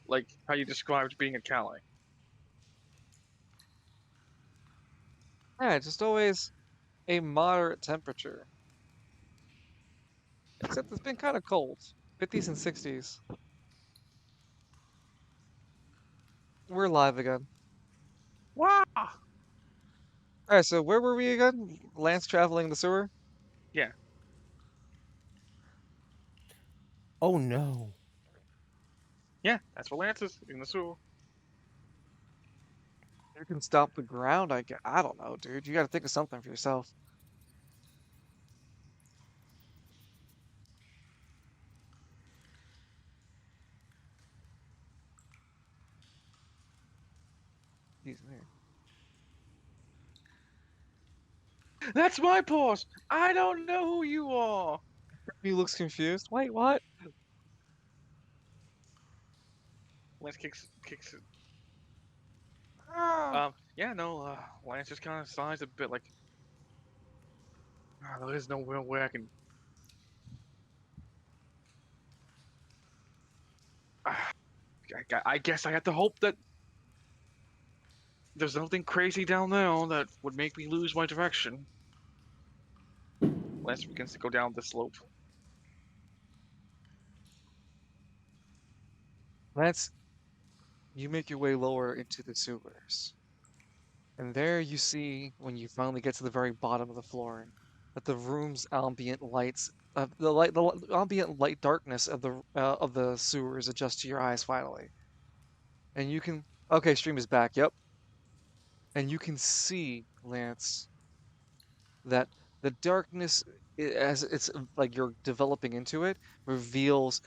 like how you described being in Cali. Yeah, just always a moderate temperature. Except it's been kind of cold. 50s and 60s. We're live again. Wow. Alright, so where were we again? Lance traveling the sewer? Yeah, Oh no. yeah, that's what Lance is in the sewer. You can stop the ground, I guess. I don't know, dude. You gotta think of something for yourself. Jeez, man. That's my pause. I don't know who you are. He looks confused. Wait, what? Lance kicks it. Ah! Yeah, no. Lance just kind of sighs a bit, like there is no real way I can. Uh, I guess I have to hope that there's nothing crazy down there that would make me lose my direction. Lance begins to go down the slope. Lance, you make your way lower into the sewers. And there you see, when you finally get to the very bottom of the flooring, that the room's ambient lights, ambient light darkness of the sewers adjust to your eyes finally, and you can. Okay, stream is back. Yep, and you can see, Lance, that the darkness, as it's like you're developing into it, reveals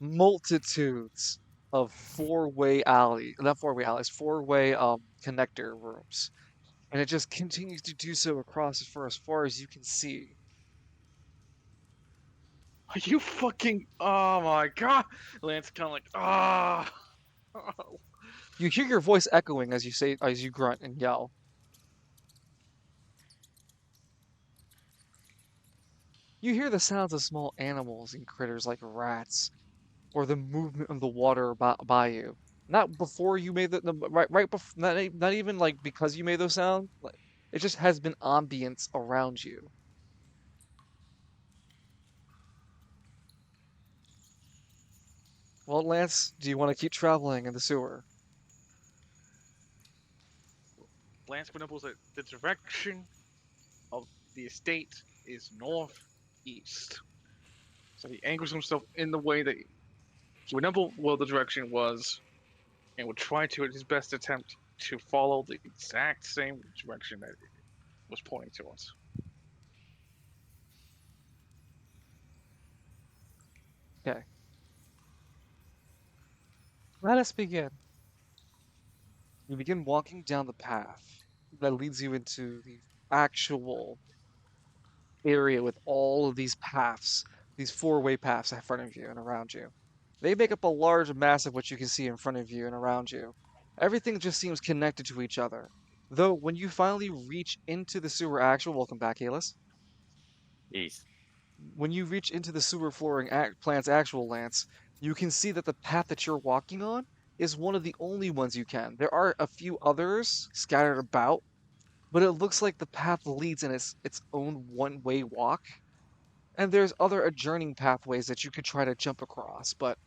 multitudes of not four-way alleys, four-way connector rooms, and it just continues to do so across for as far as you can see. Are you fucking? Oh my god! Lance kind of like Oh. You hear your voice echoing as you grunt and yell. You hear the sounds of small animals and critters like rats, or the movement of the water by you. Not before you made right before, not even like because you made those sounds. Like, it just has been ambience around you. Well, Lance, do you want to keep traveling in the sewer? Lance Benoble's that the direction of the estate is northeast. So he angles himself in the way that he would know what the direction was and would try to, at his best attempt, to follow the exact same direction that it was pointing to us. Okay, let us begin. You begin walking down the path that leads you into the actual area with all of these paths, these four-way paths in front of you and around you. They make up a large mass of what you can see in front of you and around you. Everything just seems connected to each other. Though when you finally reach into the sewer actual, welcome back, Alis. Yes. When you reach into the sewer flooring plant's actual lance, you can see that the path that you're walking on is one of the only ones you can. There are a few others scattered about, but it looks like the path leads in its own one-way walk. And there's other adjourning pathways that you could try to jump across, but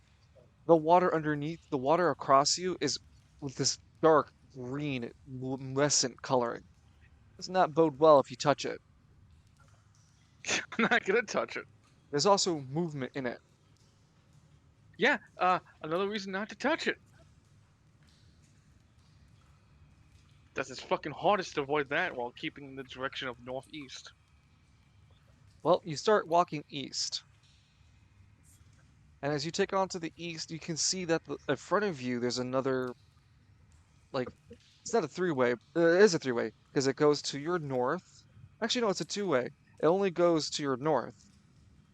the water across you is with this dark green luminescent coloring. Does not bode well if you touch it. I'm not gonna touch it. There's also movement in it. Yeah, another reason not to touch it. That's his fucking hardest to avoid that while keeping the direction of northeast. Well, you start walking east, and as you take on to the east, you can see that in front of you there's another, like, it's not a three-way. It is a three-way because it goes to your north. Actually, no, it's a two-way. It only goes to your north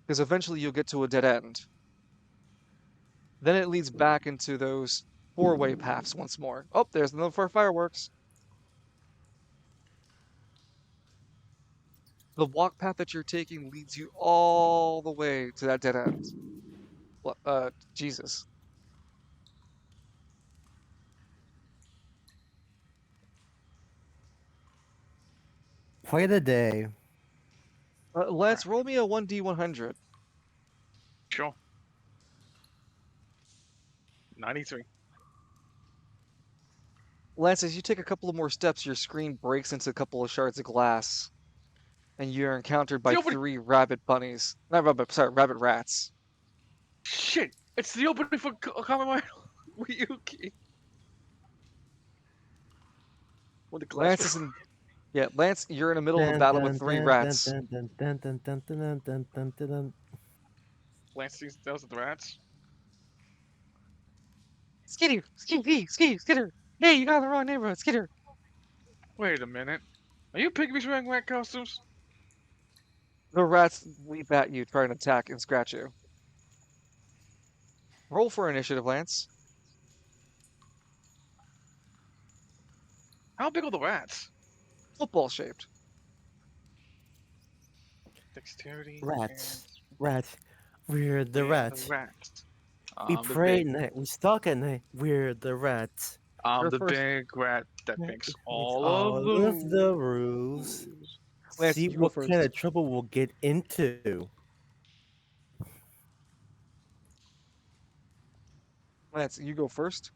because eventually you'll get to a dead end. Then it leads back into those four-way paths once more. Oh, there's another for fireworks. The walk path that you're taking leads you all the way to that dead end. Jesus. Quite a day. Lance, roll me a 1d100. Sure. 93. Lance, as you take a couple of more steps, your screen breaks into a couple of shards of glass, and you're encountered The by opening. 3 rabbit bunnies. Not rabbit, sorry, rabbit rats. Shit! It's the opening for Kamen Ryuki. When the glass. Lance is in. Yeah, Lance, you're in the middle of a Dun, battle with dun, 3 dun, dun, rats. dun, dun, dun, dun, dun, dun, dun, dun, dun, dun. Lance sees those are the rats. Skidder, Skidder. Hey, you got in the wrong neighborhood, Skidder. Wait a minute. Are you pygmies wearing rat costumes? The rats leap at you, trying to attack and scratch you. Roll for initiative, Lance. How big are the rats? Football shaped. Dexterity Rats. Rats. We're the and the rats. rats. We The pray big. at night. We stalk at night. We're the rats. You're The first. big rat that makes Makes all all of of the the rules. rules. Lance, See you go what kind first. of trouble we'll get into. Lance, you go first.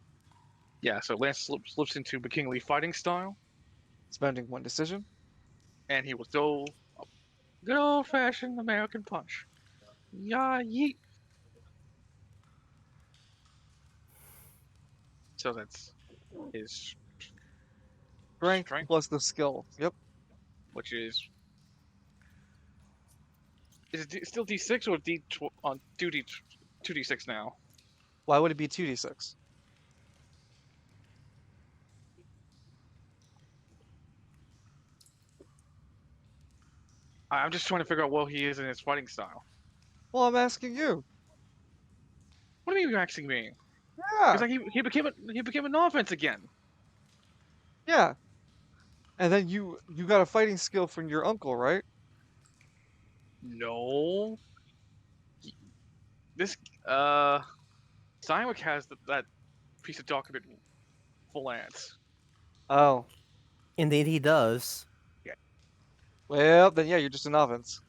Yeah, so Lance slips into McKinley fighting style, Spending 1 decision. and he will throw a good old fashioned American punch. Yeah, yeet. So that's his Strength strength, plus the skill. Yep. which is it still D6 or D on 2D6 now? Why would it be 2d6? I'm just trying to figure out where he is in his fighting style. Well, I'm asking you. What do you mean you're asking me? Yeah. It's like he became an offense again. Yeah. And then you got a fighting skill from your uncle, right? No, this Cywick has that piece of document for Lance. Oh. Indeed, he does. Well, then yeah, you're just an offense.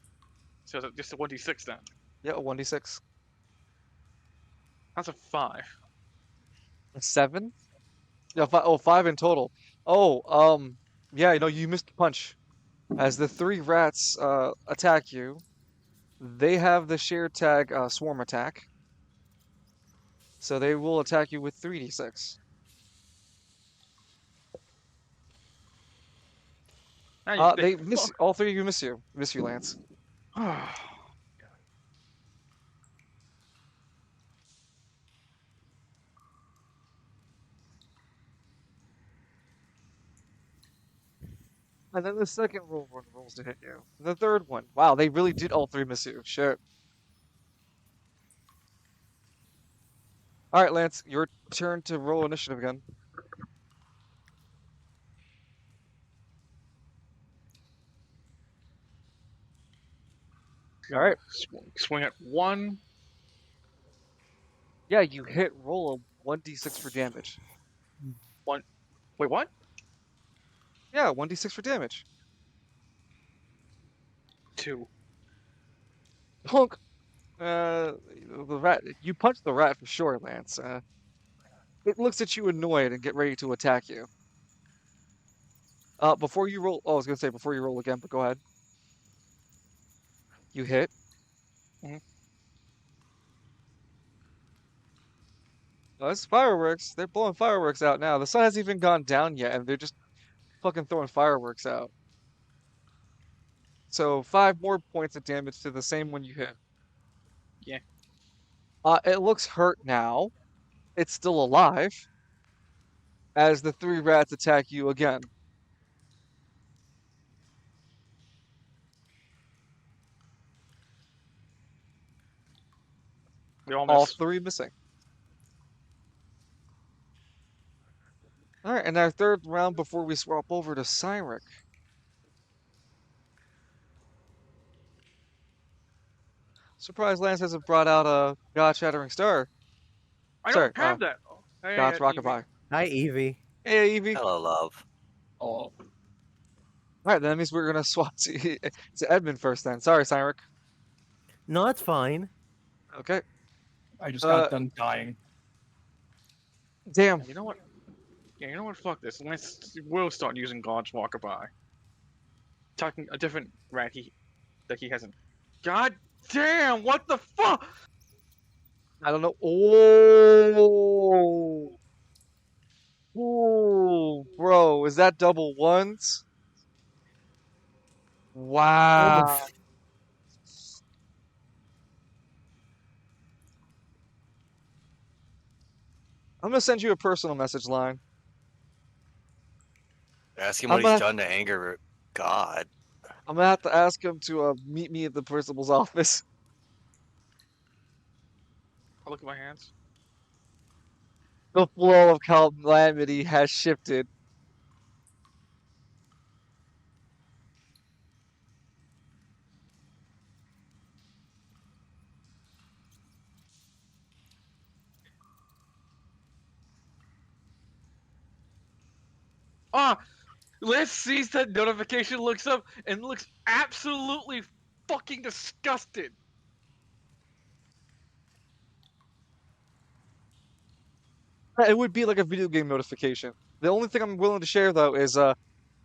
So it's just a 1D6 then. Yeah, a 1d6. That's a 5. A 7? Yeah, 5 in total. Oh, yeah, you missed the punch. As the 3 rats attack you, they have the shared tag swarm attack. So they will attack you with 3d6. They miss all 3 of you miss you. Miss you, Lance. And then the second roll rolls to hit you. The third one. Wow, they really did all 3 miss you. Shit. All right, Lance, your turn to roll initiative again. All right. Swing at 1. Yeah, you hit. Roll a 1d6 for damage. 1. Wait, what? Yeah, 1d6 for damage. 2. Punk. The rat. You punched the rat for sure, Lance. It looks at you annoyed and get ready to attack you. Before you roll. Oh, I was gonna say before you roll again, but go ahead. You hit. Mhm. Oh, that's fireworks. They're blowing fireworks out now. The sun hasn't even gone down yet, and they're just fucking throwing fireworks out. So 5 more points of damage to the same one you hit. Yeah. It looks hurt now. It's still alive. As the 3 rats attack you again. We all All miss. 3 missing. All right, and our third round before we swap over to Cyric. Surprise Lance hasn't brought out a God Shattering Star. I Sorry, don't have that. Oh, hey, God's Evie. Rockabye. Hi, Evie. Hey, Evie. Hello, love. Oh. Alright, that means we're gonna swap to Edmund first then. Sorry, Cyrus. No, it's fine. Okay. I just Uh, got done dying. Damn. You know what? Yeah, you know what? Fuck this. We'll start using God's Walker by talking a different rat that he hasn't. God damn! What the fuck? I don't know. Oh. Oh, bro, is that double ones? Oh, Wow. I'm gonna send you a personal message line. Ask him I'm what he's gonna done to anger God. I'm gonna have to ask him to meet me at the principal's office. I look at my hands. The flow of calamity has shifted. Ah! Liz sees that notification, looks up, and looks absolutely fucking disgusted. It would be like a video game notification. The only thing I'm willing to share though is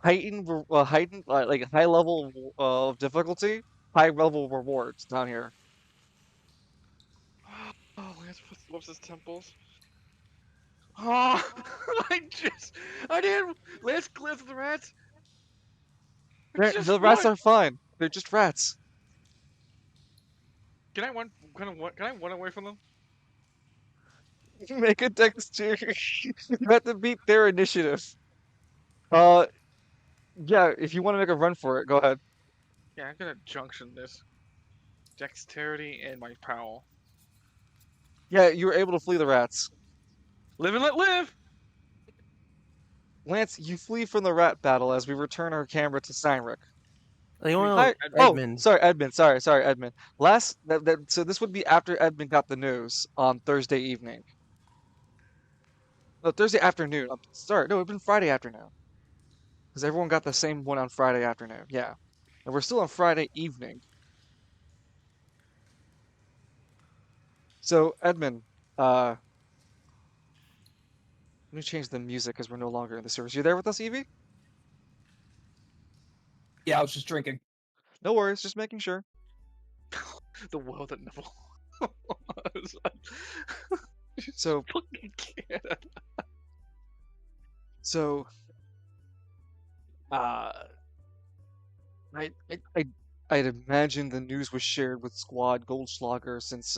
heightened like high level of difficulty, high level rewards down here. Oh, Lance loves his temples. Oh, I didn't. Lance glares at the rats. It's just The rats what? are fine. They're just rats. Can I one kind of what? Can I run away from them? Make a dexter. You have to beat their initiative. Uh, yeah. If you want to make a run for it, go ahead. Yeah, I'm gonna junction this dexterity and my prowl. Yeah, you were able to flee the rats. Live and let live. Lance, you flee from the rat battle as we return our camera to Steinrich. You Wait, know, Oh, Edmund. sorry, Edmund. Sorry, Edmund. So this would be after Edmund got the news on Thursday evening. No, Thursday afternoon. I'm sorry, no, it'd been Friday afternoon because everyone got the same one on Friday afternoon. Yeah, and we're still on Friday evening. So Edmund, let me change the music because we're no longer in the service. You there with us, Evie? Yeah, I was just drinking. No worries, just making sure. The world that never was. So, Fucking kid. so, uh, I, I, I, I'd imagine the news was shared with Squad Goldschlager since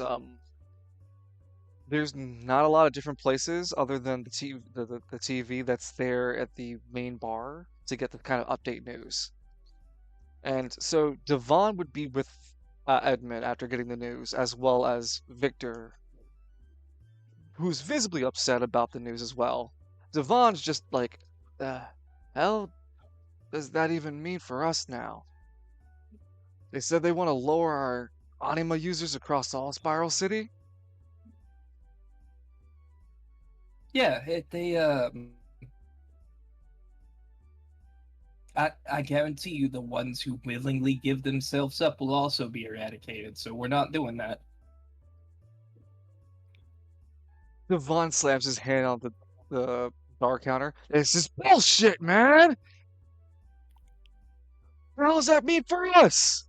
there's not a lot of different places other than the TV that's there at the main bar to get the kind of update news. And so Devon would be with Edmund after getting the news, as well as Victor, who's visibly upset about the news as well. Devon's just like, hell does that even mean for us now? They said they want to lower our anima users across all Spiral City? Yeah, I guarantee you the ones who willingly give themselves up will also be eradicated, so we're not doing that. Devon slams his hand on the bar counter. This is bullshit, man! What the hell does that mean for us?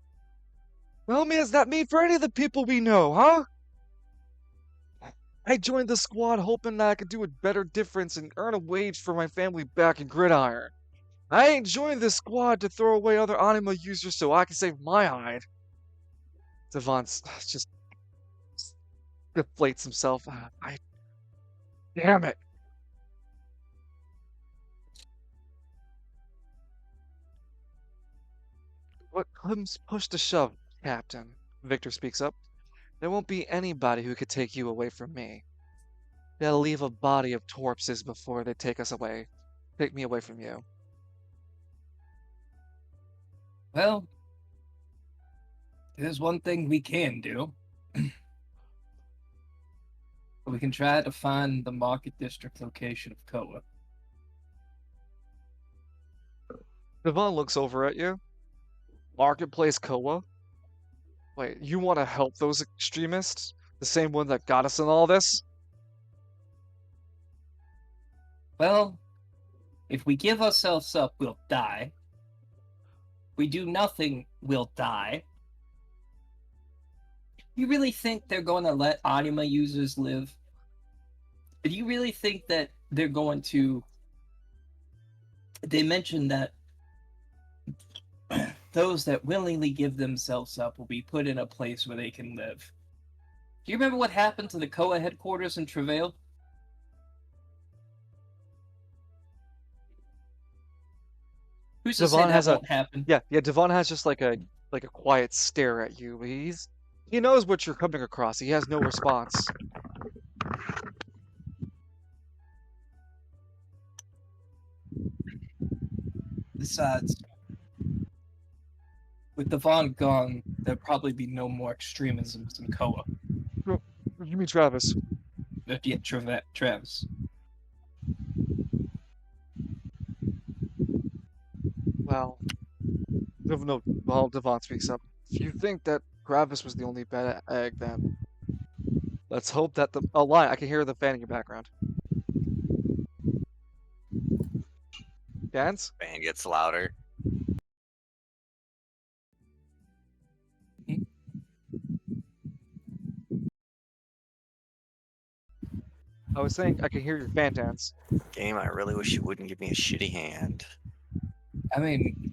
What does that mean for any of the people we know, huh? I joined the squad hoping that I could do a better difference and earn a wage for my family back in Gridiron. I ain't joined this squad to throw away other anima users so I can save my hide. Devon's just deflates himself. Damn it. What comes push to shove, Captain? Victor speaks up. There won't be anybody who could take you away from me. They'll leave a body of corpses before they take us away. Take me away from you. Well, there's one thing we can do. We can try to find the Market District location of Koa. Devon looks over at you. Marketplace Koa? Wait, you want to help those extremists? The same one that got us in all this? Well, if we give ourselves up, we'll die. If we do nothing, we'll die. You really think they're going to let anima users live? Do you really think that they're going to... They mentioned that those that willingly give themselves up will be put in a place where they can live. Do you remember what happened to the Koa headquarters in Travail? Who's to say Devon that has won't happen? Yeah, Devon has just like a quiet stare at you. He knows what you're coming across. He has no response. Besides, with Devon gone, there'll probably be no more extremisms in Koa. You mean Travis? Yeah, Travis. Well, Devon speaks up. If you think that Travis was the only bad egg, then let's hope that I can hear the fan in your background. Dance? Fan gets louder. I was saying I can hear your fan dance. Game, I really wish you wouldn't give me a shitty hand. I mean,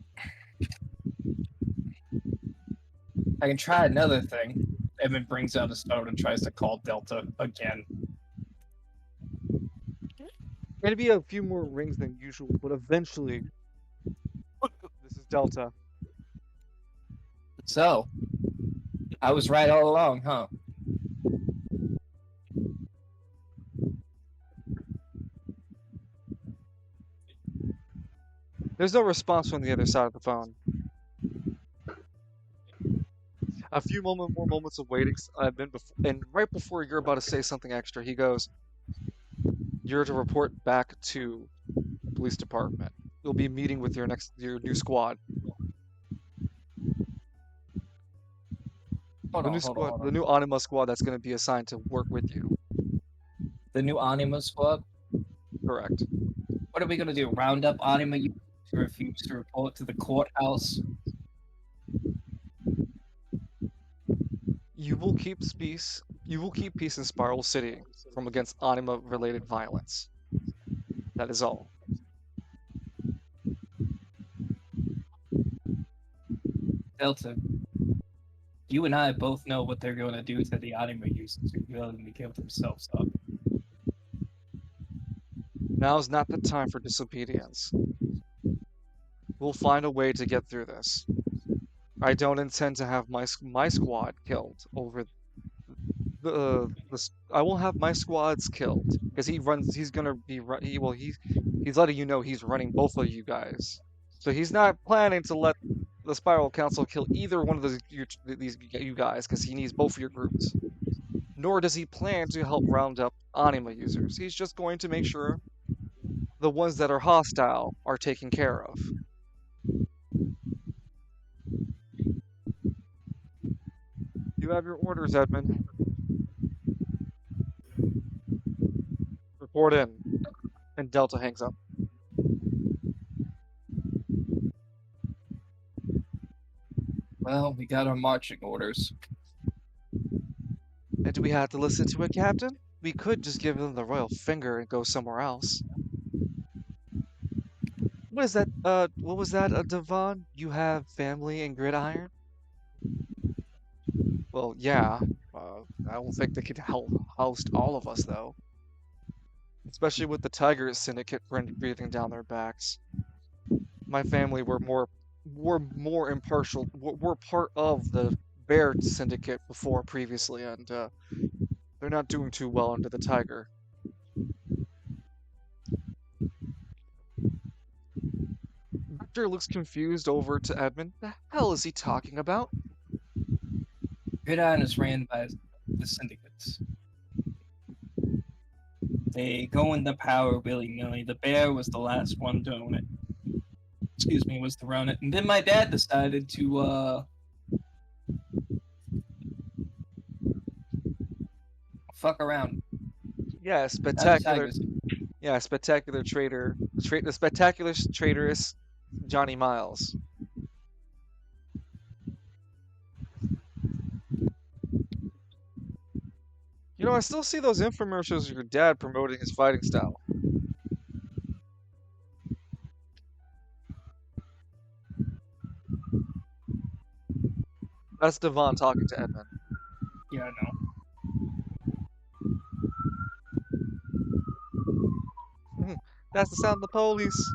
I can try another thing. Evan brings out his phone and tries to call Delta again. It'll be a few more rings than usual, but eventually, this is Delta. So, I was right all along, huh? There's no response from the other side of the phone. A few more moments of waiting, and right before you're about to say something extra, he goes, "You're to report back to the police department. You'll be meeting with your new squad. The new Anima squad that's going to be assigned to work with you." The new Anima squad? Correct. What are we gonna do? Round up Anima users who refuse to report to the courthouse? You will keep peace. You will keep peace in Spiral City from against Anima-related violence. That is all. Delta, you and I both know what they're going to do to the Anima users who willingly give themselves up. Now's not the time for disobedience. We'll find a way to get through this. I don't intend to have my squad killed over I won't have my squads killed because he's gonna be he's letting you know he's running both of you guys. So he's not planning to let the Spiral Council kill either one of these you guys because he needs both of your groups. Nor does he plan to help round up Anima users. He's just going to make sure the ones that are hostile are taken care of. You have your orders, Edmund. Report in. And Delta hangs up. Well, we got our marching orders. And do we have to listen to it, Captain? We could just give them the royal finger and go somewhere else. What is that? What was that, Devon? You have family in Gridiron? Well, yeah. I don't think they could host all of us, though. Especially with the Tiger Syndicate breathing down their backs. My family were more impartial. We're part of the Bear Syndicate previously, and they're not doing too well under the Tiger. Victor looks confused over to Edmund. The hell is he talking about? Gridiron is ran by the syndicates. They go into power willy-nilly. The Bear was the last one doing it. excuse me, was to run it. And then my dad decided to fuck around. Yeah, Not spectacular. tigers. Yeah, spectacular trader. The spectacular traitorous Johnny Miles. You know, I still see those infomercials of your dad promoting his fighting style. That's Devon talking to Edmund. Yeah, I know. That's the sound of the police.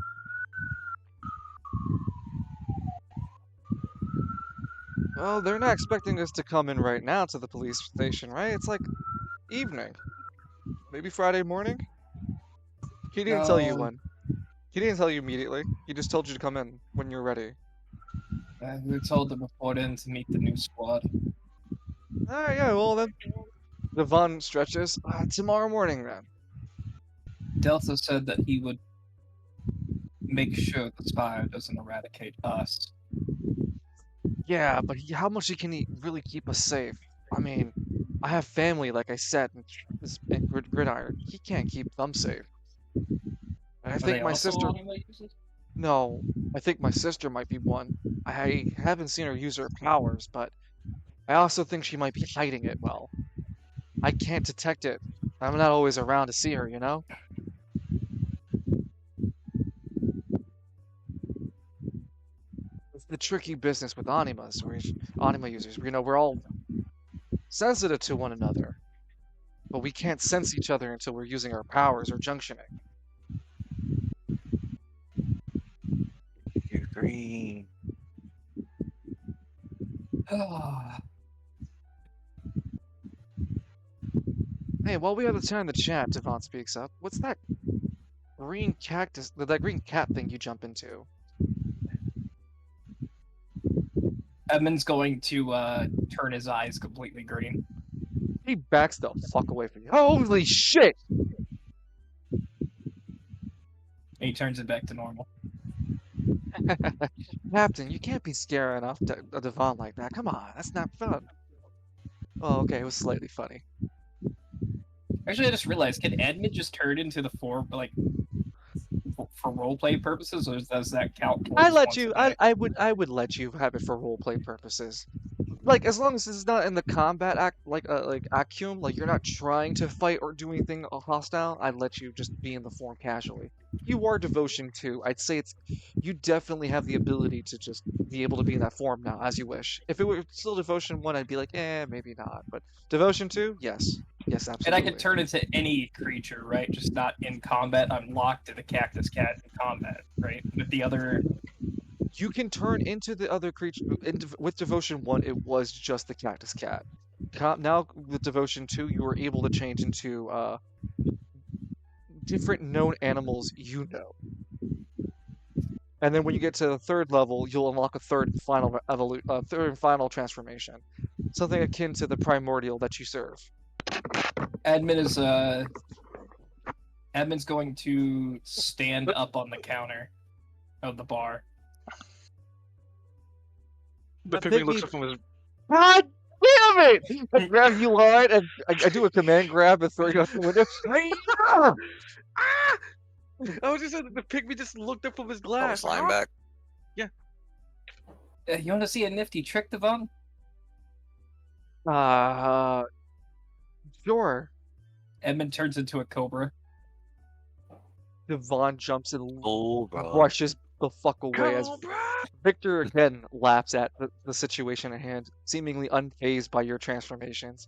Well, they're not expecting us to come in right now to the police station, right? It's like evening. Maybe Friday morning? He didn't tell you No, when. He didn't tell you immediately. He just told you to come in when you're ready. we were told to report in to meet the new squad. Alright, yeah, well then. Devon stretches. Tomorrow morning then. Delta said that he would make sure the spire doesn't eradicate us. Yeah, but how much can he really keep us safe? I mean, I have family, like I said, in Gridiron. He can't keep them safe. And I Are think they my also sister. anime users? No, I think my sister might be one. I haven't seen her use her powers, but I also think she might be hiding it well. I can't detect it. I'm not always around to see her, you know? It's the tricky business with animas, anima users. You know, we're all sensitive to one another, but we can't sense each other until we're using our powers or junctioning. You're green. Hey, while we have the time to chat, Devon speaks up. What's that green cactus, that green cat thing you jump into? Edmund's going to turn his eyes completely green. He backs the fuck away from you. Holy shit! And he turns it back to normal. Captain, you can't be scaring off Devon like that. Come on, that's not fun. Oh, okay, it was slightly funny. Actually, I just realized, can Edmund just turn into the form, like, for roleplay purposes, or does that count I towards let once a you. day? I would let you have it for roleplay purposes. Like as long as it's not in the combat act, like Acum, like you're not trying to fight or do anything hostile. I'd let you just be in the form casually. You are devotion too. I'd say it's you definitely have the ability to just be able to be in that form now as you wish. If it were still devotion one, I'd be like, maybe not. But devotion two, yes, yes, And I could absolutely. turn into any creature, right? Just not in combat. I'm locked to the cactus cat in combat, right? With the other. You can turn into the other creature with devotion one. It was just the cactus cat. Now with devotion two, you are able to change into different known animals you know. And then when you get to the third level, you'll unlock a third and final transformation, something akin to the primordial that you serve. Edmund's going to stand up on the counter of the bar. The That pygmy looks pygmy- up from his. God damn it! I grab you line and I do a command grab and throw you out the window. Ah! I was just saying, the pygmy just looked up from his I glass. was lying back. You want to see a nifty trick, Devon? Sure. Edmund turns into a cobra. Devon jumps and Oh, bro. brushes the fuck away as Cobra! Victor again laughs at the situation at hand, seemingly unfazed by your transformations.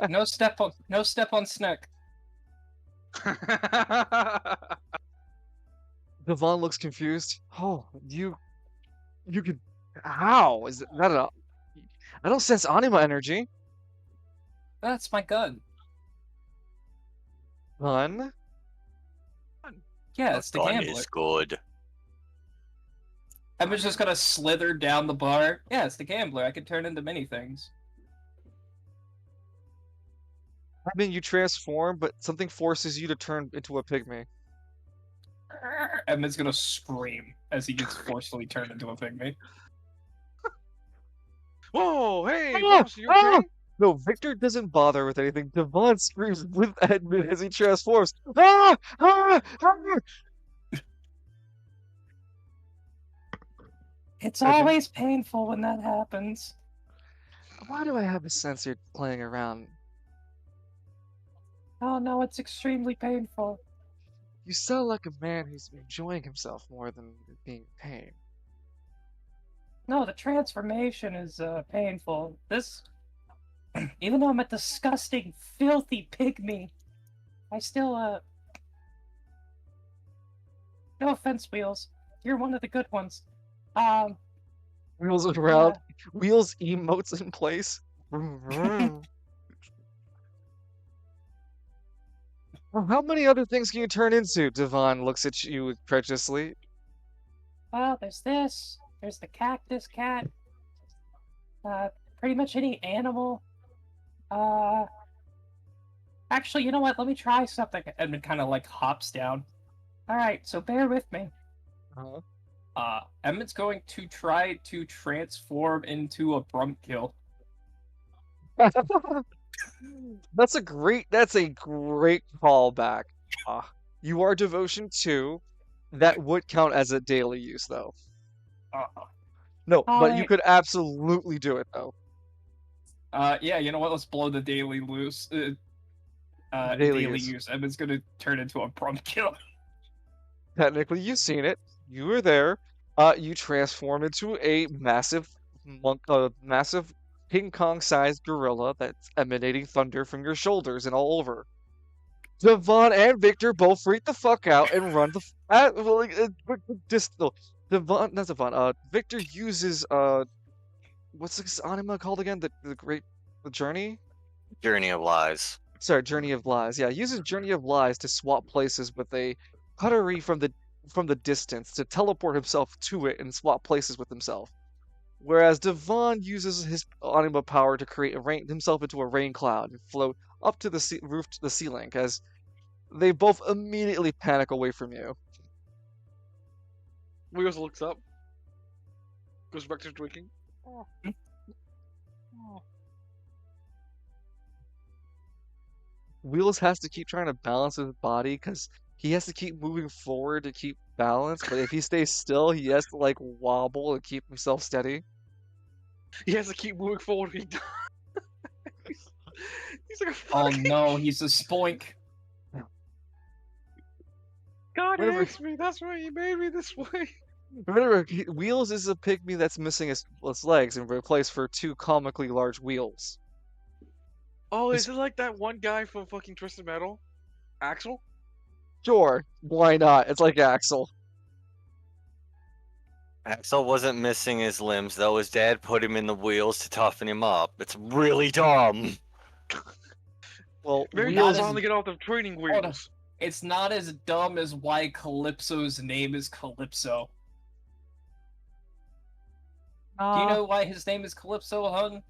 No step on Snook. Devon looks confused. Oh, you could. How is that a? I don't sense anima energy. That's my gun. Gun? Yeah, it's the Gun gambler. is good. Edmund's just gonna slither down the bar. Yeah, it's the gambler. I can turn into many things. I mean, you transform, but something forces you to turn into a pygmy. Edmund's gonna scream as he gets forcefully turned into a pygmy. Whoa, hey, Ah! boss, you Ah! okay? No, Victor doesn't bother with anything. Devon screams with Edmund as he transforms. Ah! Ah! Ah! It's Edmund? always painful when that happens. Why do I have a sense you're playing around? Oh no, it's extremely painful. You sound like a man who's enjoying himself more than being in pain. No, the transformation is painful. This, even though I'm a disgusting, filthy pygmy, I still no offense, Wheels. You're one of the good ones. Wheels around. Yeah. Wheels emotes in place. Vroom, vroom. Well, how many other things can you turn into? Devon looks at you incredulously. Well, there's this. There's the cactus cat. Pretty much any animal. Uh, actually, you know what? Let me try something. Edmund kind of like hops down. All right, so bear with me. Edmund's going to try to transform into a Brumkill. That's a great callback. You are devotion 2. That would count as a daily use though. Uh, No, but you I- could absolutely do it though. yeah, you know what? Let's blow the daily loose. Daily Daily use. use. Edmund's gonna turn into a Brumkill. Technically, you've seen it. You were there. You transform into a massive King Kong-sized gorilla that's emanating thunder from your shoulders and all over. Devon and Victor both freak the fuck out and run the well, like, no, Devon, not Devon. Victor uses what's this anima called again? The journey. Journey of Lies. Sorry, Journey of Lies. Yeah, uses Journey of Lies to swap places with a Puttery from the distance to teleport himself to it and swap places with himself. Whereas Devon uses his anima power to create himself into a rain cloud and float up to the roof to the ceiling, as they both immediately panic away from you. Wheels looks up. Goes back to drinking. Wheels has to keep trying to balance his body because he has to keep moving forward to keep balance, but if he stays still, he has to like wobble and keep himself steady. He has to keep moving forward. He's, he's like a Oh fucking... no, he's a spoink. God Whatever. hates me. That's why he made me this way. Remember, Wheels is a pygmy that's missing its legs and replaced for 2 comically large wheels. Oh, It's- is it like that one guy from fucking Twisted Metal? Axel? Sure, why not? It's like Axel. Axel wasn't missing his limbs, though. His dad put him in the wheels to toughen him up. It's really dumb. Well, Maybe Not he'll as- finally get off the training Hold on. wheels. It's not as dumb as why Calypso's name is Calypso. Do you know why his name is Calypso, Hung?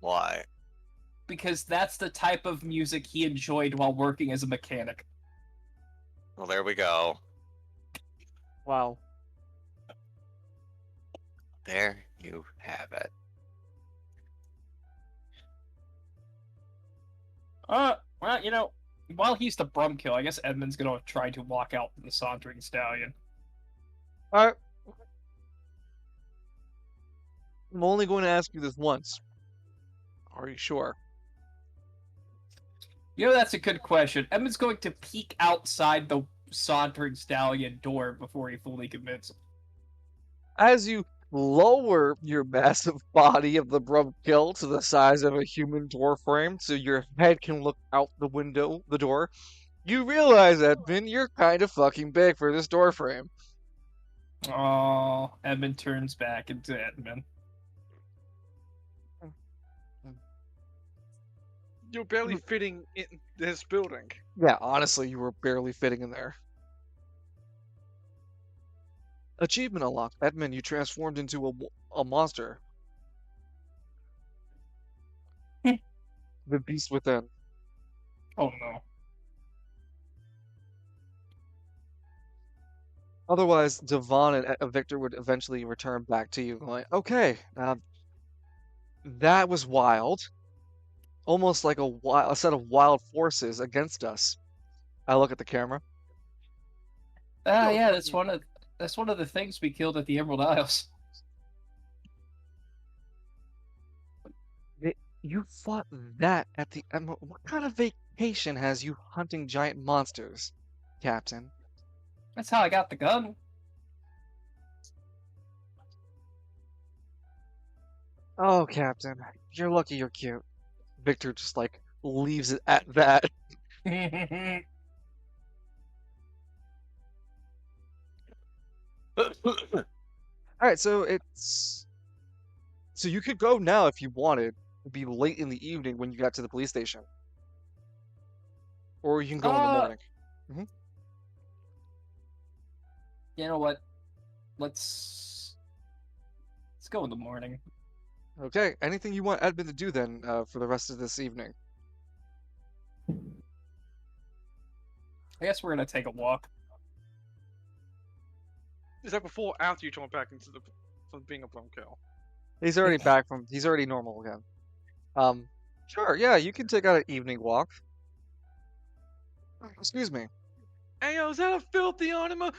Why? Because that's the type of music he enjoyed while working as a mechanic. Well, there we go. Wow. There you have it. Well, you know, while he's the Brumkill, I guess Edmund's gonna try to walk out the Sauntering Stallion. Alright. I'm only going to ask you this once. Are you sure? You know, that's a good question. Edmund's going to peek outside the Sauntering Stallion door before he fully commits. As you lower your massive body of the Brumkill to the size of a human door frame so your head can look out the door, you realize, Edmund, you're kind of fucking big for this door frame. Oh, Edmund turns back into Edmund. You're barely fitting in this building. Yeah, honestly, you were barely fitting in there. Achievement unlocked. Edmund, you transformed into a monster. The beast within. Oh no. Otherwise, Devon and Victor would eventually return back to you, going, "Okay, that was wild. Almost like a set of wild forces against us." I look at the camera. Ah, Yo, yeah, fucking- that's one of the things we killed at the Emerald Isles. You fought that at the Emerald. What kind of vacation has you hunting giant monsters, Captain? That's how I got the gun. Oh, Captain, you're lucky you're cute. Victor just like leaves it at that. All right, so you could go now if you wanted. It'd be late in the evening when you got to the police station, or you can go in the Uh, morning. You know what? Let's go in the morning. Okay, anything you want Edmund to do then for the rest of this evening? I guess we're gonna take a walk. Is that before or after you turn back into the from being a Blumkill? He's already back from. He's already normal again. Sure, yeah, you can take out an evening walk. Excuse me. Hey, yo, is that a filthy anima?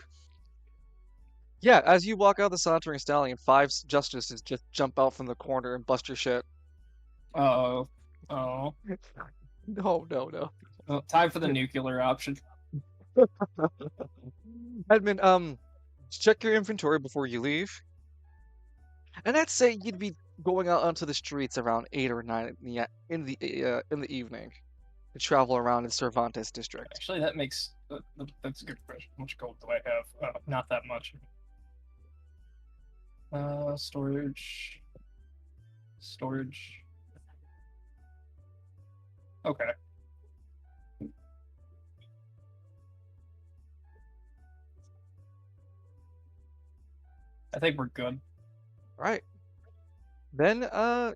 Yeah, as you walk out the sauntering stallion, five justices just jump out from the corner and bust your shit. Oh. No, no, no. Well, time for the nuclear option. Edmund, check your inventory before you leave. And I'd say you'd be going out onto the streets around 8 or 9 in the evening to travel around in Cervantes district. Actually, that makes that's a good question. How much gold do I have? Not that much. Storage. Okay. I think we're good. Right. Then,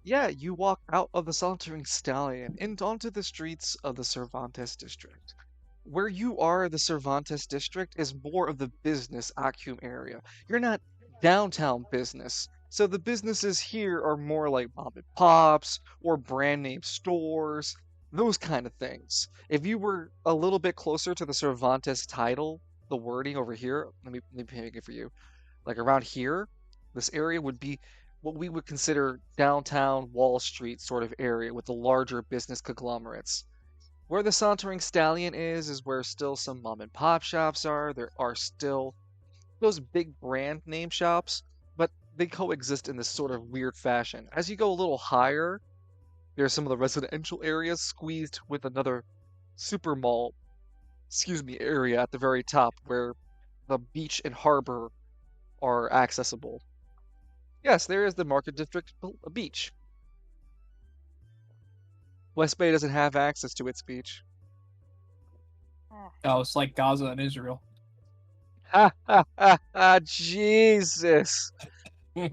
yeah, you walk out of the sauntering stallion and onto the streets of the Cervantes district. Where you are, the Cervantes district is more of the business Acuum area. You're not downtown business. So the businesses here are more like mom and pops or brand name stores, those kind of things. If you were a little bit closer to the Cervantes title, the wording over here, let me make it for you. Like around here, this area would be what we would consider downtown Wall Street sort of area with the larger business conglomerates. Where the Sauntering Stallion is where still some mom and pop shops are. There are still those big brand name shops, but they coexist in this sort of weird fashion. As you go a little higher, there's some of the residential areas squeezed with another super mall, area at the very top where the beach and harbor are accessible. Yes, there is the market district, a beach. West Bay doesn't have access to its beach. Oh, it's like Gaza and Israel. Ha ha ha ha! Jesus. All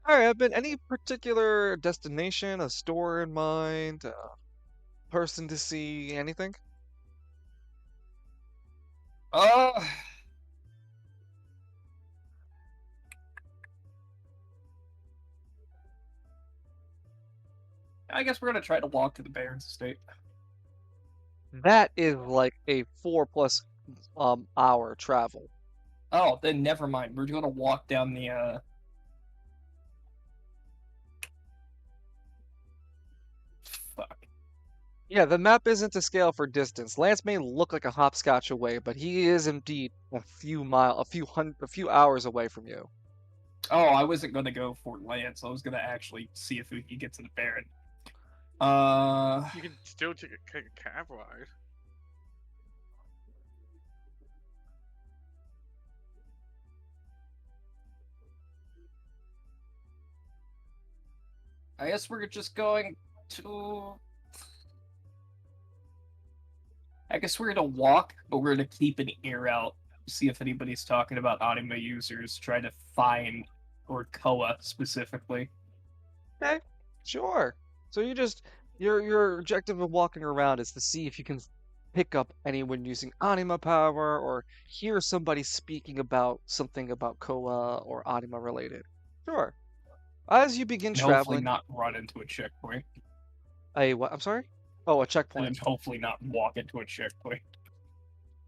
right, Evan, any particular destination, a store in mind, a person to see, anything? Uh, I guess we're gonna try to walk to the Baron's estate. That is like a 4+ hour travel. Oh, then never mind. We're gonna walk down the Fuck. Yeah, the map isn't to scale for distance. Lance may look like a hopscotch away, but he is indeed a few hours away from you. Oh, I wasn't gonna go for Lance. I was gonna actually see if we could get to the Baron. You can still take a cab ride. I guess we're just going to. I guess we're gonna walk, but we're gonna keep an ear out, see if anybody's talking about anima users, try to find or Koa specifically. Sure. So your objective of walking around is to see if you can pick up anyone using anima power or hear somebody speaking about something about Koa or anima related. Sure. As you begin And hopefully traveling, not run into a checkpoint. a what? I'm sorry? Oh, a And checkpoint. then hopefully not walk into a checkpoint.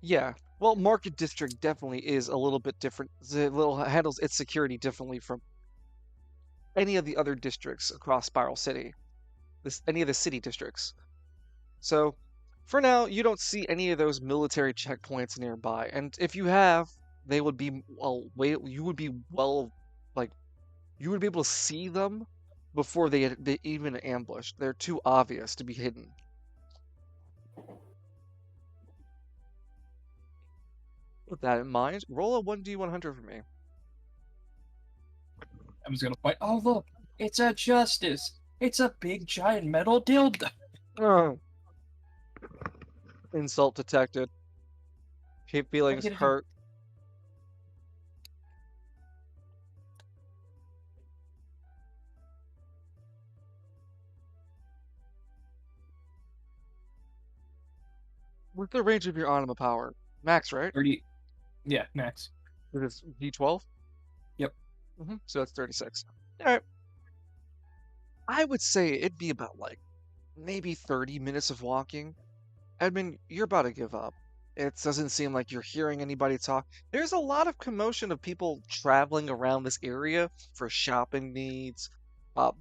Yeah. Well, Market District definitely is a little bit different. It little handles its security differently from any of the other districts across Spiral City. Any of the city districts. So, for now, you don't see any of those military checkpoints nearby, and if you have, they would be you would be like you would be able to see them before they even ambushed. They're too obvious to be hidden. With that in mind, roll a 1d100 for me. I was gonna point. Oh look, it's a justice. It's a big giant metal dildo. Oh. Insult detected. Feelings Negative. hurt. What's the range of your anima power? Max, right? 30. Yeah, max. It's D12? Yep. So that's 36. Alright. I would say it'd be about like maybe 30 minutes of walking. Edmund, you're about to give up. It doesn't seem like you're hearing anybody talk. There's a lot of commotion of people traveling around this area for shopping needs.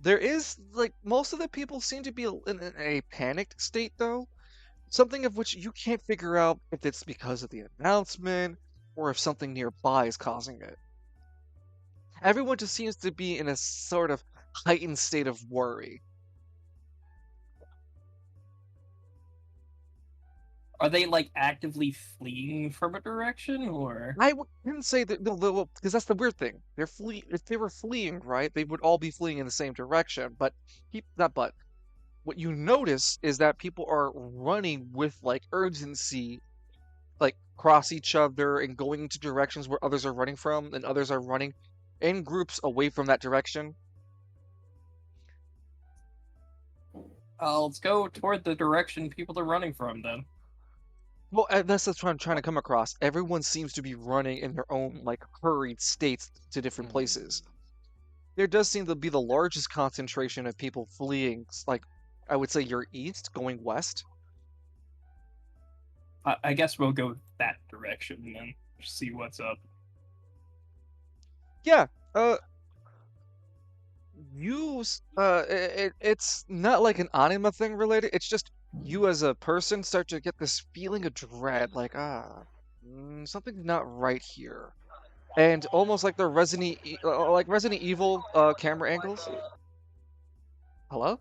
There is, like, most of the people seem to be in a panicked state, though. Something of which you can't figure out if it's because of the announcement or if something nearby is causing it. Everyone just seems to be in a sort of heightened state of worry. Are they like actively fleeing from a direction, or I wouldn't say that no, because that's the weird thing. If they were fleeing, right, they would all be fleeing in the same direction. But not but. What you notice is that people are running with like urgency, like cross each other and going into directions where others are running from, and others are running in groups away from that direction. let's go toward the direction people are running from then. Well, that's what I'm trying to come across. Everyone seems to be running in their own like hurried states to different places. There does seem to be the largest concentration of people fleeing, like I would say you're east, going west. I guess we'll go that direction and then see what's up. Yeah, it's not like an anima thing related. It's just you as a person start to get this feeling of dread, like something's not right here, and almost like the Resident Evil camera angles. Hello?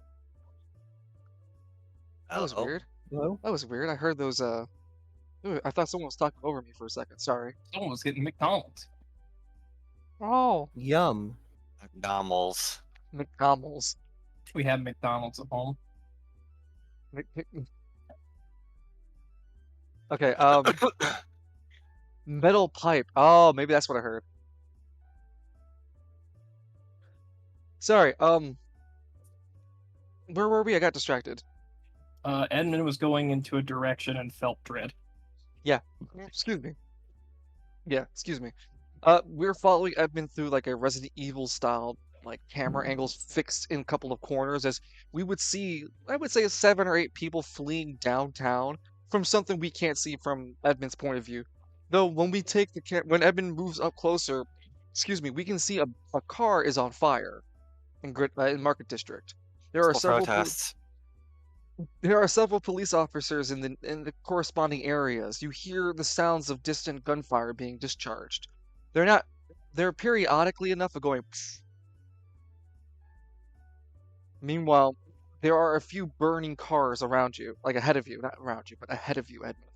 That was Hello? weird. Hello? That was weird. I heard those ooh, I thought someone was talking over me for a second. Sorry. Someone was getting McDonald's. Oh, Yum. McDonald's. McDonald's. We have McDonald's at home. Okay, metal pipe. Oh, maybe that's what I heard. Sorry, where were we? I got distracted. Edmund was going into a direction and felt dread. Excuse me. Yeah, excuse me. We're following Edmund through like a Resident Evil style, like camera angles fixed in a couple of corners as we would see, I would say, 7 or 8 people fleeing downtown from something we can't see from Edmund's point of view. Though when we take when Edmund moves up closer, excuse me, we can see a car is on fire in Market District. There are Peaceful several protests. there are several police officers in the corresponding areas. You hear the sounds of distant gunfire being discharged. They're periodically enough of going. Pfft. Meanwhile, there are a few burning cars around you, like ahead of you, not around you, but ahead of you, Edmund.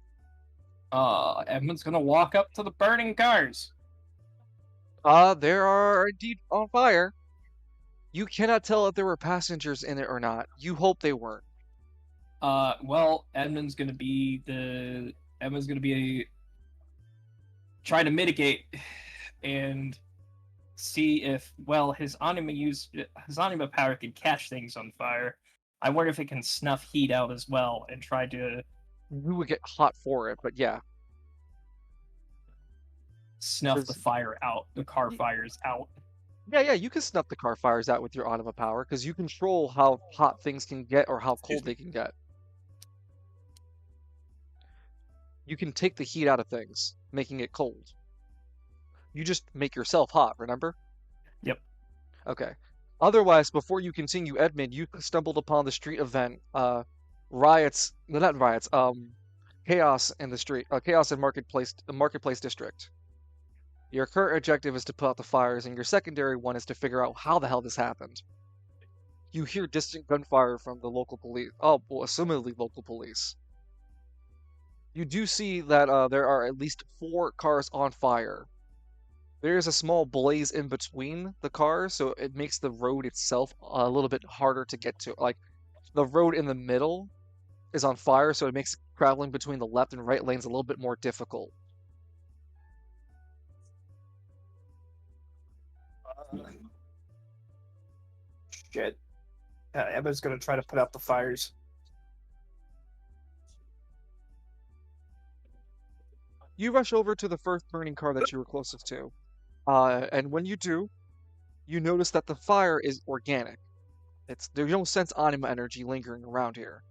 Edmund's gonna walk up to the burning cars. There are indeed on fire. You cannot tell if there were passengers in it or not. You hope they weren't. Well, Edmund's gonna be trying to mitigate and see if, well, his anima power can catch things on fire. I wonder if it can snuff heat out as well and try to you would get hot for it, but yeah. Snuff the There's- fire out. The car Ye- fires out. Yeah, you can snuff the car fires out with your anima power because you control how hot things can get or how Excuse cold they can get. You can take the heat out of things, making it cold. You just make yourself hot, remember? Yep. Okay. Otherwise, before you continue, Edmund, you stumbled upon the street event, riots, no, not riots, chaos in the street, chaos in marketplace district. Your current objective is to put out the fires, and your secondary one is to figure out how the hell this happened. You hear distant gunfire from the local police. Oh, well, assumedly local police. You do see that there are at least 4 cars on fire. There is a small blaze in between the cars, so it makes the road itself a little bit harder to get to. Like, the road in the middle is on fire, so it makes traveling between the left and right lanes a little bit more difficult. Shit. Emma's gonna try to put out the fires. You rush over to the first burning car that you were closest to. And when you do, you notice that the fire is organic. There's no sense anima energy lingering around here.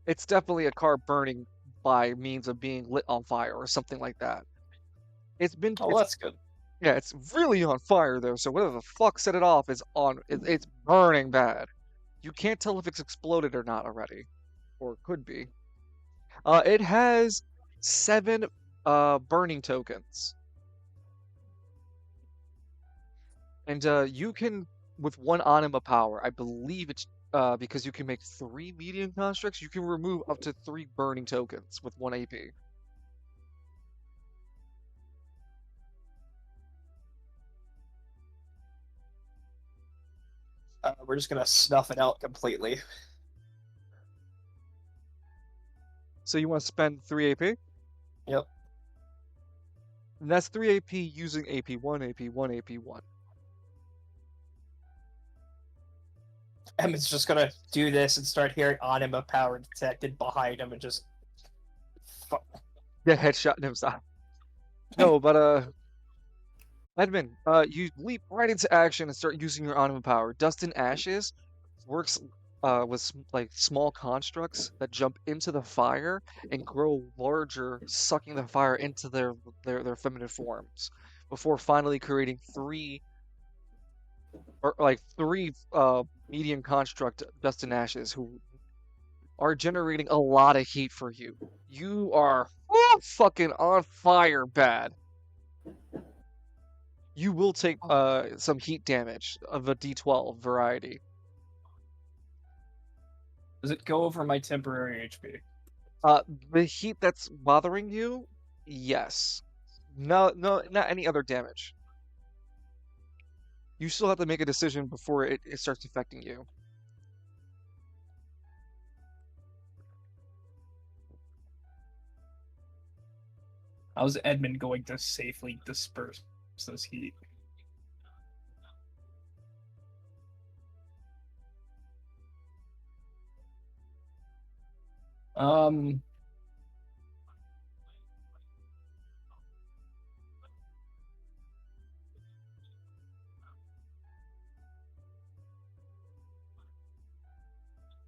It's definitely a car burning by means of being lit on fire or something like that. Oh, that's good. Yeah, it's really on fire though, so whatever the fuck set it off is it's burning bad. You can't tell if it's exploded or not already. Or could be. It has 7 burning tokens. And you can, with 1 anima power, I believe it's because you can make 3 medium constructs, you can remove up to 3 burning tokens with 1 AP. We're just gonna snuff it out completely. So you want to spend 3 AP? Yep. And that's 3 AP using AP1, AP1, AP1. Emma's just gonna do this and start hearing anima power detected behind him and just. Yeah, headshot himself. No, but Edmund, you leap right into action and start using your anima power. Dust and Ashes works with like small constructs that jump into the fire and grow larger, sucking the fire into their feminine forms, before finally creating 3 medium construct Dust and Ashes who are generating a lot of heat for you. You are fucking on fire bad. You will take some heat damage of a D12 variety. Does it go over my temporary HP? The heat that's bothering you, yes. No, not any other damage. You still have to make a decision before it starts affecting you. How's Edmund going to safely disperse this heat?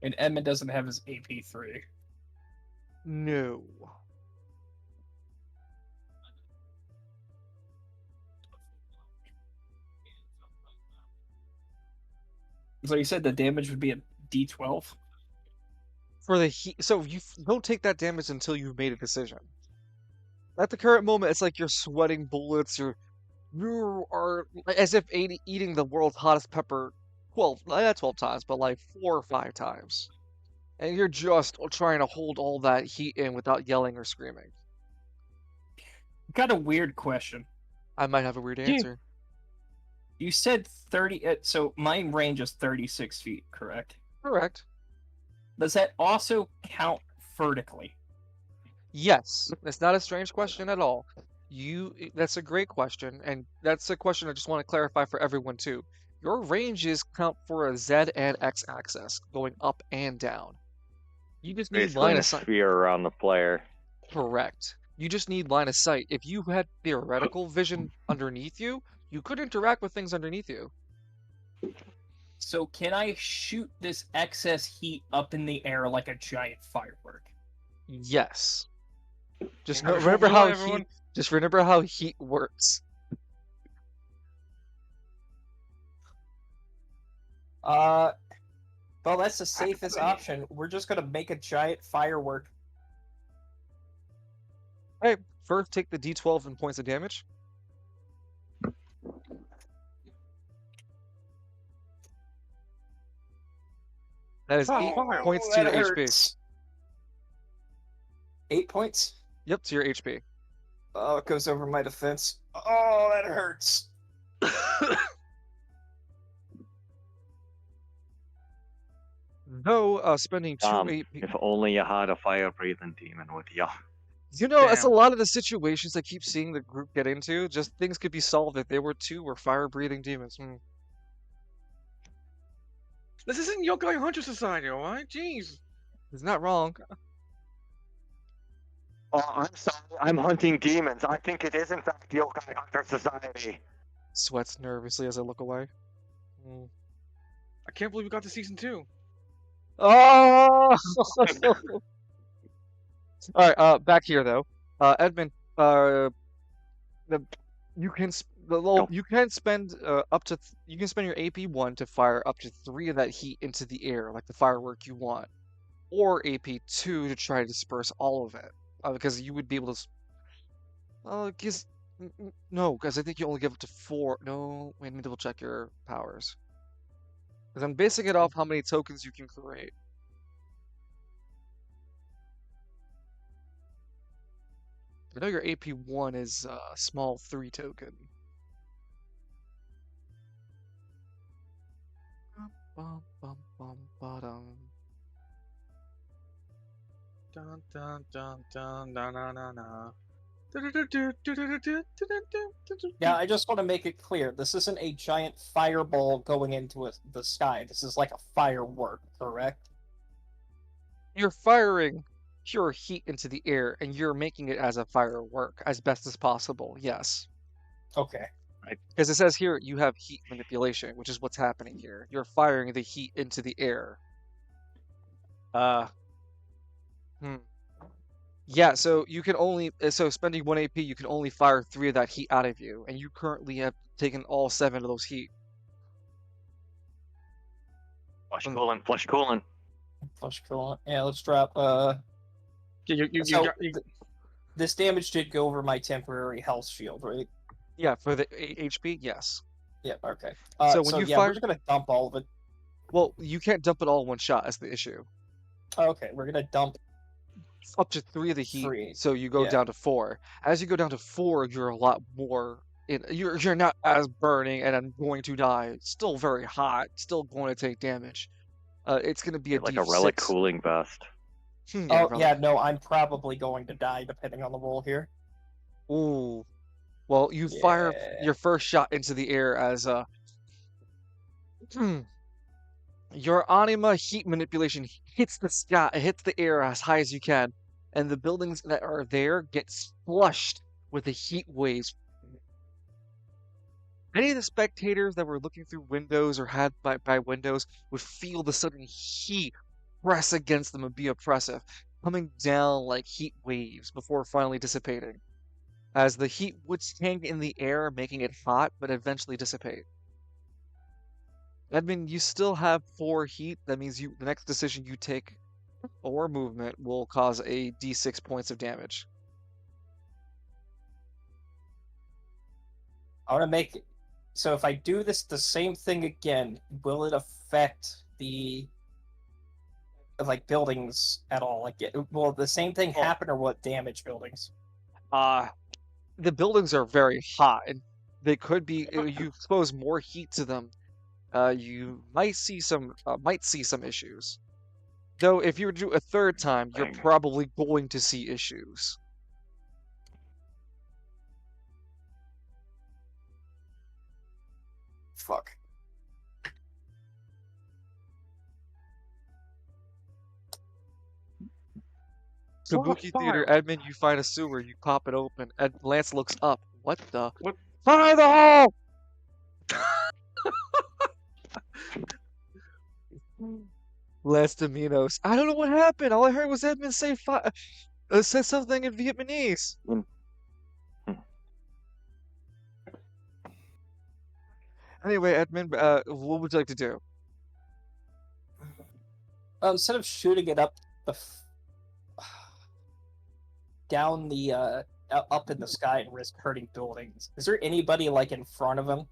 And Edmund doesn't have his AP3. No. So you said the damage would be a D12? For the heat, so you don't take that damage until you've made a decision. At the current moment, it's like you're sweating bullets. You are as if eating the world's hottest pepper 12 times, but like 4 or 5 times. And you're just trying to hold all that heat in without yelling or screaming. Got a weird question. I might have a weird answer. You said 30, so my range is 36 feet, correct? Correct. Does that also count vertically? Yes. It's not a strange question at all. That's a great question, and that's a question I just want to clarify for everyone too. Your ranges count for a Z and X axis, going up and down. You just need Basically, line in a of sight. sphere around the player. Correct. You just need line of sight. If you had theoretical vision underneath you, you could interact with things underneath you. So can I shoot this excess heat up in the air like a giant firework? Yes. Just Have a short remember villa, how everyone. heat. Just remember how heat works. Well, that's the safest option. We're just gonna make a giant firework. Hey, first take the D12 and points of damage. That is 8 fire. points to your that HP. hurts. 8 points? Yep, to your HP. Oh, it goes over my defense. Oh, that hurts. Though spending 2 AP. If only you had a fire-breathing demon with you. You know, that's a Damn. lot of the situations I keep seeing the group get into. Just things could be solved if they were 2 fire-breathing demons. This isn't Yokai Hunter Society, alright? Jeez. It's not wrong. Oh, I'm sorry. I'm hunting demons. I think it is, in fact, Yokai Hunter Society. Sweats nervously as I look away. Mm. I can't believe we got to season 2. Oh! All right, back here though. Edmund, you can you can spend you can spend your AP1 to fire up to 3 of that heat into the air, like the firework you want, or AP2 to try to disperse all of it, because you would be able to. Because no, because I think you only give up to 4. No, wait, let me double check your powers. Because I'm basing it off how many tokens you can create. I know your AP1 is a small 3 token. Bum, bum, bum, ba-dum. Dun dun dun dun na na na na. Yeah, I just want to make it clear. This isn't a giant fireball going into the sky. This is like a firework, correct? You're firing pure heat into the air, and you're making it as a firework as best as possible. Yes. Okay. Because it says here you have heat manipulation, which is what's happening here. You're firing the heat into the air. Yeah, so you can only so spending 1 AP, you can only fire 3 of that heat out of you, and you currently have taken all 7 of those heat. Flush coolant, flush coolant. Flush coolant. Yeah, let's drop. Yeah, So this damage did go over my temporary health shield, right? Yeah, for the HP, yes. Yeah. Okay. So when you yeah, fire- we're just gonna dump all of it. Well, you can't dump it all in one shot. That's the issue. Okay, we're gonna dump. Up to 3 of the heat, 3. so you go Yeah. down to 4. As you go down to 4, you're a lot more. You're not as burning, and I'm going to die. It's still very hot. Still going to take damage. It's going to be a Like D6. a relic cooling vest. Oh yeah, no, I'm probably going to die depending on the roll here. Ooh. Well, you fire Yeah. your first shot into the air as your anima heat manipulation hits the sky, hits the air as high as you can, and the buildings that are there get flushed with the heat waves. Any of the spectators that were looking through windows or had by windows would feel the sudden heat press against them and be oppressive, coming down like heat waves before finally dissipating. As the heat would hang in the air, making it hot, but eventually dissipate. Edmund, you still have 4 heat. That means the next decision you take or movement will cause a d6 points of damage. I want to make it. So if I do this the same thing again, will it affect the buildings at all? Like, will the same thing happen, or will it damage buildings? The buildings are very hot, and they could be. You expose more heat to them, you might see some issues. Though, if you were to do a 3rd time, you're probably going to see issues. Fuck. Kabuki Theater, fire. Edmund, you find a sewer, you pop it open, and Lance looks up. What the? What? Fire the hole! Lance Dominos. I don't know what happened. All I heard was Edmund say say something in Vietnamese. Anyway, Edmund, what would you like to do? Instead of shooting it up down the up in the sky and risk hurting buildings, is there anybody like in front of him?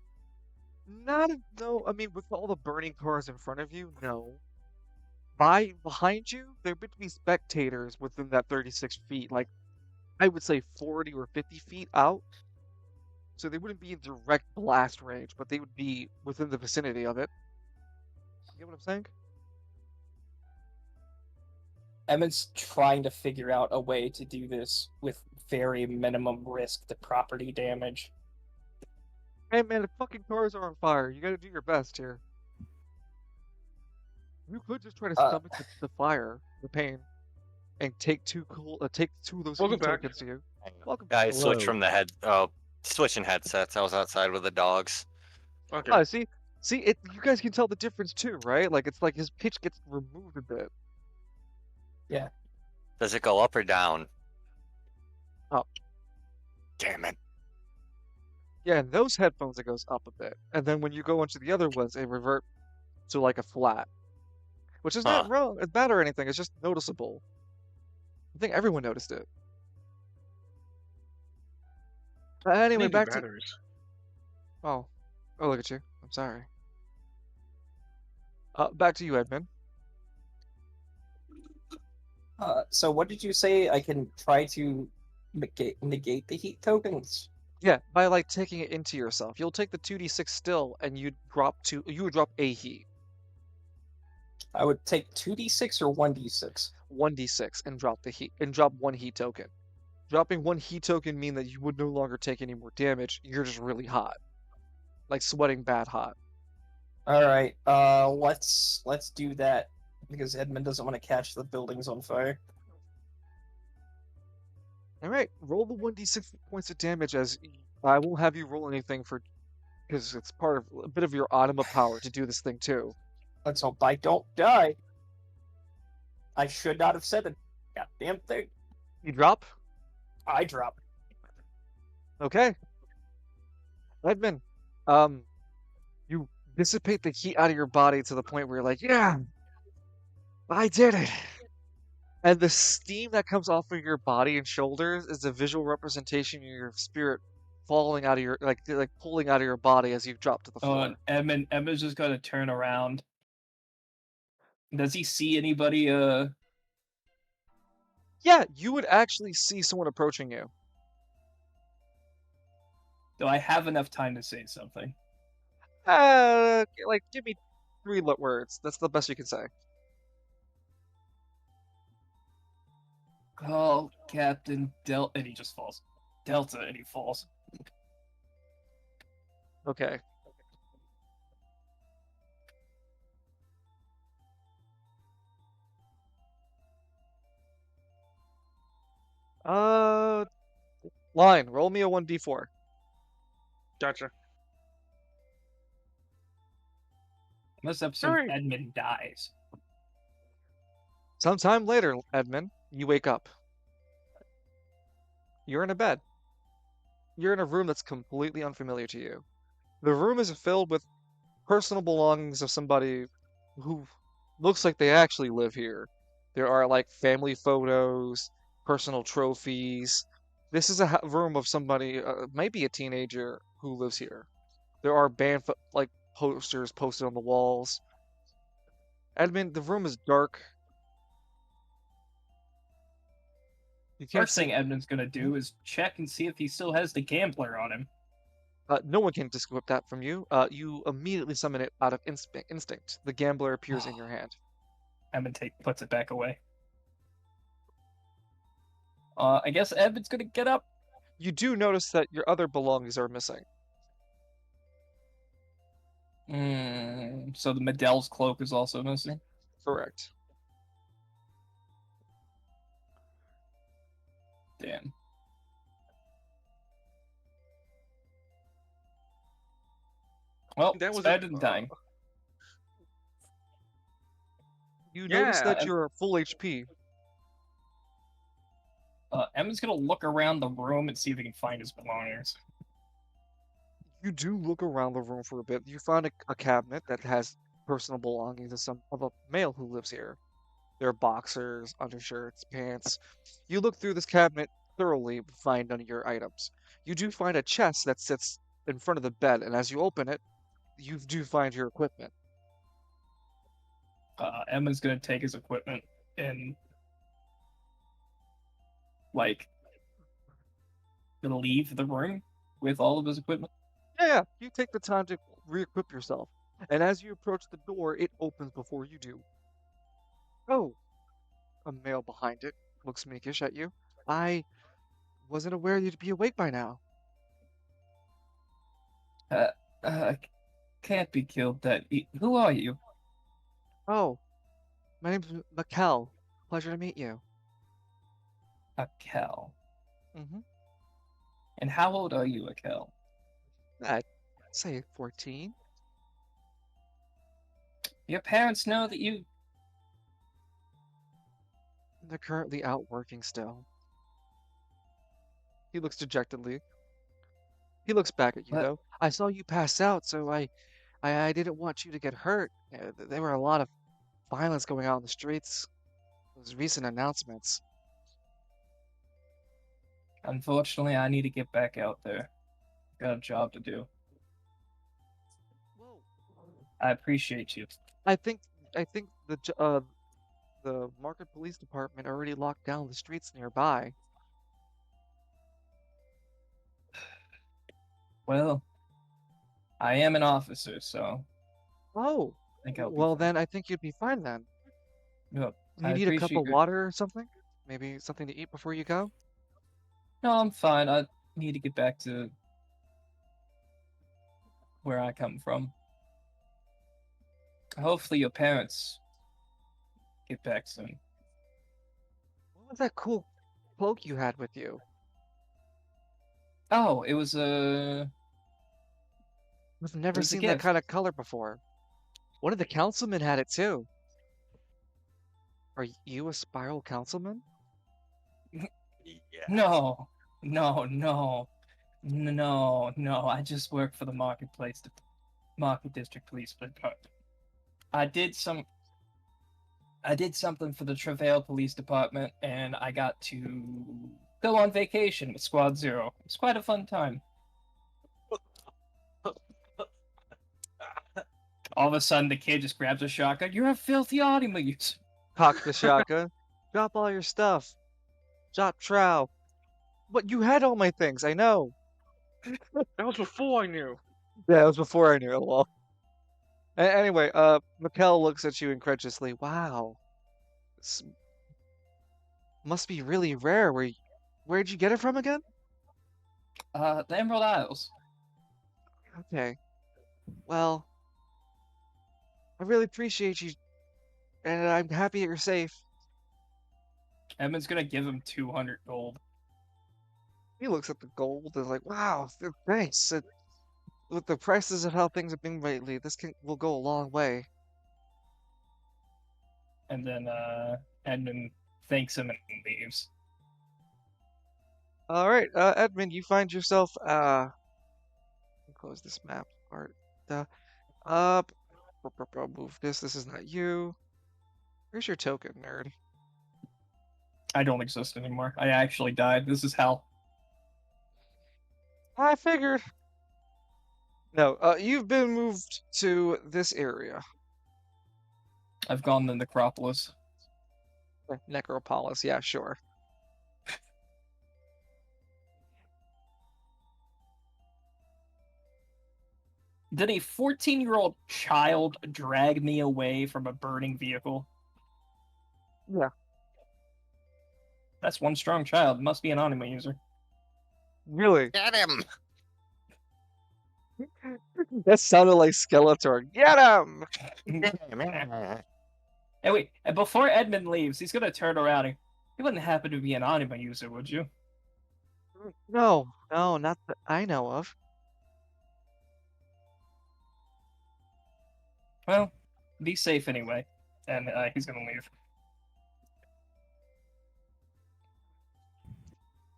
No. I mean, with all the burning cars in front of you, no. Behind you, there would be spectators within that 36 feet, like I would say 40 or 50 feet out. So they wouldn't be in direct blast range, but they would be within the vicinity of it. You get what I'm saying? Emmett's trying to figure out a way to do this with very minimum risk to property damage. Hey man, the fucking cars are on fire. You gotta do your best here. You could just try to stomach the fire, the pain, and take two of those Welcome heat back. tokens to you. Welcome. I switched Hello. from the switching headsets. I was outside with the dogs. Okay. Oh, see, you guys can tell the difference too, right? Like it's like his pitch gets removed a bit. Does it go up or down? Up. Damn it. Yeah, in those headphones it goes up a bit, and then when you go into the other ones, they revert to like a flat, which is not Huh. wrong, it's bad or anything. It's just noticeable. I think everyone noticed it. Anyway, Need new back to batteries. oh, look at you. I'm sorry. Back to you, Edmund. So what did you say? I can try to negate the heat tokens? Yeah, by like taking it into yourself. You'll take the 2d6 still, and you would drop a heat, I would take 2d6 or 1d6. 1d6, and drop the heat, and drop one heat token. Dropping one heat token mean that you would no longer take any more damage. You're just really hot, like sweating bad hot. All right. Let's do that because Edmund doesn't want to catch the buildings on fire. All right, roll the 1d6 points of damage. As I won't have you roll anything because it's part of a bit of your anima power to do this thing too. Let's hope I don't die. I should not have said a goddamn thing. You drop. I drop. Okay. Edmund, you dissipate the heat out of your body to the point where you're like, yeah, I did it. And the steam that comes off of your body and shoulders is a visual representation of your spirit falling out of your like pulling out of your body as you drop to the floor. Edmund's just gonna turn around. Does he see anybody? Yeah, you would actually see someone approaching you. Do I have enough time to say something? Like give me 3 words. That's the best you can say. Call Captain Delta, and he just falls. Delta, and he falls. Okay. Line, roll me a 1d4. Gotcha. This episode, Alright. Edmund dies. Sometime later, Edmund, you wake up. You're in a bed. You're in a room that's completely unfamiliar to you. The room is filled with personal belongings of somebody who looks like they actually live here. There are like family photos, personal trophies. This is a room of somebody, maybe a teenager who lives here. There are band posters posted on the walls. Edmund, the room is dark. You can't First thing Edmund's gonna do is check and see if he still has the gambler on him. No one can disconnect that from you. You immediately summon it out of instinct. The gambler appears in your hand. Edmund puts it back away. I guess Edmund's gonna get up. You do notice that your other belongings are missing. So the Medel's cloak is also missing. Correct. Damn. Well, That it's was better than dying. You notice that Yeah. you're full HP. Emma's gonna look around the room and see if he can find his belongings. You do look around the room for a bit. You find a cabinet that has personal belongings of a male who lives here. There are boxers, undershirts, pants. You look through this cabinet thoroughly, but find none of your items. You do find a chest that sits in front of the bed, and as you open it, you do find your equipment. Emma's gonna take his equipment and like gonna leave the room with all of his equipment. Yeah, you take the time to re-equip yourself, and as you approach the door, it opens before you do. Oh, a male behind it looks meekish at you. I wasn't aware you'd be awake by now. Can't be killed that who are you? Oh, my name's Mikkel. Pleasure to meet you. Akel. Mm-hmm. And how old are you, Akel? I'd say 14. Your parents know that you... They're currently out working still. He looks dejectedly. He looks back at you, What? though. I saw you pass out, so I didn't want you to get hurt. There were a lot of violence going on in the streets. Those recent announcements. Unfortunately, I need to get back out there. Got a job to do. Whoa. I appreciate you. I think the Market Police Department already locked down the streets nearby. Well, I am an officer, so Oh, I think I'll be well fine. then I think you'd be fine then. No, Do you I need a cup appreciate of your- water or something? Maybe something to eat before you go? No, I'm fine. I need to get back to where I come from. Hopefully your parents get back soon. What was that cool cloak you had with you? Oh, it was I've never was a seen that gift. kind of color before. One of the councilmen had it too. Are you a spiral councilman? Yeah. No, no, no. I just work for the Market District Police Department. I did something for the Travail Police Department, and I got to go on vacation with Squad Zero. It's quite a fun time. All of a sudden, the kid just grabs a shotgun. You're a filthy Audima user. Cock the shotgun. Drop all your stuff. Drop trow. But you had all my things, I know. That was before I knew. Yeah, it was before I knew it. Well. Anyway, Mikkel looks at you incredulously. Wow. This must be really rare. Where'd you get it from again? The Emerald Isles. Okay. Well, I really appreciate you, and I'm happy that you're safe. Edmund's gonna give him 200 gold. He looks at the gold and is like, wow, thanks. With the prices of how things have been lately, will go a long way. And then Edmund thanks him and leaves. All right, Edmund, you find yourself close this map part. Up. Move this. This is not you. Where's your token, nerd? I don't exist anymore. I actually died. This is hell. I figured. No, you've been moved to this area. I've gone to Necropolis. Necropolis, yeah, sure. Did a 14-year-old child drag me away from a burning vehicle? Yeah. That's one strong child. Must be an anime user. Really? Get him! That sounded like Skeletor. Get him! Hey, wait. And before Edmund leaves, he's gonna turn around and... You wouldn't happen to be an anime user, would you? No, no, not that I know of. Well, be safe anyway. And he's gonna leave.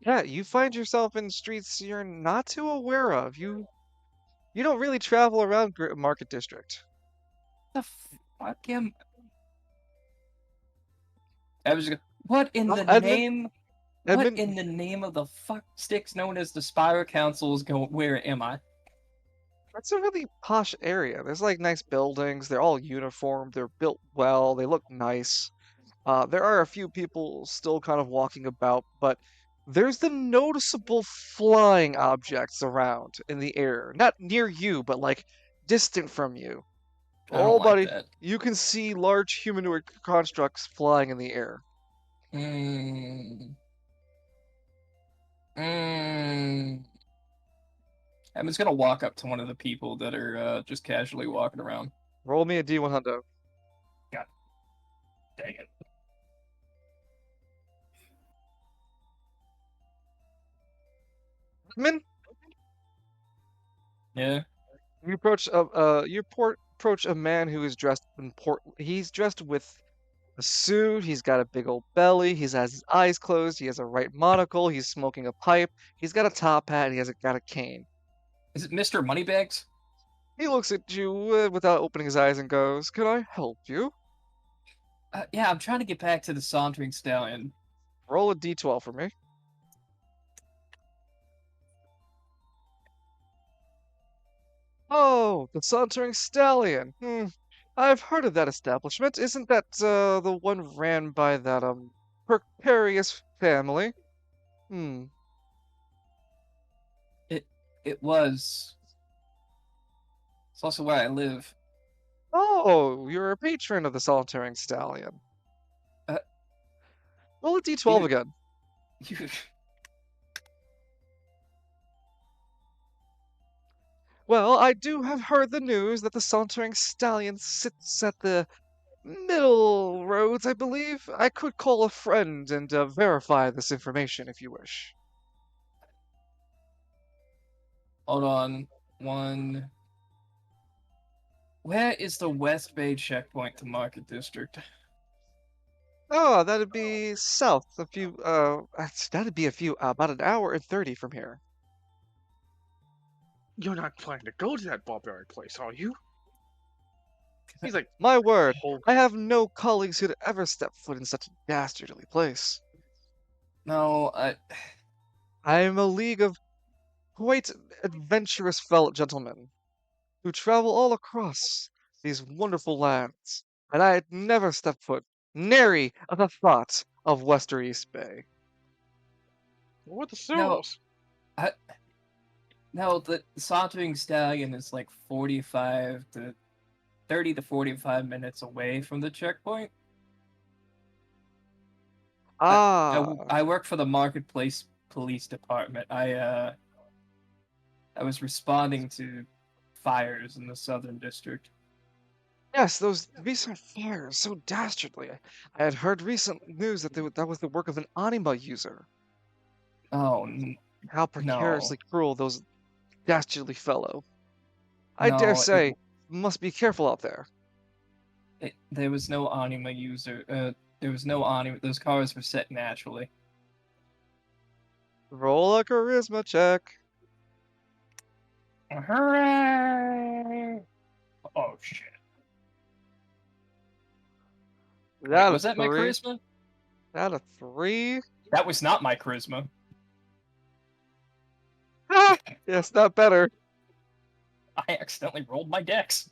Yeah, you find yourself in streets you're not too aware of. You don't really travel around Market District. The fuck am I was gonna, what in Oh, the Edmund, name? What Edmund, in the name of the fuck sticks known as the Spire Council is going? Where am I? that's a really posh area. There's like nice buildings. They're all uniformed. They're built well. They look nice. There are a few people still kind of walking about, but there's the noticeable flying objects around in the air. Not near you, but like distant from you. I don't Oh, like buddy, that. you can see large humanoid constructs flying in the air. Mm. Mm. I'm just gonna walk up to one of the people that are just casually walking around. Roll me a D1 hundo. God dang it. Edmund, Yeah. you approach a man who is dressed he's dressed with a suit, he's got a big old belly, he's has his eyes closed, he has a right monocle, he's smoking a pipe, he's got a top hat, he has got a cane. Is it Mr. Moneybags? He looks at you without opening his eyes and goes, "Can I help you?" Yeah, I'm trying to get back to the Sauntering Stallion. Roll a D12 for me. Oh, the Sauntering Stallion. I've heard of that establishment. Isn't that the one ran by that precarious family? Hmm. It was. It's also where I live. Oh, you're a patron of the Sauntering Stallion. Uh, Roll a D12 you- again. You, Well, I do have heard the news that the Sauntering Stallion sits at the middle roads, I believe. I could call a friend and verify this information if you wish. hold on. Where is the West Bay checkpoint to Market District? Oh, that'd be south that'd be about an hour and 30 from here. You're not planning to go to that barbaric place, are you? He's like, My word, whole. I have no colleagues who'd ever step foot in such a dastardly place. No, I am a league of quite adventurous fellow gentlemen who travel all across these wonderful lands, and I had never stepped foot nary of the thought of Wester East Bay. What the No. sewers? no, the Sauntering Stallion is like 30 to 45 minutes away from the checkpoint. I work for the Marketplace Police Department. I was responding to fires in the Southern District. Yes, those recent fires, so dastardly. I had heard recent news that that was the work of an anima user. Oh, How precariously cruel those dastardly fellow. I no, dare say, must be careful out there. there was no anima user. There was no anima. Those cars were set naturally. Roll a charisma check. Hooray! Oh shit! That was that my charisma? That a 3? That was not my charisma. Ah, yes, not better. I accidentally rolled my dex.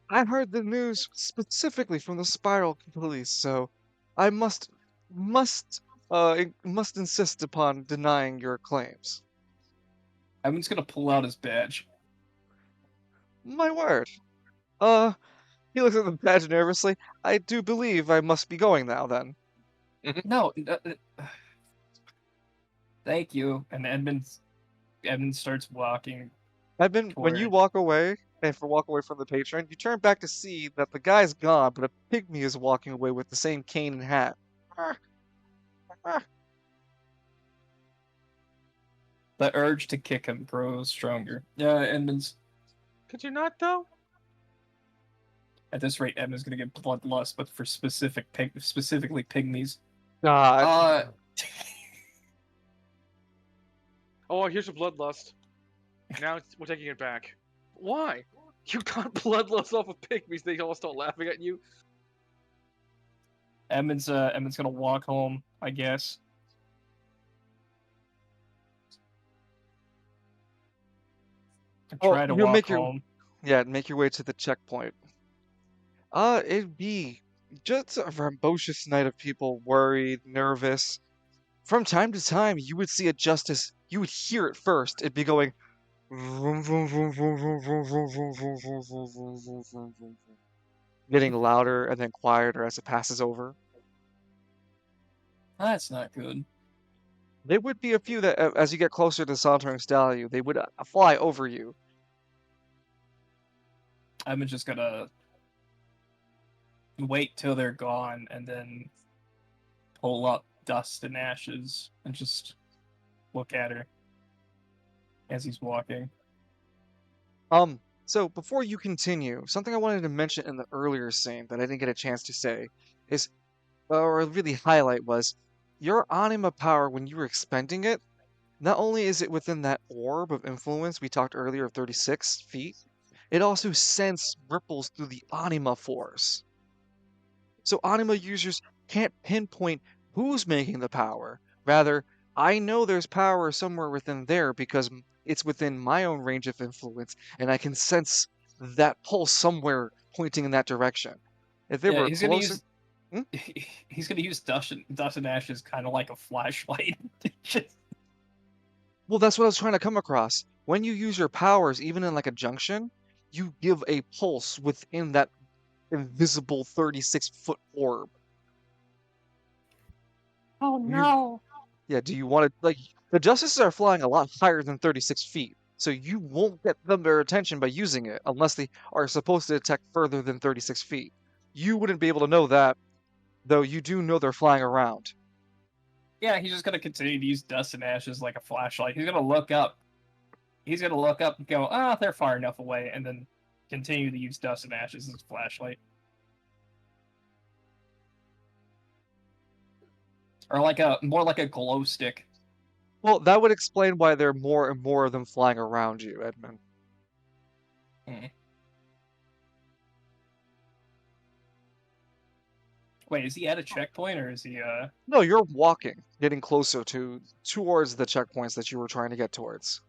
I heard the news specifically from the Spiral Police, so I must insist upon denying your claims. I'm just gonna pull out his badge. My word. He looks at the badge nervously. I do believe I must be going now, then. No. Thank you. And Edmund starts walking. Edmund, when you walk away, and walk away from the patron, you turn back to see that the guy's gone, but a pygmy is walking away with the same cane and hat. The urge to kick him grows stronger. Yeah, Edmund's Could you not though? at this rate. Edmund's gonna get bloodlust, but for specifically pygmies. God. Oh, here's your bloodlust. Now we're taking it back. Why? You got bloodlust off of pygmies. They all start laughing at you. Edmund's gonna walk home, I guess. Oh, Try to you'll walk make your- home. Yeah, make your way to the checkpoint. It'd be just a rambunctious night of people worried, nervous. From time to time, you would see a justice. You would hear it first. It'd be going. Vroom, vroom, vroom, vroom, vroom, vroom, vroom, vroom, vroom, vroom, vroom, vroom, vroom, vroom, vroom, vroom. Getting louder and then quieter as it passes over. That's not good. There would be a few that, as you get closer to Sauntering Stallion, they would fly over you. I'm just gonna wait till they're gone and then pull up Dust and Ashes and just look at her as he's walking. So before you continue, something I wanted to mention in the earlier scene that I didn't get a chance to say is, or really highlight was, your anima power when you were expending it, not only is it within that orb of influence we talked earlier of 36 feet, it also sends ripples through the anima force. So anima users can't pinpoint who's making the power. Rather, I know there's power somewhere within there because it's within my own range of influence, and I can sense that pulse somewhere pointing in that direction. If it Yeah, were he's gonna closer, use he's gonna use Dust and Ashes kind of like a flashlight. Just- well, that's what I was trying to come across. When you use your powers, even in like a junction, you give a pulse within that invisible 36-foot orb. Oh no. Yeah, do you want to, like, the Justices are flying a lot higher than 36 feet, so you won't get them their attention by using it unless they are supposed to detect further than 36 feet. You wouldn't be able to know that, though you do know they're flying around. yeah, he's just gonna continue to use Dust and Ashes like a flashlight. He's gonna look up. He's gonna look up and go, ah, they're far enough away, and then continue to use Dust and Ashes as a flashlight. Or more like a glow stick. Well, that would explain why there are more and more of them flying around you, Edmund. Wait, is he at a checkpoint or is he No, you're walking, getting closer towards the checkpoints that you were trying to get towards.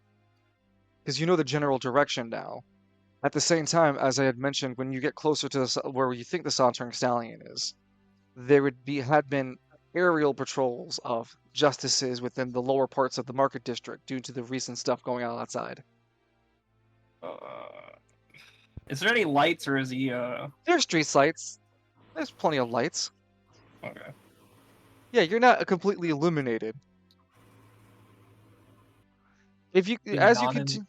Because you know the general direction now. At the same time, as I had mentioned, when you get closer to where you think the Sauntering Stallion is, there had been aerial patrols of justices within the lower parts of the market district due to the recent stuff going on outside. is there any lights or is he There's street lights. There's plenty of lights. okay. Yeah, you're not completely illuminated. If you, Being as you non- continue,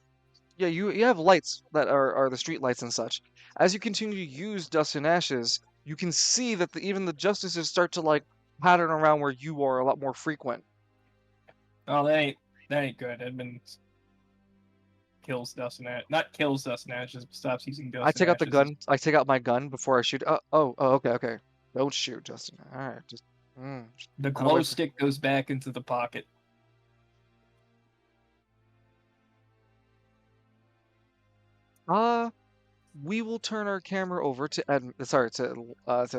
yeah, you have lights that are the street lights and such. As you continue to use Dust and Ashes, you can see that even the justices start to like pattern around where you are a lot more frequent. Oh, that ain't good. Edmund kills Dust and Ashes. Not kills Dust and Ashes, but stops using Dust I and take out the Ashes. gun. I take out my gun before I shoot. Okay, okay. Don't shoot, Justin. All right, just. The know glow where- stick goes back into the pocket. We will turn our camera over to to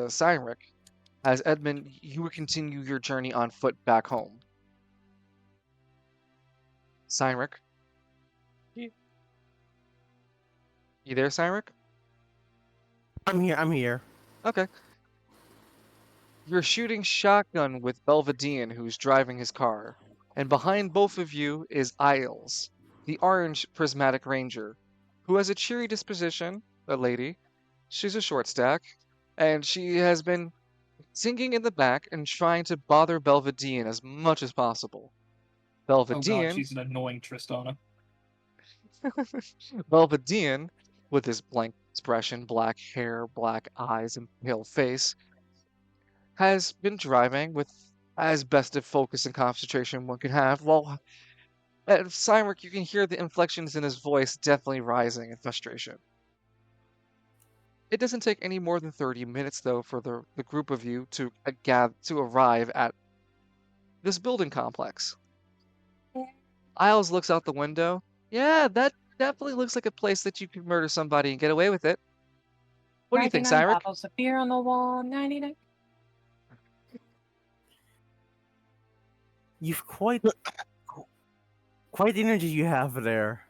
Cynric, as Edmund, you would continue your journey on foot back home. Cynric, Yeah. you there, Cynric? I'm here. I'm here. Okay. You're shooting shotgun with Belvedere, who's driving his car, and behind both of you is Isles, the orange prismatic ranger, who has a cheery disposition, a lady. She's a short stack, and she has been singing in the back and trying to bother Belvedere as much as possible. Oh Belvedere, god, she's an annoying Tristana. Belvedere, with his blank expression, black hair, black eyes, and pale face, has been driving with as best of focus and concentration one could have while Cymric, you can hear the inflections in his voice definitely rising in frustration. It doesn't take any more than 30 minutes, though, for the group of you to arrive at this building complex. Isles looks out the window. Yeah, that definitely looks like a place that you could murder somebody and get away with it. What do you think, 99 Cyrus? bottles of beer on the wall, 99. You've quite the energy you have there.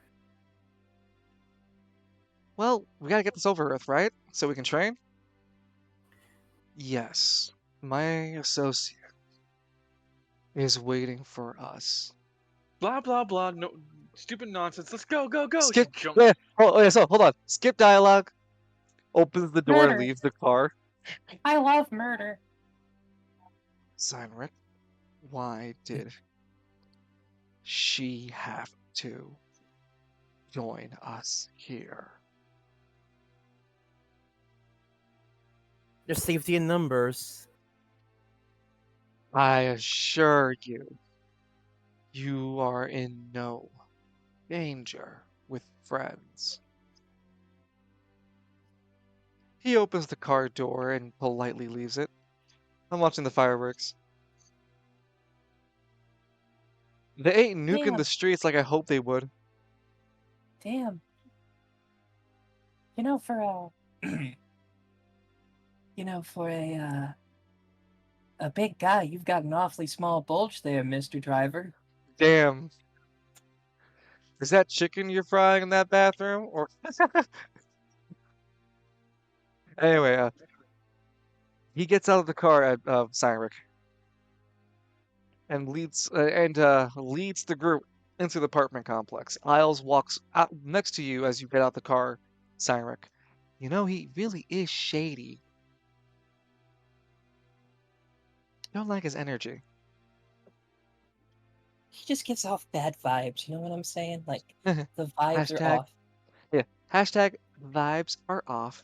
Well, we gotta get this over with, right? So we can train? Yes. My associate is waiting for us. Blah blah blah. No stupid nonsense. Let's go, go, go. Skip. She jumps. Yeah. Oh, yeah, so hold on. Skip dialogue. Opens the door, Murder. leaves the car. I love murder. Cymric, why did she have to join us here? There's safety in numbers. I assure you, you are in no danger with friends. He opens the car door and politely leaves it. I'm watching the fireworks. They ain't nuking Damn. the streets like I hoped they would. Damn. You know, for a big guy, you've got an awfully small bulge there, Mr. Driver. Damn. Is that chicken you're frying in that bathroom? Or anyway, he gets out of the car at Cyrus and leads the group into the apartment complex. Isles walks out next to you as you get out the car, Cyrus. You know, he really is shady. Don't like his energy. He just gives off bad vibes. You know what I'm saying? Like the vibes are Hashtag- off. Yeah. Hashtag vibes are off.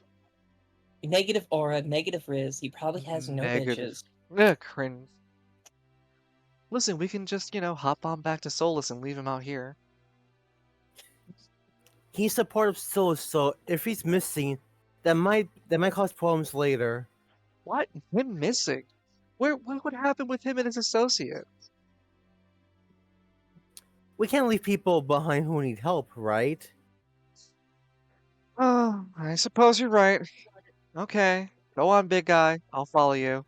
Negative aura, negative riz. He probably has no Negative. bitches. Ugh, cringe. Listen, we can just, hop on back to Solus and leave him out here. He's a part of Solus, so if he's missing, that might cause problems later. What? Him missing? What would happen with him and his associate? We can't leave people behind who need help, right? Oh, I suppose you're right. Okay. Go on, big guy. I'll follow you.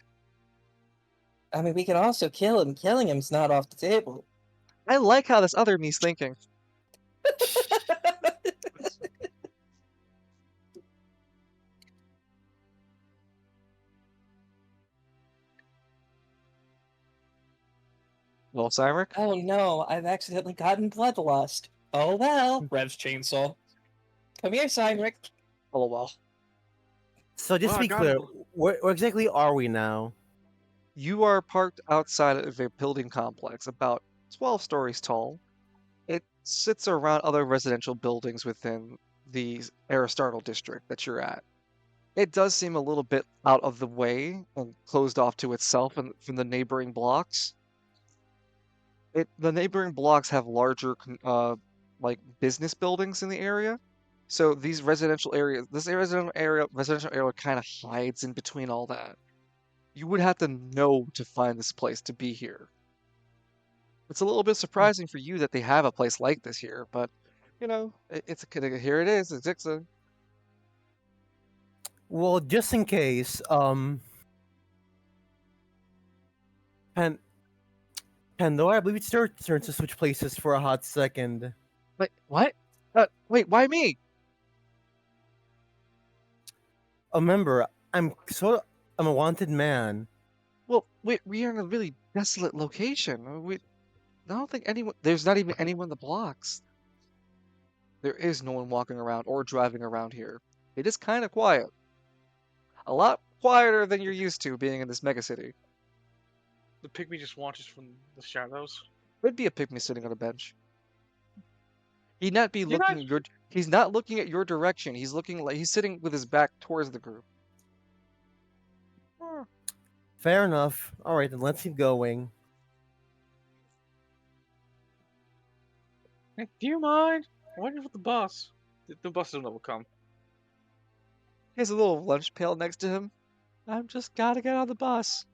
I mean, we can also kill him. Killing him's not off the table. I like how this other me's thinking. Well, Cymric? Oh no, I've accidentally gotten bloodlust. Oh well. Rev's chainsaw. Come here, Cymric. Oh, well. So just Oh, to I be got clear, him. where exactly are we now? You are parked outside of a building complex about 12 stories tall. It sits around other residential buildings within the Aristartle district that you're at. It does seem a little bit out of the way and closed off to itself and from the neighboring blocks. The neighboring blocks have larger like business buildings in the area. So these residential areas, this residential area kind of hides in between all that. You would have to know to find this place to be here. It's a little bit surprising for you that they have a place like this here, but here it is. It's a Well, just in case, Pandora, I believe it's your turn to switch places for a hot second. wait, what? Wait, why me? Remember, I'm a wanted man. Well, we are in a really desolate location. I don't think there's not even anyone in the blocks. There is no one walking around or driving around here. It is kind of quiet. A lot quieter than you're used to being in this megacity. The pygmy just watches from the shadows. Could be a pygmy sitting on a bench. He'd not be You're looking not- at your. He's not looking at your direction. He's looking like he's sitting with his back towards the group. Fair enough. All right, then let's keep going. Hey, do you mind? I'm waiting for the bus. The bus will never come. He has a little lunch pail next to him. I'm just gotta get on the bus.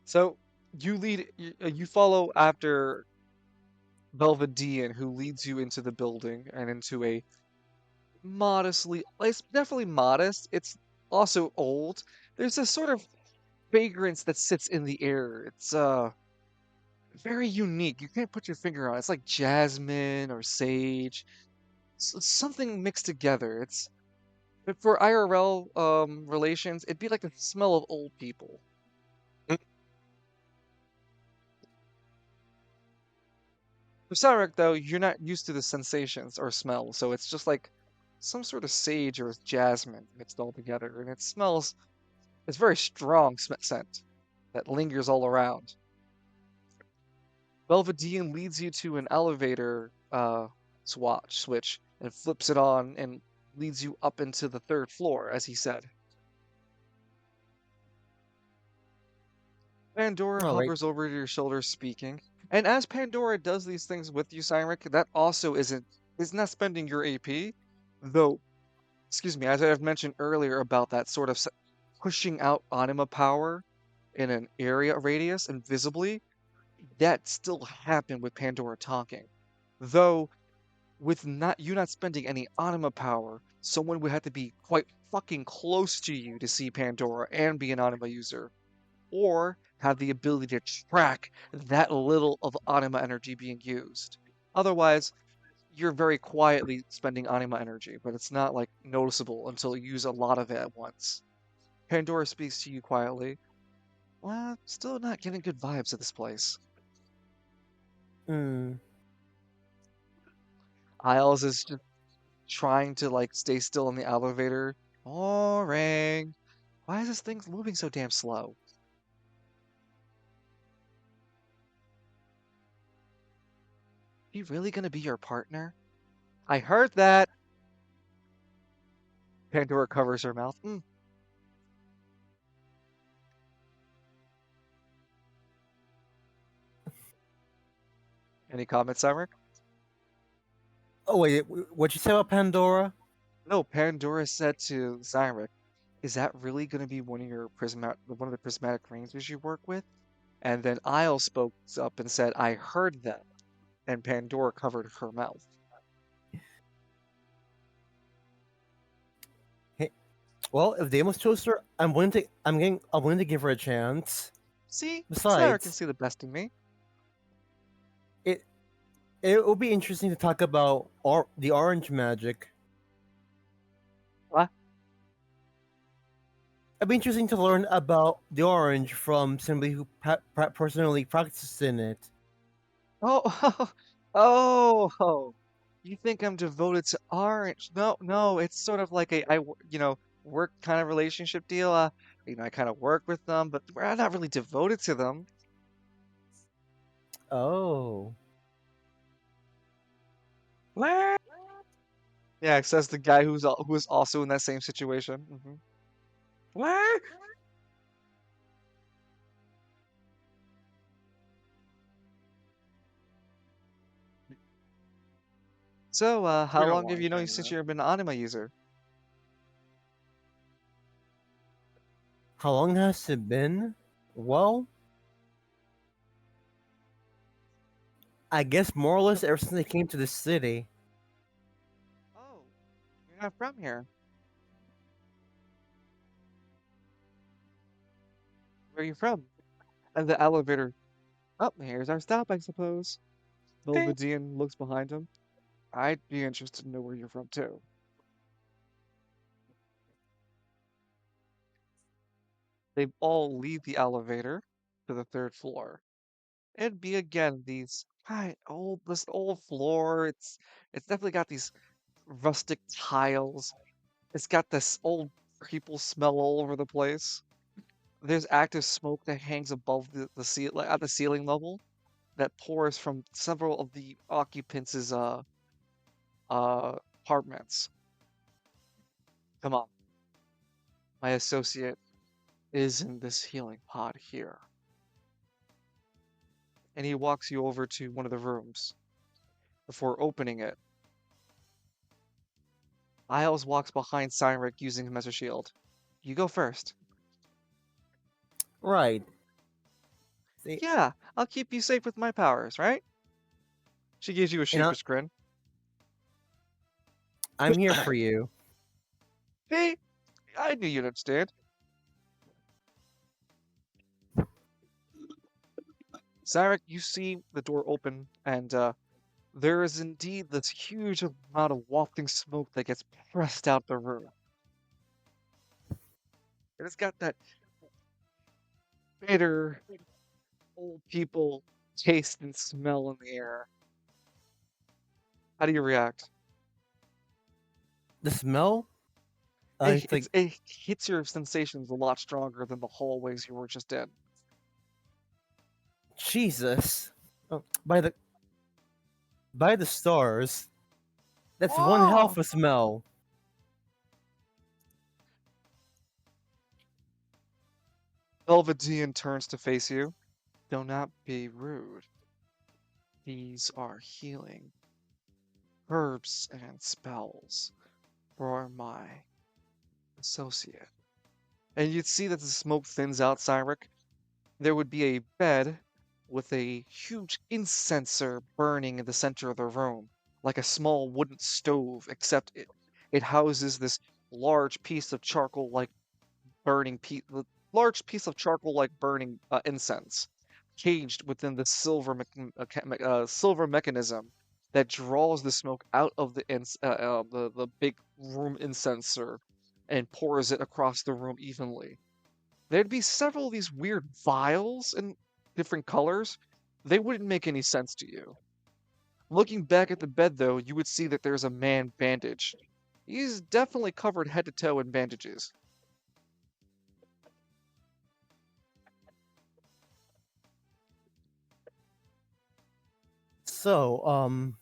So you follow after Belvedere, who leads you into the building and into a it's definitely modest. It's also old. There's a sort of fragrance that sits in the air. It's very unique. You can't put your finger on it. It's like jasmine or sage. It's something mixed together. It's but for IRL relations, it'd be like the smell of old people. For Sarek, though, you're not used to the sensations or smell, so it's just like some sort of sage or jasmine mixed all together, and it smells. It's very strong scent that lingers all around. Belvedere leads you to an elevator switch and flips it on and leads you up into the third floor, as he said. Pandora All right. hovers over your shoulder speaking. And as Pandora does these things with you, Cyrek, that also is not spending your AP, though, excuse me, as I've mentioned earlier about that sort of pushing out anima power in an area radius invisibly, that still happened with Pandora talking. Though with not spending any anima power, someone would have to be quite fucking close to you to see Pandora and be an anima user, or have the ability to track that little of anima energy being used. Otherwise, you're very quietly spending anima energy, but it's not like noticeable until you use a lot of it at once. Pandora speaks to you quietly. Still not getting good vibes at this place. Hmm. Isles is just trying to like stay still in the elevator. Boring. Why is this thing moving so damn slow? He really gonna be your partner? I heard that. Pandora covers her mouth. Any comments, Emric? Oh wait, what you say about Pandora? No, Pandora said to Zyric, "Is that really going to be one of the prismatic rangers you work with?" And then Isle spoke up and said, "I heard that," and Pandora covered her mouth. Hey, well, if Deimos chose her, I'm willing to give her a chance. See, Zyric can Besides, see the best in me. it it will be interesting to talk about the orange magic. What? It'd be interesting to learn about the orange from somebody who personally practices in it. Oh, oh, you think I'm devoted to orange? No, no, it's sort of like work kind of relationship deal. I kind of work with them, but we're not really devoted to them. Oh. What? Yeah, says the guy who is also in that same situation. What? So, how We don't long have want you known anything, since man. you've been an anima user? How long has it been? Well, I guess more or less ever since I came to the city. Oh, you're not from here. Where are you from? And the elevator. Oh, here's our stop, I suppose. Okay. Belvedere looks behind him. I'd be interested to know where you're from too. They all leave the elevator to the third floor. It'd be again this old floor. It's definitely got these rustic tiles. It's got this old people smell all over the place. There's active smoke that hangs above at the ceiling level that pours from several of the occupants' apartments. Come on, my associate is in this healing pod here. and he walks you over to one of the rooms. Before opening it, Isles walks behind Cynric using him as a shield. You go first. Right. See, Yeah, I'll keep you safe with my powers, right? She gives you a you know, sheepish grin. I'm here for you. Hey, I knew you'd understand. Cynric, you see the door open, and there is indeed this huge amount of wafting smoke that gets pressed out the room. And it's got that bitter, old people taste and smell in the air. How do you react? The smell? I think It hits your sensations a lot stronger than the hallways you were just in. Jesus. Oh, by the stars. That's one hell of a smell. Belvedere turns to face you. Do not be rude. These are healing herbs and spells for my associate. And you'd see that the smoke thins out, Cynric. There would be a bed with a huge incenser burning in the center of the room, like a small wooden stove, except it houses this large piece of charcoal like burning large piece of charcoal like burning incense, caged within the silver mechanism that draws the smoke out of the big room incenser and pours it across the room evenly. There'd be several of these weird vials in different colors. They wouldn't make any sense to you. Looking back at the bed, though, you would see that there's a man bandaged. He's definitely covered head to toe in bandages. So,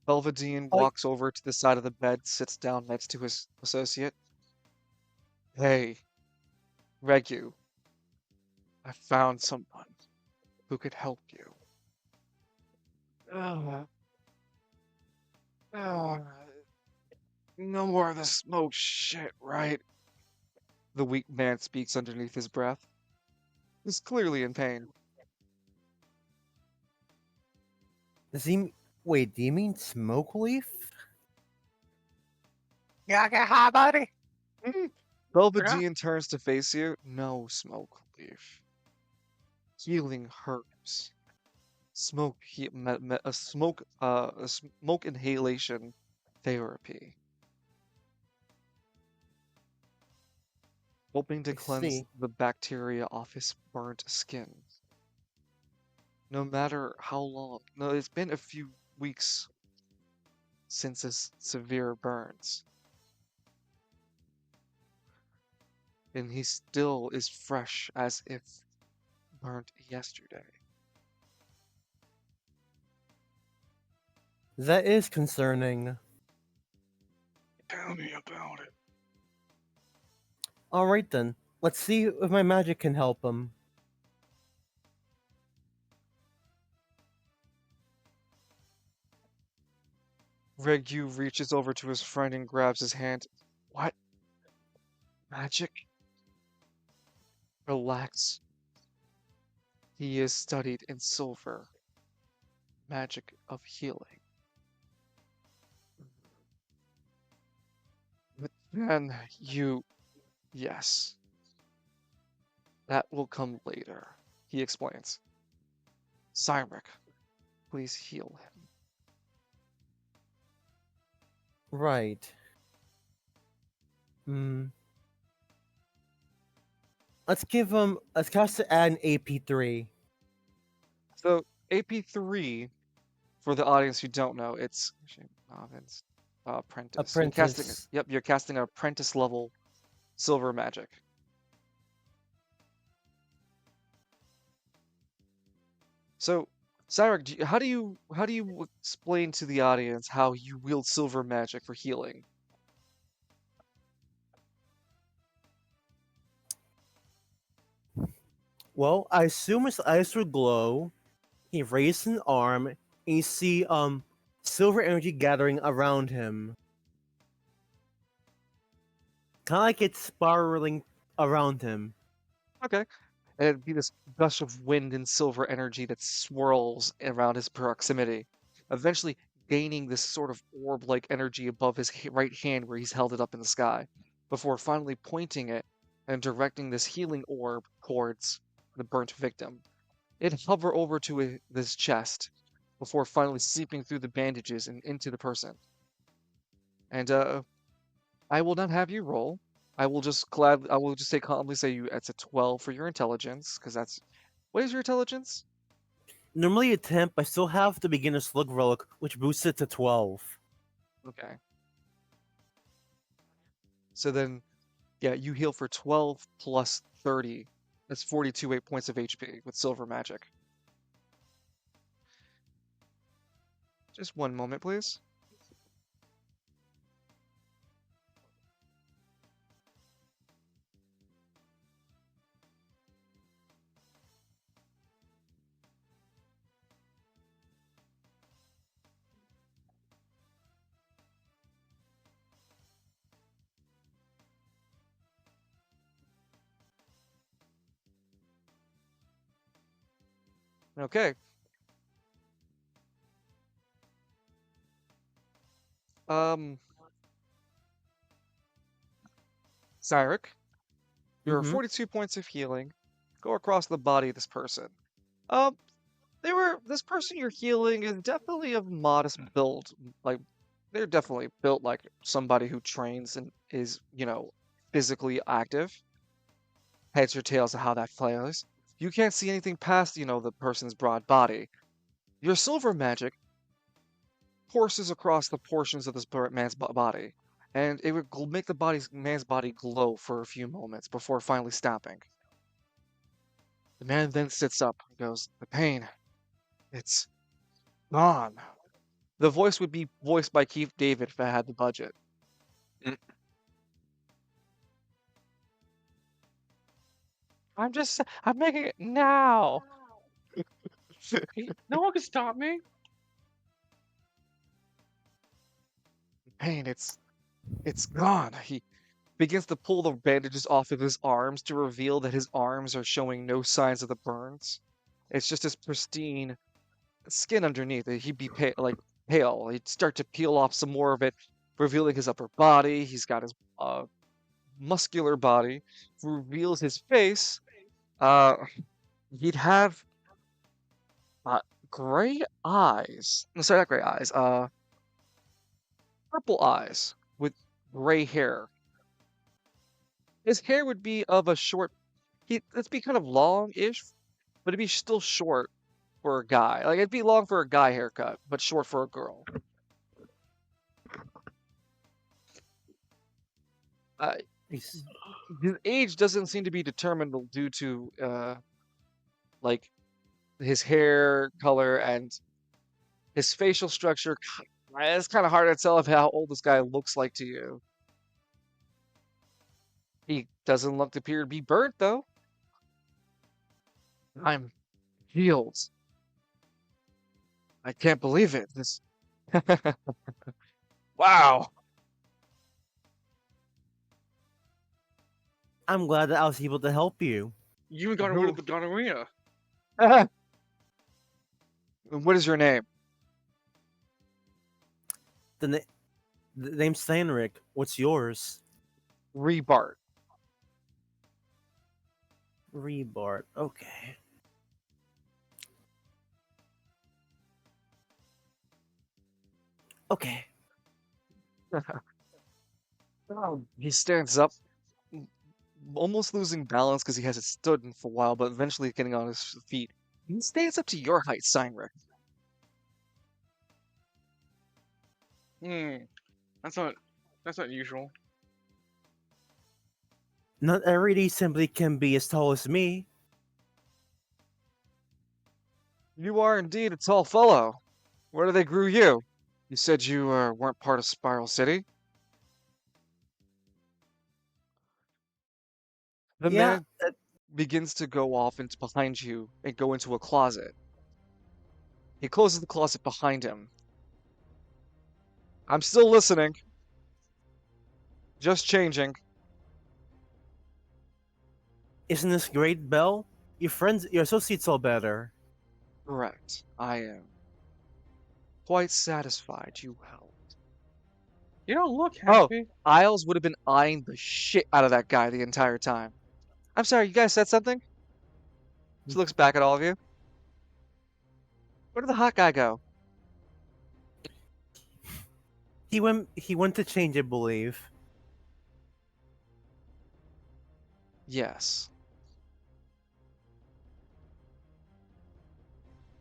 Belvedere walks over to the side of the bed, sits down next to his associate. Hey, Regu, I found someone who could help you. Uh, uh, no more of the smoke shit, right? The weak man speaks underneath his breath. He's clearly in pain. does he? Wait, do you mean smoke leaf? Yeah, get high, buddy. Belvedere turns to face you. No smoke leaf. Healing herbs. Smoke a smoke inhalation therapy. Hoping to I cleanse see. the bacteria off his burnt skin. No matter how long. No, it's been a few weeks since his severe burns. And he still is fresh as if burnt yesterday. That is concerning. Tell me about it. All right then. Let's see if my magic can help him. Regu reaches over to his friend and grabs his hand. What? Magic? Relax. He is studied in silver. Magic of healing. But then you... Yes. That will come later, he explains. Cynric, please heal him. Right. Hmm. Let's give him. Let's cast to add an AP3. So, AP3, for the audience who don't know, it's apprentice. Apprentice. You're casting an apprentice level silver magic. So, Cyril, how do you explain to the audience how you wield silver magic for healing? Well, I assume his eyes will glow, He raised an arm, and you see silver energy gathering around him. Kind of like it's spiraling around him. Okay. And it'd be this gush of wind and silver energy that swirls around his proximity, eventually gaining this sort of orb-like energy above his right hand where he's held it up in the sky, before finally pointing it and directing this healing orb towards the burnt victim. It'd hover over to this chest before finally seeping through the bandages and into the person. And I will not have you roll. I will just say calmly say it's a 12 for your intelligence, because that's what is your intelligence? Normally a 10, but I still have the beginner's slug relic, which boosts it to 12. Okay. So then, yeah, you heal for 12 plus 30. That's 42 8 points of HP with silver magic. Just one moment, please. Okay. Cyric, your Mm-hmm. 42 points of healing go across the body of this person. Um, this person you're healing is definitely of modest build. Like, they're definitely built like somebody who trains and is, physically active. Heads or tails of how that plays. You can't see anything past, the person's broad body. Your silver magic courses across the portions of this man's body, and it would make the man's body glow for a few moments before finally stopping. The man then sits up and goes, "The pain, it's gone." The voice would be voiced by Keith David if I had the budget. Mm. I'm making it now. No one can stop me. Pain, it's gone. He begins to pull the bandages off of his arms to reveal that his arms are showing no signs of the burns. It's just his pristine skin underneath. He'd be pale. He'd start to peel off some more of it, revealing his upper body. He's got his muscular body. Reveals his face. Uh, he'd have uh, gray eyes. No, sorry, not gray eyes. Purple eyes with gray hair. His hair would be of a short. It'd be kind of long-ish, but it'd be still short for a guy. Like it'd be long for a guy haircut, but short for a girl. Uh, Nice. his age doesn't seem to be determined due to like his hair color and his facial structure. It's kind of hard to tell how old this guy looks like to you. He doesn't look to appear to be burnt though. I'm healed. I can't believe it. This wow. I'm glad that I was able to help you. You even got rid of the gonorrhea. What is your name? The name's Thanric. What's yours? Rebart. Rebart. Okay. Okay. He stands up, almost losing balance because he hasn't stood in for a while, but eventually getting on his feet. He stands up to your height, Steinrich. That's not usual. Not every day simply can be as tall as me. You are indeed a tall fellow. Where do they grew you? You said you weren't part of Spiral City? The Yeah. man begins to go off into behind you and go into a closet. He closes the closet behind him. I'm still listening. Just changing. Isn't this great, Belle? Your associates all better. Correct. I am quite satisfied you helped. You don't look Oh, happy. Isles would have been eyeing the shit out of that guy the entire time. I'm sorry, you guys said something? She looks back at all of you. Where did the hot guy go? He went to change, I believe. Yes.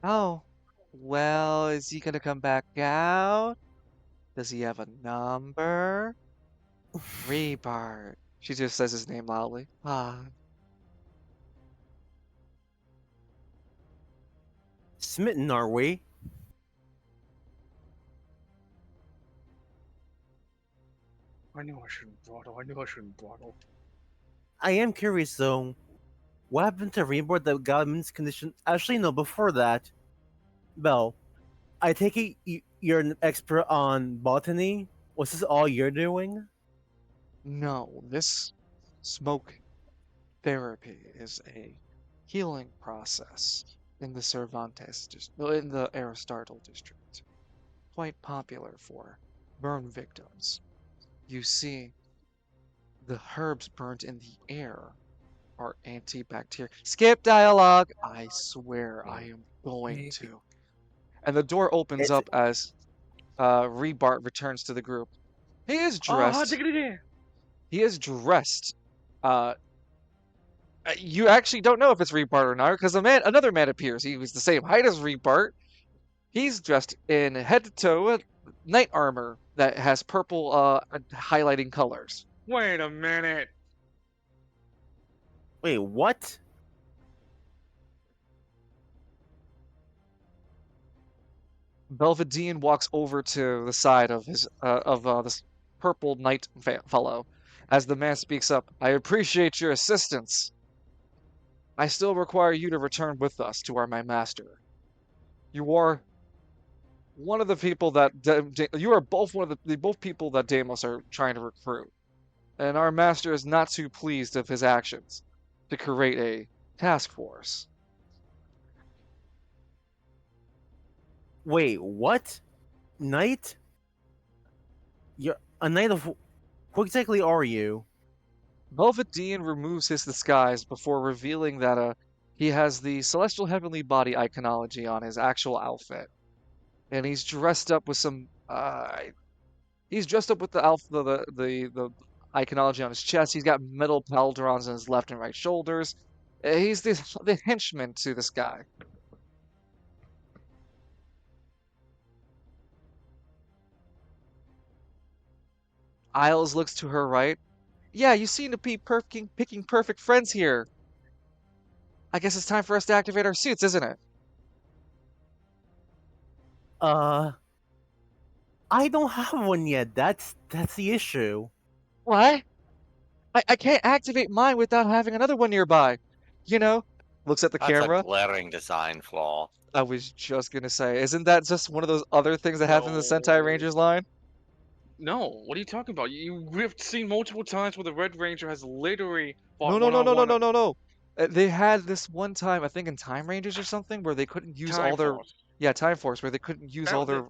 Oh, well, is he gonna come back out? Does he have a number? Rebart. She just says his name loudly. Ah. Smitten, are we? I knew I shouldn't bottle. I knew I shouldn't bottle. I am curious though. What happened to Rainbow that got him in this condition? Actually, no. Before that, Belle, I take it you're an expert on botany. Was this all you're doing? No, this smoke therapy is a healing process in the in the Aristotle district. Quite popular for burn victims. You see, the herbs burnt in the air are antibacterial. Skip dialogue! I swear I am going to. And the door opens It's up as Rebart returns to the group. He is Ah, dressed. take it in. He is dressed. Uh, you actually don't know if it's Rebart or not because another man appears. He was the same height as Rebart. He's dressed in head to toe knight armor that has purple highlighting colors. Wait a minute. wait, what? Belvedere walks over to the side of this purple knight fellow. As the man speaks up, I appreciate your assistance. I still require you to return with us to my master. You are one of the people that you are both one of the both people that Deimos are trying to recruit, and our master is not too pleased of his actions to create a task force. Wait, what? Knight? You're a knight of. Who exactly are you? Belvedere removes his disguise before revealing that he has the celestial heavenly body iconology on his actual outfit, and he's dressed up with some he's dressed up with the iconology on his chest. He's got metal pauldrons on his left and right shoulders. He's the henchman to this guy. Isles looks to her right. Yeah, you seem to be picking perfect friends here. I guess it's time for us to activate our suits, isn't it? Uh, I don't have one yet. That's the issue. What? I can't activate mine without having another one nearby. You know, looks at the That's a camera. glaring design flaw. I was just gonna say, isn't that just one of those other things that happen in the Sentai No. Rangers line? No, what are you talking about? We've seen multiple times where the Red Ranger has literally fought No, no, no, no, no, one-on-one no, no, no. They had this one time, I think in Time Rangers or something, where they couldn't use Time all their Force. Time Force, where they couldn't use all their.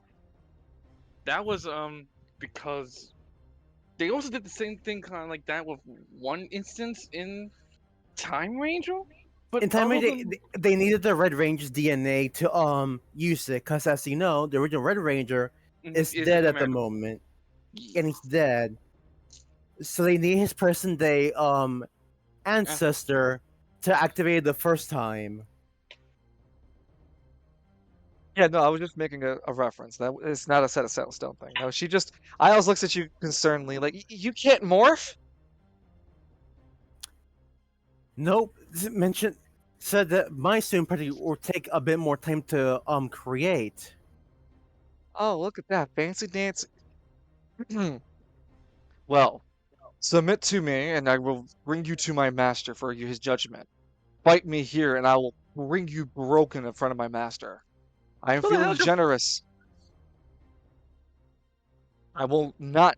That was because they also did the same thing kind of like that with one instance in Time Ranger. But In time, other they, than- they needed the Red Ranger's DNA to use it, cause as you know, the original Red Ranger is the dead at the commander. moment, and he's dead. So they need his present day ancestor to activate it the first time. Yeah, no, I was just making a reference. That it's not a set of stone thing. No, she just. Isles looks at you concernedly, like you can't morph. Nope. Mentioned said that my student party will take a bit more time to create. Oh, look at that fancy dance. Well, submit to me, and I will bring you to my master for his judgment. Fight me here, and I will bring you broken in front of my master. I am Who the hell feeling just- generous. I will not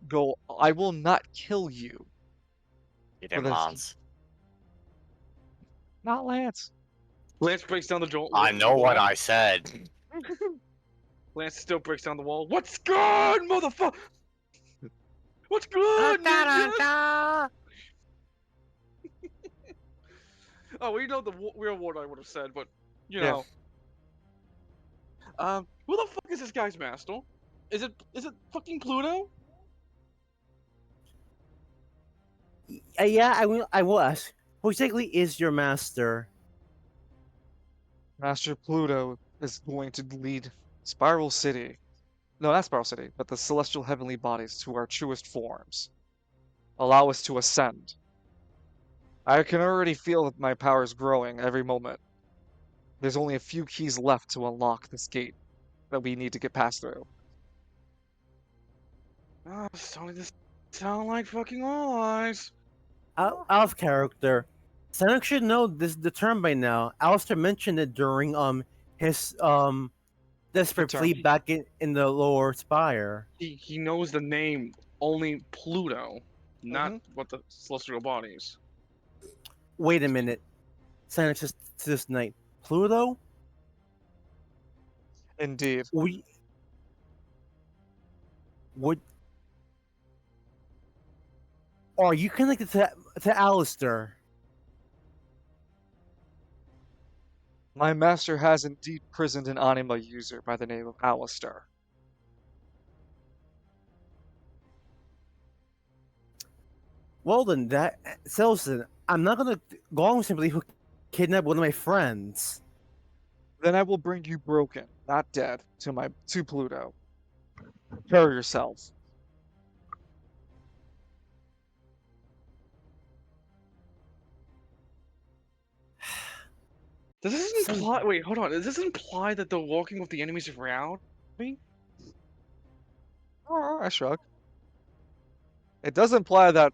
kill you. Get For him, this- Hans. Not Lance. Lance breaks down the door. I know what I said. Lance still breaks down the wall. What's good, motherfucker? What's good, ninja? Oh, we know the real word I would have said, but you Yeah. know. Who the fuck is this guy's master? Is it fucking Pluto? Yeah, I will ask. Who exactly is your master? Master Pluto is going to lead Spiral City. No, not Spiral City, but the celestial heavenly bodies to our truest forms. Allow us to ascend. I can already feel that my power is growing every moment. There's only a few keys left to unlock this gate that we need to get past through. Ah, it's starting to sound like fucking lies. Out of character. Sonic should know the term by now. Alistair mentioned it during his desperate term? plea back in the lower spire. He knows the name only Pluto, not what the celestial bodies. Wait a minute. Sonic says to this night, Pluto? Indeed. Would are you connected to Alistair? My master has indeed prisoned an anima user by the name of Alistair. Well then, that settles it. I'm not gonna go on with somebody who kidnapped one of my friends. Then I will bring you broken, not dead, to Pluto. Prepare yourself. Does this imply? Wait, hold on. Does this imply that they're walking with the enemies around me? Oh, I shrug. It does imply that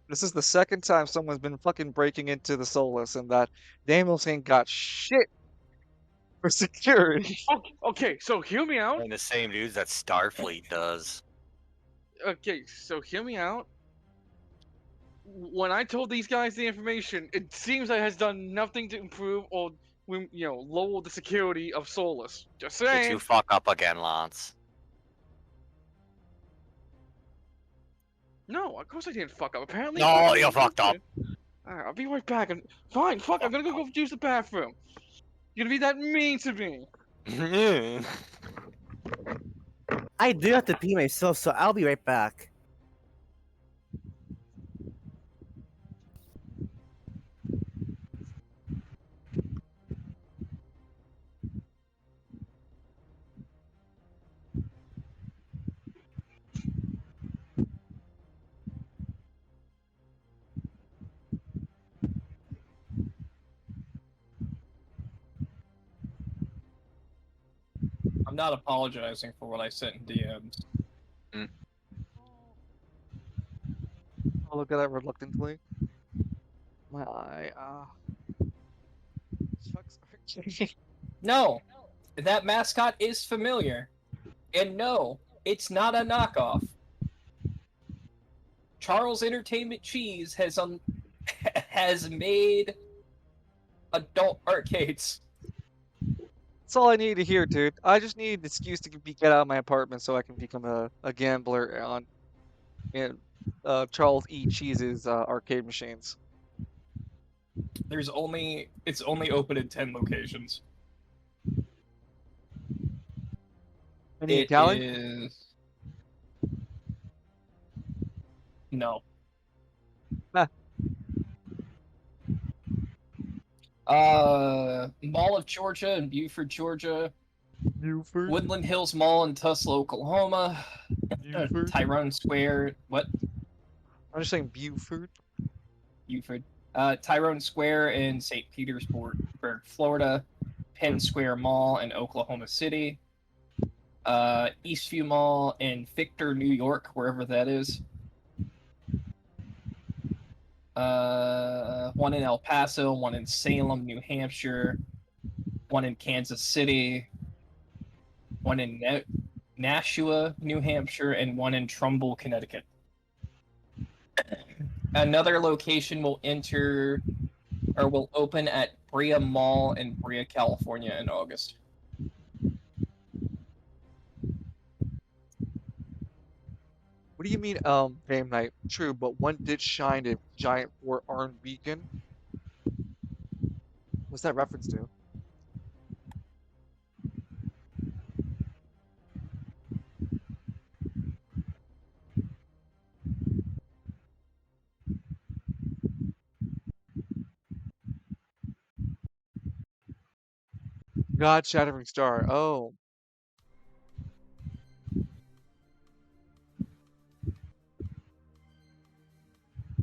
this is the second time someone's been fucking breaking into the Solus, and that Daniels ain't got shit for security. Okay, so hear me out. And the same dudes that Starfleet does. Okay, so hear me out. When I told these guys the information, it seems that it has done nothing to improve or lower the security of Solus. Just Did saying. you fuck up again, Lance? No, of course I didn't fuck up. Apparently. No, you fucked up. Alright, I'll be right back. And fine, fuck. I'm gonna go use the bathroom. You're gonna be that mean to me. I do have to pee myself, so I'll be right back. I'm not apologizing for what I sent in DMs. I'll look at that reluctantly. My eye, Shucks. Okay. No, that mascot is familiar. And no, it's not a knockoff. Charles Entertainment Cheese has made adult arcades. That's all I need to hear, dude. I just need an excuse to get out of my apartment so I can become a gambler on Charles E. Cheese's arcade machines. It's only open in 10 locations. Any It Italian? is... No. Ah. Mall of Georgia in Buford, Georgia. Buford. Woodland Hills Mall in Tulsa, Oklahoma. Buford. Tyrone Square. What? I'm just saying Buford. Buford. Tyrone Square in St. Petersburg, Florida. Penn Square Mall in Oklahoma City. Eastview Mall in Victor, New York, wherever that is. One in El Paso, one in Salem, New Hampshire, one in Kansas City, one in Nashua, New Hampshire, and one in Trumbull, Connecticut. Another location will open at Brea Mall in Brea, California in August. What do you mean, game night? True, but one did shine a giant four-armed beacon. What's that reference to? God Shattering Star. Oh,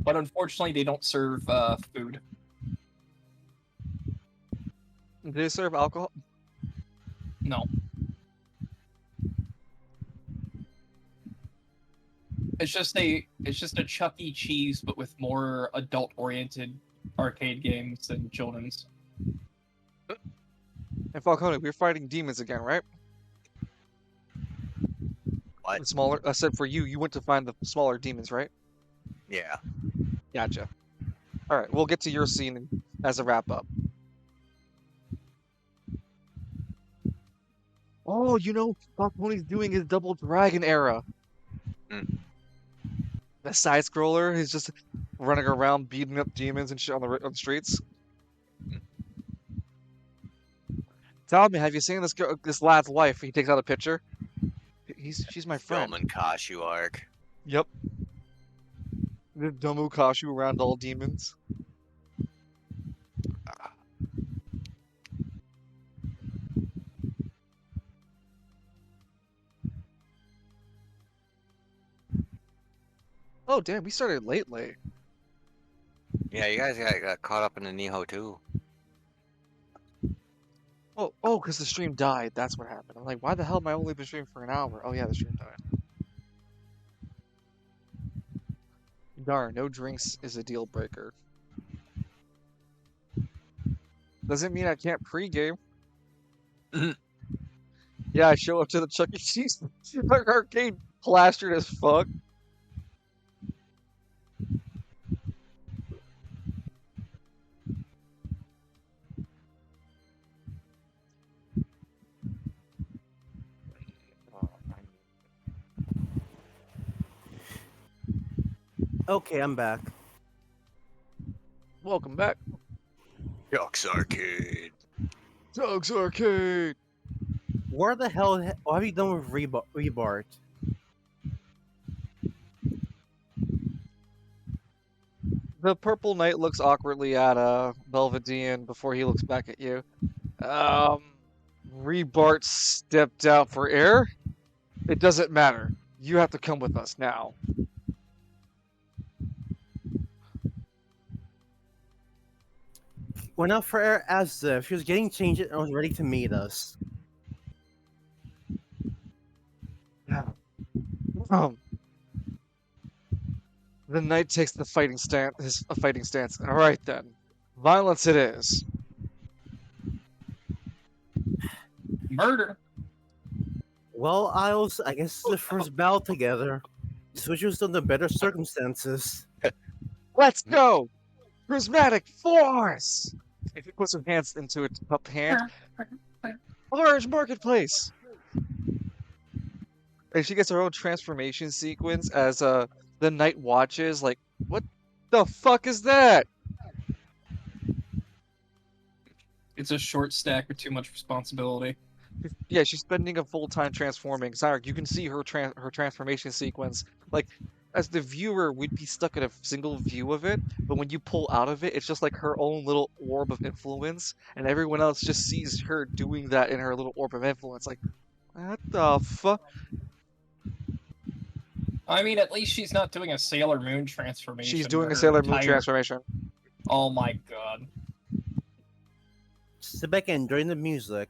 But unfortunately, they don't serve food. do they serve alcohol? No. It's just a Chuck E. Cheese, but with more adult-oriented arcade games than children's. And Falcone, we're fighting demons again, right? What? The smaller. I said for you, you went to find the smaller demons, right? Yeah. Gotcha. All right, we'll get to your scene as a wrap up. Oh, you know, Falcone's doing his Double Dragon era. Mm. The side scroller is just running around beating up demons and shit on the streets. Tell me, have you seen this lad's wife? He takes out a picture. She's my friend. Film and Kashu arc. Yep. The Domu Kashu around all demons. Oh damn, we started late. Yeah, you guys got caught up in the Niho too. Oh, because the stream died. That's what happened. I'm like, why the hell am I only been streaming for an hour? Oh yeah, the stream died. Darn, no drinks is a deal breaker. Doesn't mean I can't pregame. Yeah, I show up to the Chuck E. Cheese arcade plastered as fuck. Okay, I'm back. Welcome back. Yucks Arcade. Doug's Arcade. Where the hell what have you done with Rebart? The Purple Knight looks awkwardly at Belvedere before he looks back at you. Rebart stepped out for air? It doesn't matter. You have to come with us now. Went out for air as if she was getting changed and was ready to meet us. The knight takes the fighting stance. A fighting stance. All right then, violence it is. Murder. Well, Isles, I guess it's the first battle together. Switches under better circumstances. Let's go. Prismatic force. If he puts her hands into its cupped hand, large marketplace. And she gets her own transformation sequence as the knight watches. Like, what the fuck is that? It's a short stack with too much responsibility. Yeah, she's spending a full time transforming. Zarek, you can see her transformation sequence. Like, as the viewer, we'd be stuck in a single view of it, but when you pull out of it, it's just like her own little orb of influence, and everyone else just sees her doing that in her little orb of influence. Like, what the fuck? I mean, at least she's not doing a Sailor Moon transformation. She's doing where a her Sailor Moon entire- transformation. Oh my god. Sit back and enjoy the music.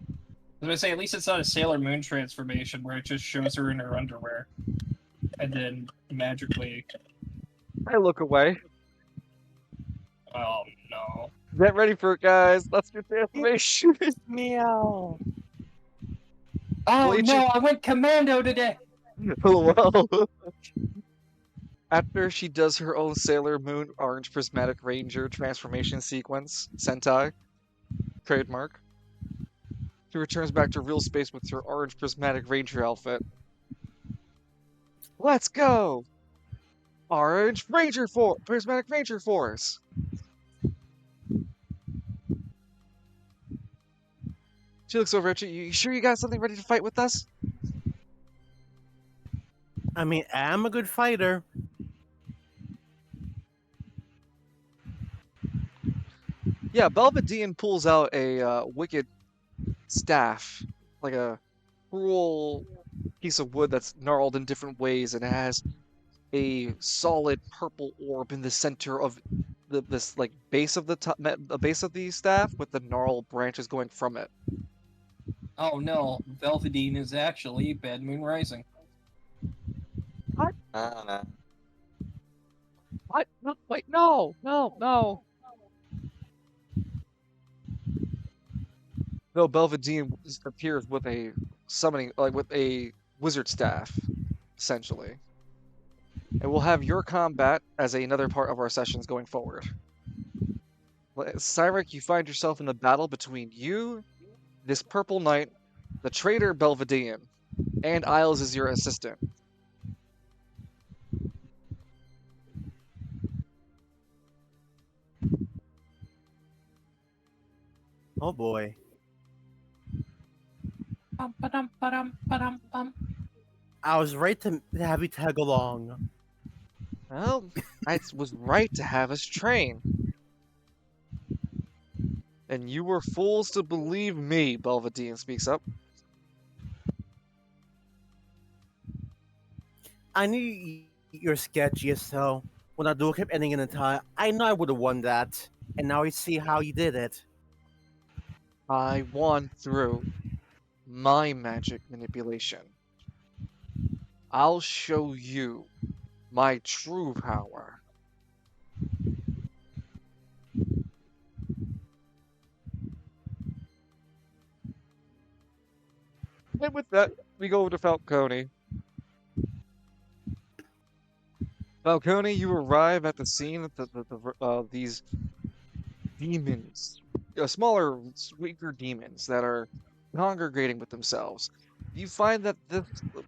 I was gonna say, at least it's not a Sailor Moon transformation where it just shows her in her underwear. And then magically... I look away. Oh no. Get ready for it, guys. Let's get transformation. Meow. Oh Well, no, I went commando today. well, after she does her own Sailor Moon Orange Prismatic Ranger transformation sequence, Sentai, trademark, she returns back to real space with her Orange Prismatic Ranger outfit. Let's go! Orange Ranger Force! Prismatic Ranger Force! She looks over at you. You sure you got something ready to fight with us? I mean, I'm a good fighter. Yeah, Belvedere pulls out a wicked staff, like a cruel piece of wood that's gnarled in different ways, and it has a solid purple orb in the center of this like base of the base of the staff with the gnarled branches going from it. Oh no, Velveteen is actually Bad Moon Rising. I don't know. What? No, wait, no, no, no. No, Belvedere appears with a summoning, like with a wizard staff, essentially. And we'll have your combat as another part of our sessions going forward. Cyric, you find yourself in a battle between you, this purple knight, the traitor Belvedere, and Isles is your assistant. Oh boy. Bum, ba-dum, ba-dum, ba-dum, bum. I was right to have you tag along. Well, I was right to have us train. And you were fools to believe me, Belvedere speaks up. I knew you're sketchy, so when our duel kept ending in a tie, I know I would have won that. And now I see how you did it. I won through my magic manipulation. I'll show you my true power. And with that, we go to Falcone. Falcone, you arrive at the scene of these demons, smaller, weaker demons that are congregating with themselves. You find that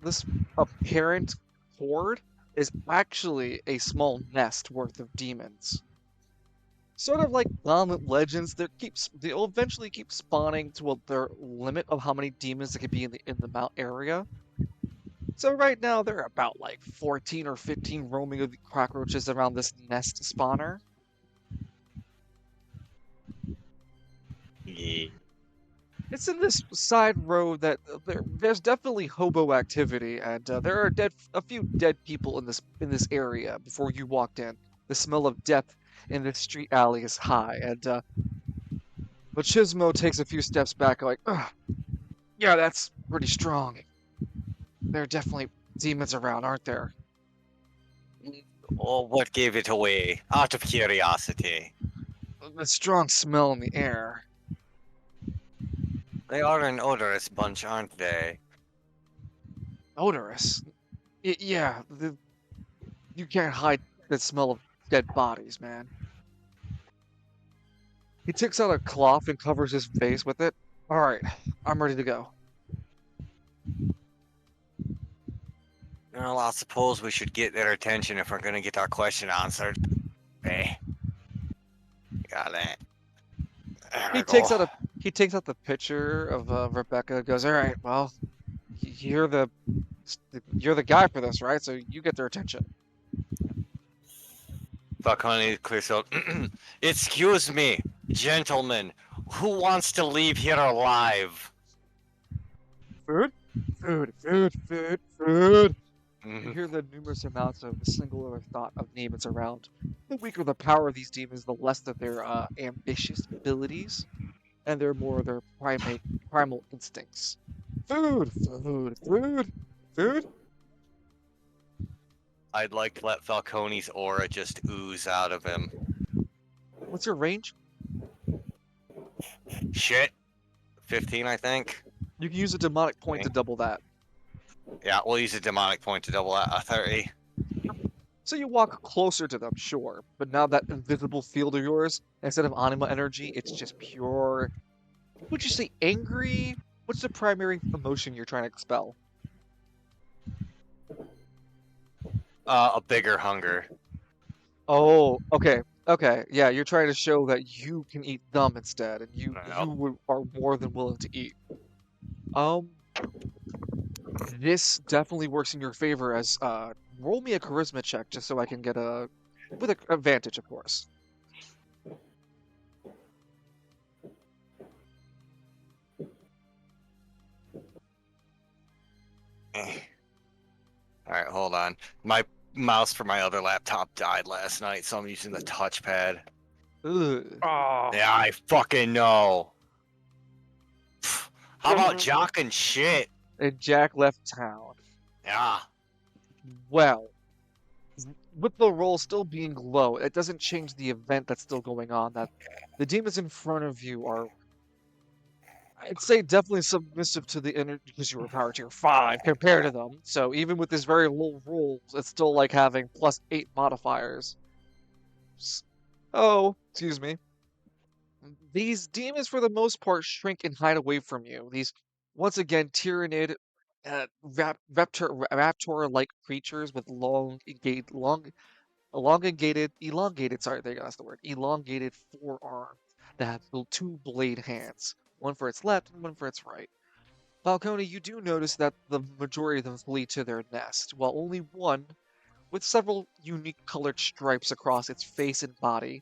this apparent horde is actually a small nest worth of demons. Sort of like Gauntlet Legends, they'll eventually keep spawning to their limit of how many demons there could be in the mount area. So right now there are about like 14 or 15 roaming of the cockroaches around this nest spawner. Yeah. It's in this side road that there's definitely hobo activity, and there are a few dead people in this area before you walked in. The smell of death in this street alley is high, and Machismo takes a few steps back, like, ugh, yeah, that's pretty strong. There are definitely demons around, aren't there? Oh, what gave it away? Out of curiosity. The strong smell in the air. They are an odorous bunch, aren't they? Odorous. Yeah, you can't hide the smell of dead bodies, man. He takes out a cloth and covers his face with it. All right, I'm ready to go. Well, I suppose we should get their attention if we're gonna get our question answered. Hey. Got it. There we go. He takes out the picture of Rebecca. Goes, all right, well, you're the guy for this, right? So you get their attention. Falcone clears out. Excuse me, gentlemen. Who wants to leave here alive? Food, food, food, food, food. You Mhm. hear the numerous amounts of the singular thought of demons around. The weaker the power of these demons, the less of their ambitious abilities, and they're more of their primal instincts. Food, food, food, food. I'd like to let Falcone's aura just ooze out of him. What's your range? Shit. 15, I think. You can use a demonic point to double that. Yeah, we'll use a demonic point to double that. 30. So you walk closer to them, sure, but now that invisible field of yours, instead of anima energy, it's just pure. Would you say angry? What's the primary emotion you're trying to expel? A bigger hunger. Oh, okay, okay, yeah. You're trying to show that you can eat them instead, and you Yep. are more than willing to eat. Um, this definitely works in your favor. As roll me a charisma check just so I can get a with an advantage, of course. Eh. All right, hold on. My mouse for my other laptop died last night, so I'm using the touchpad. Ugh. Oh, Yeah, I fucking know. How about Jock and shit? And Jack left town. Yeah. Well, with the roll still being low, it doesn't change the event that's still going on. That the demons in front of you are, I'd say, definitely submissive to the energy because you were power tier 5 compared to them. So even with this very low roll, it's still like having +8 modifiers. Oh, excuse me. These demons, for the most part, shrink and hide away from you. These, once again, tyrannid, raptor-like creatures with elongated, sorry, that's the word, elongated forearms that have two blade hands, one for its left and one for its right. Falcone, you do notice that the majority of them flee to their nest, while only one, with several unique colored stripes across its face and body,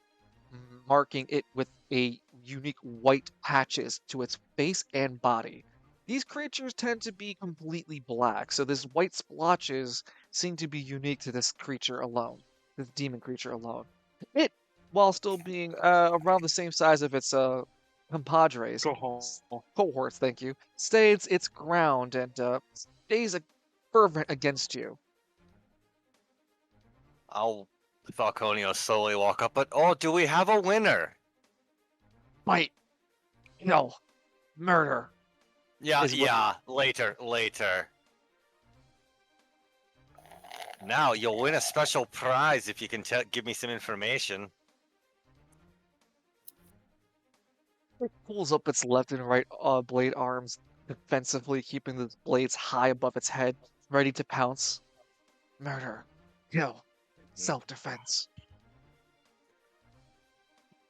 marking it with a unique white patches to its face and body. These creatures tend to be completely black, so this white splotches seem to be unique to this creature alone, this demon creature alone. It, while still being around the same size of its compadres, go home. cohorts, thank you, stays its ground and stays fervent against you. Falcone will slowly walk up, but oh, do we have a winner? Fight, kill, murder. Yeah, Is what- later. Now you'll win a special prize if you can give me some information. It pulls up its left and right blade arms defensively, keeping the blades high above its head, ready to pounce. Murder, kill, self-defense.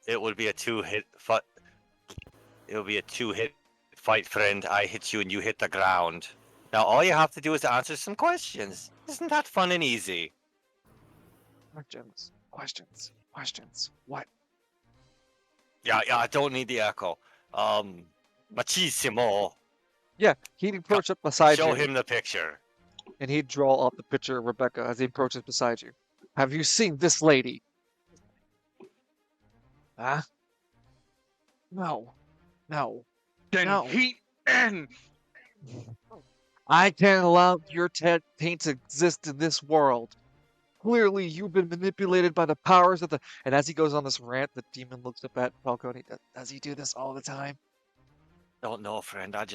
It would be a two-hit fight. It would be a two-hit fight, friend. I hit you and you hit the ground. Now all you have to do is answer some questions. Isn't that fun and easy? Questions. What? Yeah, I don't need the echo. Machisimo. Yeah, he'd approach up beside Show you, him the picture. and he'd draw up the picture of Rebecca as he approaches beside you. Have you seen this lady? Huh? No. Then No. heat and I can't allow your taint to exist in this world. Clearly, you've been manipulated by the powers of the. And as he goes on this rant, the demon looks up at Falcone. Does he do this all the time? Don't know, friend. I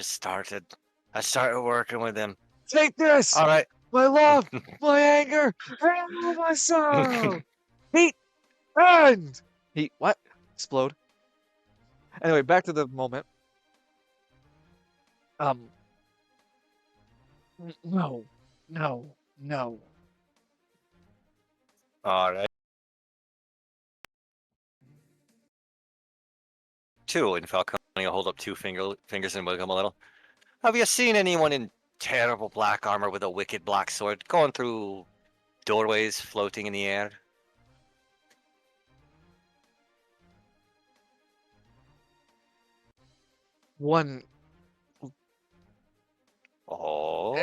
started working with him. Take this! All right. My love! My anger! And my sorrow! Heat! And! Heat. What? Explode. Anyway, back to the moment. No. All right. Two, and Falcone will hold up two fingers and wiggle them a little. Have you seen anyone in terrible black armor with a wicked black sword going through doorways, floating in the air? One. Oh.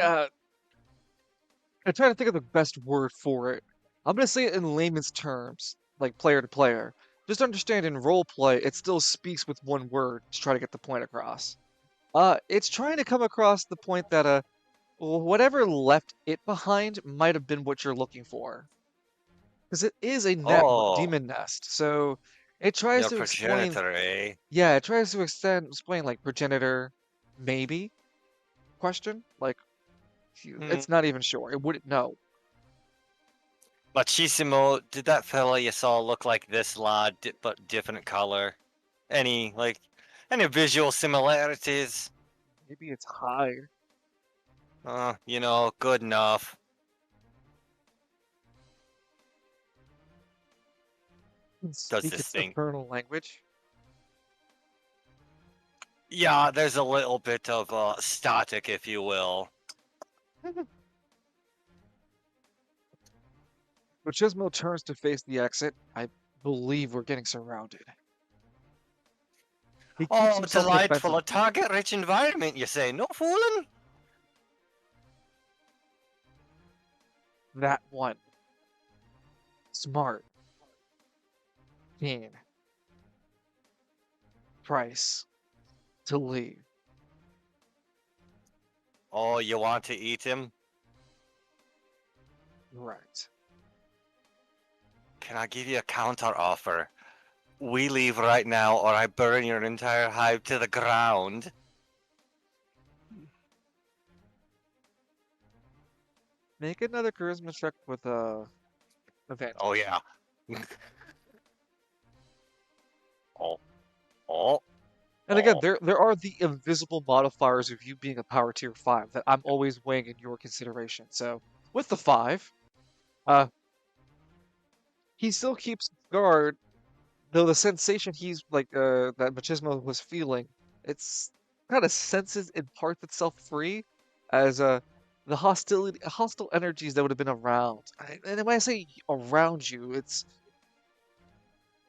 I'm trying to think of the best word for it. I'm gonna say it in layman's terms, like player to player. Just understand in roleplay, it still speaks with one word to try to get the point across. It's trying to come across the point that whatever left it behind might have been what you're looking for, because it is a Oh. demon nest. So it tries Your to explain. progenitor, eh? Yeah, it tries to explain like progenitor, maybe. question. Like, Hmm. it's not even sure. It wouldn't know. Machisimo, did that fella you saw look like this lad, but different color? Any visual similarities? Maybe it's high. Good enough. Does Speak this its thing? infernal language. Yeah, there's a little bit of static, if you will. Machismo turns to face the exit. I believe we're getting surrounded. He keeps Oh, himself delightful, defensive. a target-rich environment, you say? No fooling? That one. Smart. Keen. Price. To leave. Oh, you want to eat him? Right. Can I give you a counter offer? We leave right now, or I burn your entire hive to the ground. Make another charisma check with advantage. Oh yeah. oh, oh, And again, oh. there are the invisible modifiers of you being a power tier 5 that I'm always weighing in your consideration. So with the 5, uh, he still keeps guard, though the sensation he's like that Machismo was feeling, it's kind of senses and parts itself free as the hostile energies that would have been around. And when I say around you,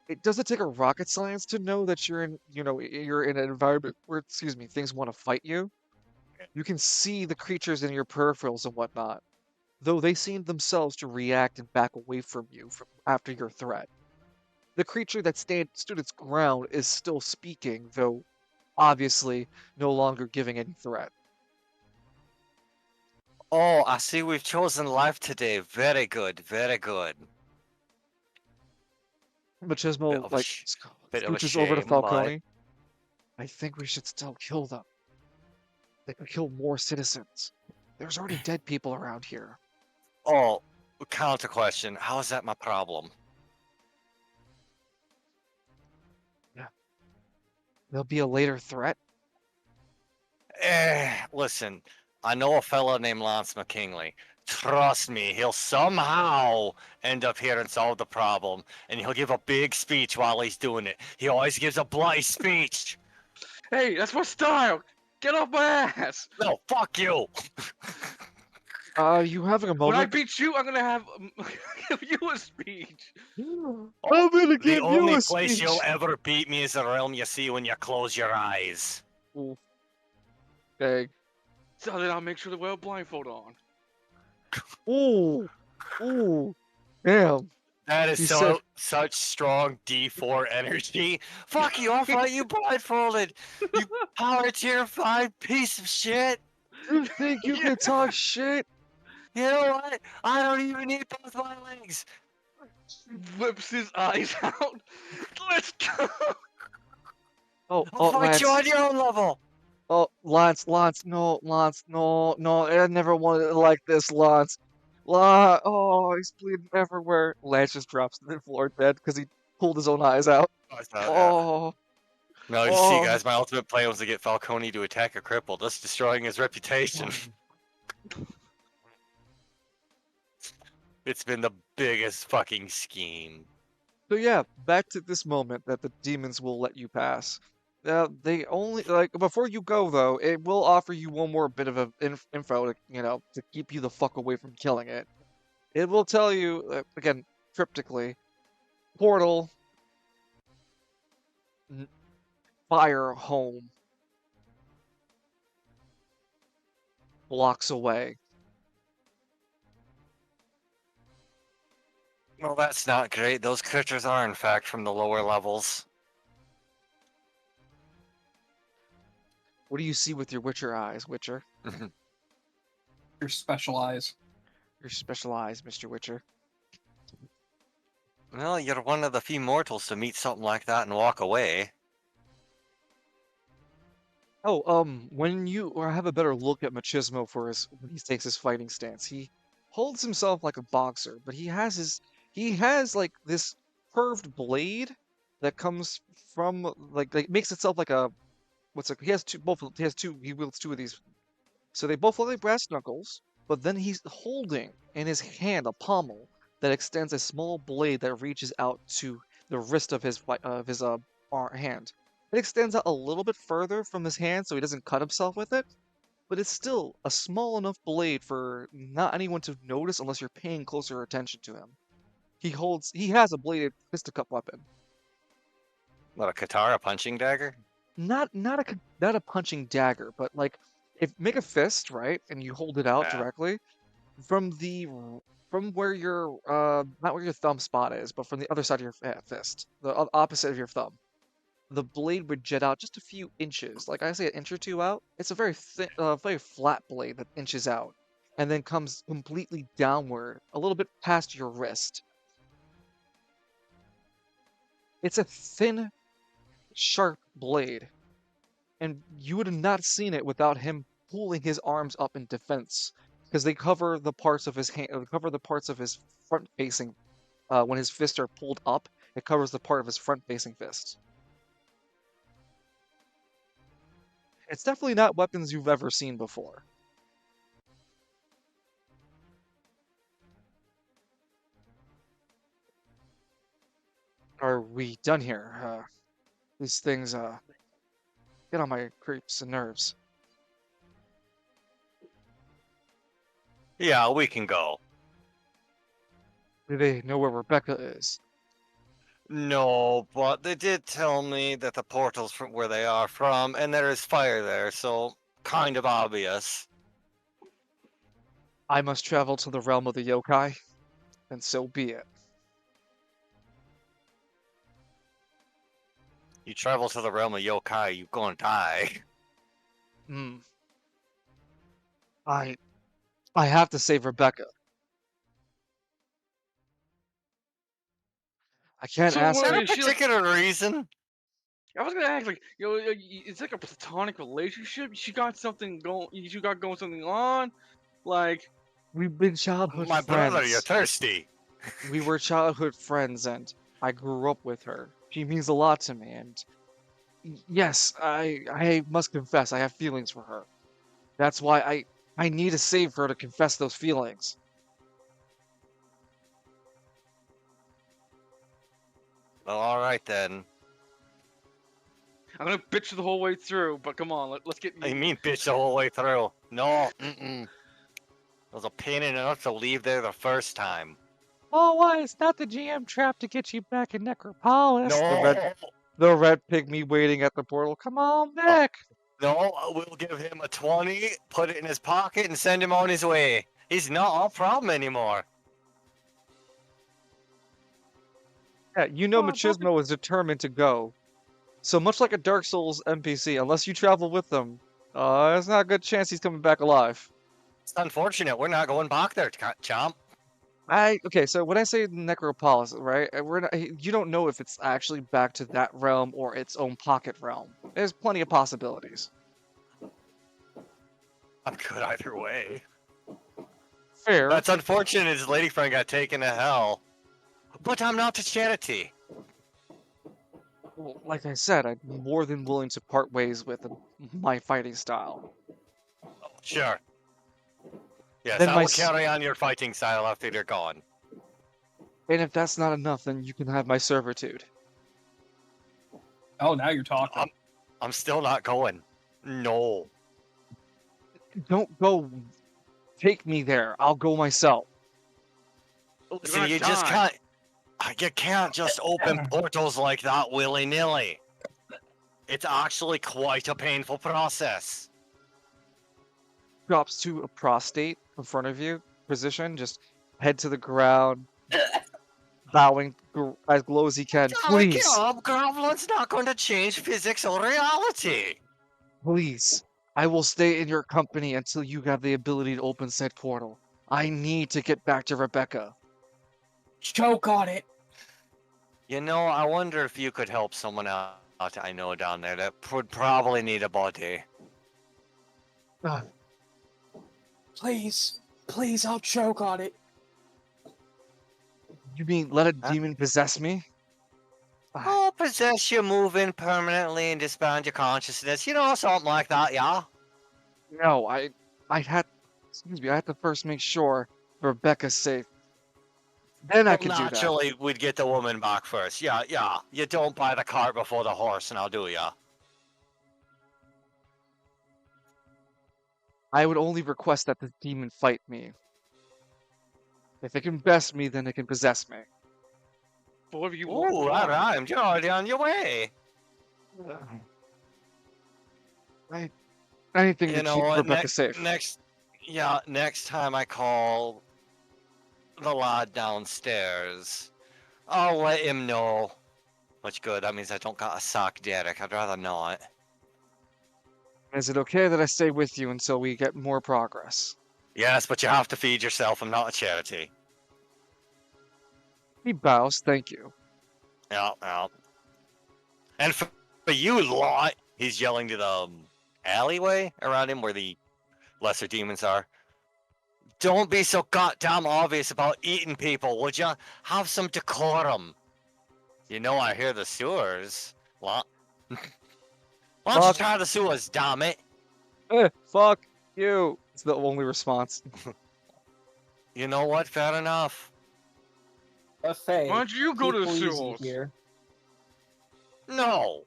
it doesn't take a rocket science to know that you're in an environment where, excuse me, things want to fight you. You can see the creatures in your peripherals and whatnot, though they seem themselves to react and back away from you after your threat. The creature that stood its ground is still speaking, though obviously no longer giving any threat. Oh, I see we've chosen life today. Very good, very good. Bit Machismo of a bit of a scooches over to shame, but Falcone. I think we should still kill them. They could kill more citizens. There's already dead people around here. oh, counter question. How is that my problem? There'll be a later threat. Listen, I know a fella named Lance McKinley. Trust me, he'll somehow end up here and solve the problem, and he'll give a big speech while he's doing it. He always gives a bloody speech. Hey, that's my style. Get off my ass. No, fuck you. You having a When I moment? beat you, I'm gonna have give you a speech. I'm gonna The give you only a place you'll speech. ever beat me is the realm you see when you close your eyes. Ooh. Dang. So then I'll make sure to wear a blindfold on. Ooh. Ooh. Damn. That is He said, such strong D4 energy. Fuck you, I'll fight you blindfolded. You power tier 5 piece of shit. you think you can talk shit? You know what? I don't even need both my legs. Whips his eyes out. Let's go. Oh, I'll fight you Lance. on your own level. Oh, Lance, no, I never wanted it like this, Lance. Oh, he's bleeding everywhere. Lance just drops to the floor dead because he pulled his own eyes out. Oh, it's not that. Oh, No, you see, oh. guys, my ultimate plan was to get Falcone to attack a cripple, thus destroying his reputation. It's been the biggest fucking scheme. So yeah, back to this moment that the demons will let you pass. They only before you go though, it will offer you one more bit of info to keep you the fuck away from killing it. It will tell you again cryptically, portal, fire home, blocks away. Well, that's not great. Those critters are, in fact, from the lower levels. What do you see with your Witcher eyes, Witcher? Your special eyes. Your special eyes, Mr. Witcher. Well, you're one of the few mortals to meet something like that and walk away. When you or have a better look at Machismo for when he takes his fighting stance, he holds himself like a boxer, but he has like this curved blade that comes from like makes itself like a he has he wields two of these. So they both look like brass knuckles, but then he's holding in his hand a pommel that extends a small blade that reaches out to the wrist of his hand. It extends out a little bit further from his hand so he doesn't cut himself with it, but it's still a small enough blade for not anyone to notice unless you're paying closer attention to him. He has a bladed fisticuff weapon. What, a katara punching dagger? Not a punching dagger, but like if make a fist, right, and you hold it out Yeah. directly from from where your not where your thumb spot is, but from the other side of your fist, the opposite of your thumb. The blade would jet out just a few inches, like I say, an inch or two out. It's a very thin, very flat blade that inches out, and then comes completely downward, a little bit past your wrist. It's a thin, sharp blade, and you would have not seen it without him pulling his arms up in defense, because they cover the parts of his hand, cover the parts of his front-facing. When his fists are pulled up, it covers the part of his front-facing fist. It's definitely not weapons you've ever seen before. Are we done here? These things get on my creeps and nerves. Yeah, we can go. Do they know where Rebecca is? No, but they did tell me that the portal's from where they are from, and there is fire there, so kind of obvious. I must travel to the realm of the yokai, and so be it. You travel to the realm of yokai, you're gonna die. Hmm. I have to save Rebecca. I can't So ask Is there her. a particular reason? I was gonna ask, like, it's like a platonic relationship. She got something going. You got going something on, like. We've been childhood My friends. brother, you're thirsty. We were childhood friends, and I grew up with her. She means a lot to me, and yes, I must confess, I have feelings for her. That's why I need to save her to confess those feelings. Well, all right then. I'm gonna bitch the whole way through, but come on, let's get. I mean, bitch, the whole way through. No, it was a pain in the nuts to leave there the first time. Oh, why? It's not the GM trap to get you back in Necropolis. No, The red pygmy waiting at the portal. Come on back. no, we'll give him a 20, put it in his pocket, and send him on his way. He's not our problem anymore. Yeah, you know Oh, Machismo is determined to go. So much like a Dark Souls NPC, unless you travel with them, there's not a good chance he's coming back alive. It's unfortunate we're not going back there, chomp. Okay, so when I say Necropolis, right, you don't know if it's actually back to that realm or its own pocket realm. There's plenty of possibilities. I'm good either way. Fair. That's unfortunate his lady friend got taken to hell. But I'm not a charity. Well, like I said, I'm more than willing to part ways with my fighting style. Sure. Yes, Then I my will s- carry on your fighting style after they're gone. And if that's not enough, then you can have my servitude. Oh, now you're talking. I'm still not going. No. Don't go take me there. I'll go myself. Listen, gonna you just die. can't. You can't just open portals like that willy-nilly. It's actually quite a painful process. Drops to a prostate in front of you position, just head to the ground, bowing as low as he can. Please, Gremlin's not going to change physics or reality. please. I will stay in your company until you have the ability to open said portal. I need to get back to Rebecca. Choke on it. You know, I wonder if you could help someone out I know down there that would probably need a body. Please, please, I'll choke on it. You mean let a Huh? demon possess me? Oh, possess you, move in permanently, and disband your consciousness. You know, something like that, yeah? No, I had, excuse me, I had to first make sure Rebecca's safe. Then I Well, could do that. naturally, we'd get the woman back first. Yeah, yeah. You don't buy the cart before the horse, now do ya? I would only request that the demon fight me. If it can best me, then it can possess me. But whatever you Ooh, want. that rhymed. You're already on your way. Anything You to know keep what? Rebecca safe. Next time I call the lad downstairs, I'll let him know. Which good, that means I don't gotta sock Derek. I'd rather not. Is it okay that I stay with you until we get more progress? Yes, but you have to feed yourself. I'm not a charity. He bows, thank you. Yeah, yeah. And for you lot, he's yelling to the alleyway around him where the lesser demons are. Don't be so goddamn obvious about eating people, would ya? Have some decorum. You know I hear the sewers. What? Why don't you Fuck. try the sewers, damn it? Fuck you. It's the only response. You know what? Fair enough. Buffet. Why don't you go to the people easy sewers? here. No.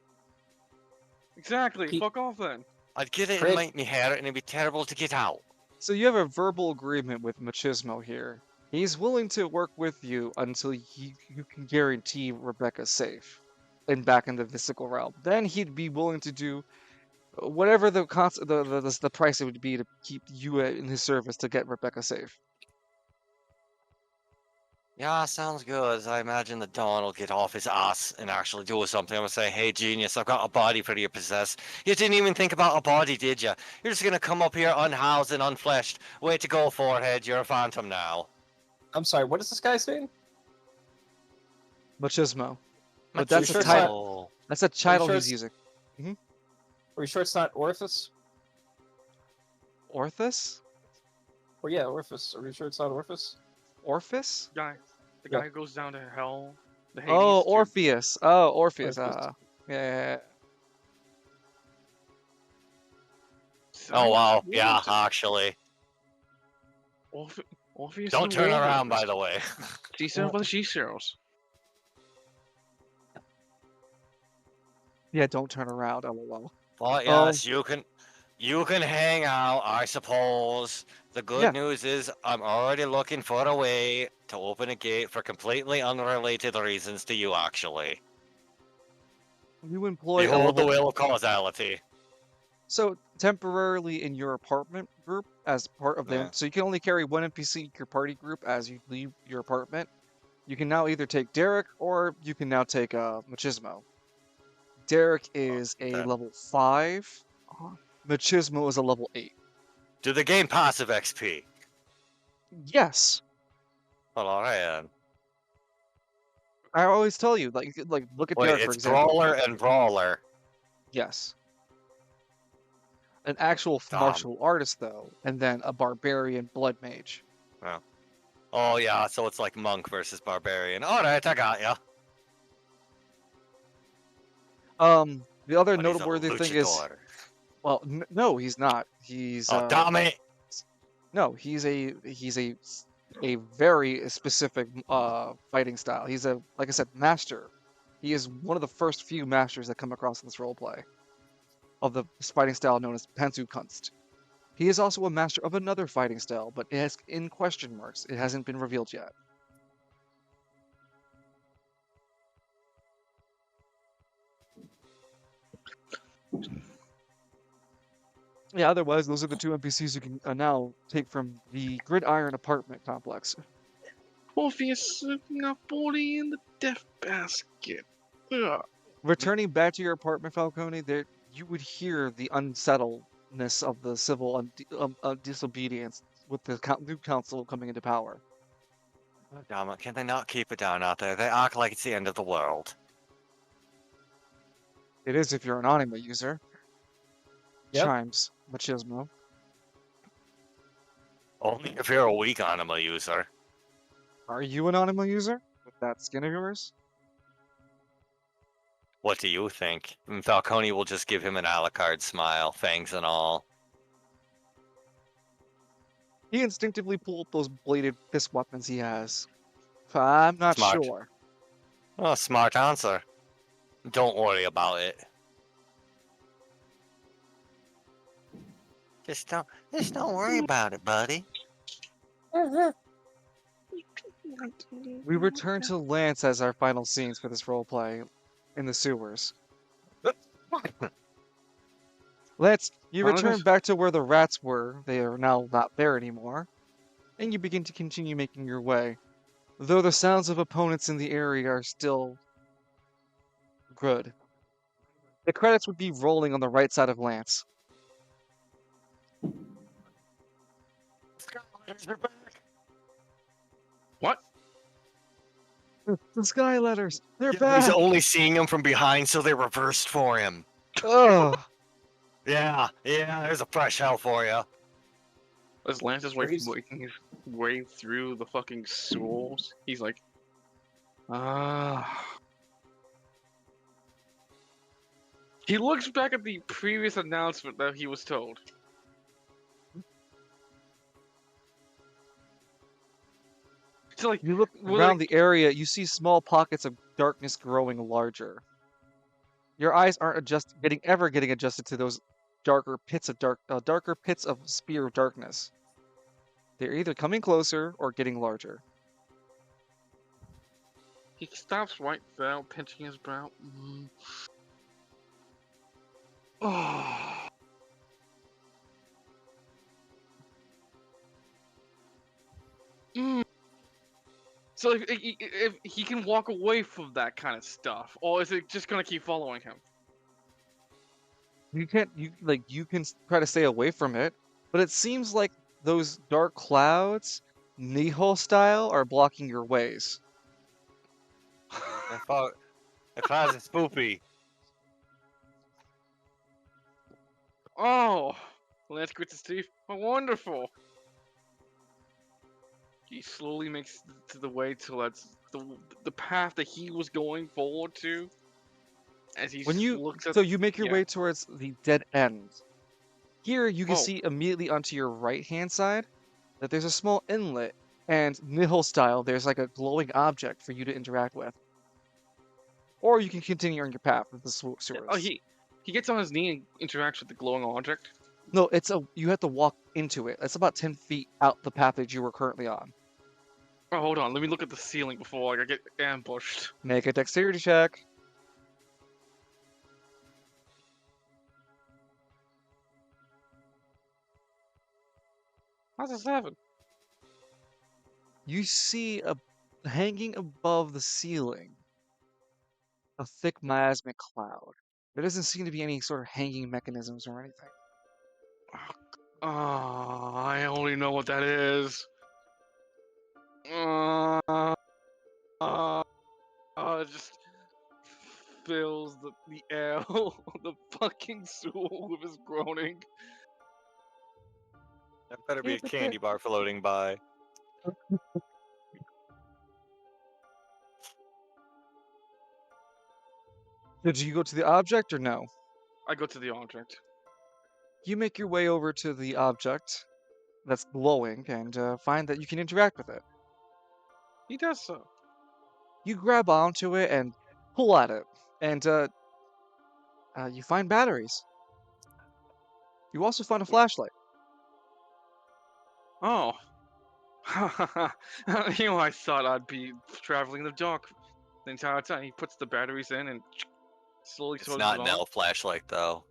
Exactly. Keep- Fuck off then. I'd get it Fred- and make me hair it and it'd be terrible to get out. So you have a verbal agreement with Machismo here. He's willing to work with you until you can guarantee Rebecca's safe and back in the physical realm. Then he'd be willing to do whatever the price it would be to keep you in his service to get Rebecca safe. Yeah, sounds good. I imagine the Don will get off his ass and actually do something. I'm gonna say, hey, genius, I've got a body for you to possess. You didn't even think about a body, did you? You're just gonna come up here unhoused and unfleshed. Way to go, forehead. You're a phantom now. I'm sorry, what is this guy's name? Machismo. But Are you that's a sure it's title. not- That's a title sure he's it's- using. Are you sure it's not Orphus? Orthus? Or yeah, Orphus. Are you sure it's not Orphus? Orphus? The Yeah. guy who goes down to hell. The Hades Oh, to- Orpheus. Oh, Orpheus. Orpheus. Yeah. Oh, wow. What? Yeah, actually. Orpheus Don't and turn Warlord. around, by the way. She's set up by the She-Heroes. Yeah, don't turn around, lol. But Oh. yes, you can hang out, I suppose. The good Yeah. news is I'm already looking for a way to open a gate for completely unrelated reasons to you, actually. You employ a Behold the level... wheel of causality. So, temporarily in your apartment group, as part of the... Yeah. So you can only carry one NPC in your party group as you leave your apartment. You can now either take Derek, or you can now take Machismo. Derek is a okay. level 5. Machismo is a level 8. Do they gain passive XP? Yes. Well, alright then. I always tell you, like look at Wait, Derek, for it's example. Brawler and Brawler. Yes. An actual Damn. martial artist, though, and then a barbarian blood mage. Oh yeah, so it's like Monk versus Barbarian. Alright, I got ya. The other But he's a noteworthy thing is, luchador. well, no, he's not. He's Oh, damn it! no, he's a very specific fighting style. He's a, like I said, master. He is one of the first few masters that come across in this roleplay of the fighting style known as Panzerkunst. He is also a master of another fighting style, but it has in question marks. It hasn't been revealed yet. Yeah, otherwise, those are the two NPCs you can now take from the Gridiron apartment complex. Orpheus Napoli in the death basket. Ugh. Returning back to your apartment, Falcone, there you would hear the unsettledness of the civil disobedience with the new council coming into power. Oh, damn it, can they not keep it down out there? They act like it's the end of the world. It is if you're an anima user. Yep. Chimes, Machismo. Only if you're a weak anima user. Are you an anima user with that skin of yours? What do you think? And Falcone will just give him an Alucard smile, fangs and all. He instinctively pulled those bladed fist weapons he has. I'm not Smart. sure. Oh, smart answer. Don't worry about it. Just don't worry about it, buddy. We return to Lance as our final scenes for this roleplay in the sewers. Lance, you return Chronicles? back to where the rats were. They are now not there anymore. And you begin to continue making your way. Though the sounds of opponents in the area are still good. The credits would be rolling on the right side of Lance. What? The Sky Letters! They're Yeah, back! he's only seeing him from behind, so they reversed for him. Ugh! Yeah, there's a fresh hell for you. As Lance is Crazy. making his way through the fucking sewers, he's like, ah. He looks back at the previous announcement that he was told. So like, You look well, around like, the area, you see small pockets of darkness growing larger. Your eyes aren't getting adjusted to those darker pits of spear of darkness. They're either coming closer or getting larger. he stops right there, pinching his brow. Oh. So if he can walk away from that kind of stuff, or is it just gonna keep following him? You can try to stay away from it, but it seems like those dark clouds, Nihil style, are blocking your ways. I thought the clouds are spoopy. Oh, Lance grits his teeth. Oh, wonderful. He slowly makes to the way till that's the path that he was going forward to. As he looks at, You make your yeah. way towards the dead end. Here you can Oh. see immediately onto your right hand side that there's a small inlet, and Nihil style, there's like a glowing object for you to interact with. Or you can continue on your path with the sewers. Oh, he gets on his knee and interacts with the glowing object. No, you have to walk into it. It's about 10 feet out the path that you were currently on. Oh, hold on. Let me look at the ceiling before I get ambushed. Make a dexterity check. How's a 7? You see hanging above the ceiling a thick miasmic cloud. There doesn't seem to be any sort of hanging mechanisms or anything. Oh, I only know what that is. It just fills the air, the fucking sewer with his groaning. That better be a candy bar floating by. Did you go to the object or no? I go to the object. You make your way over to the object that's glowing and find that you can interact with it. He does so. You grab onto it and pull at it, and you find batteries. You also find a flashlight. Oh. I thought I'd be traveling in the dark the entire time. He puts the batteries in and slowly It's throws not it an on. L flashlight though.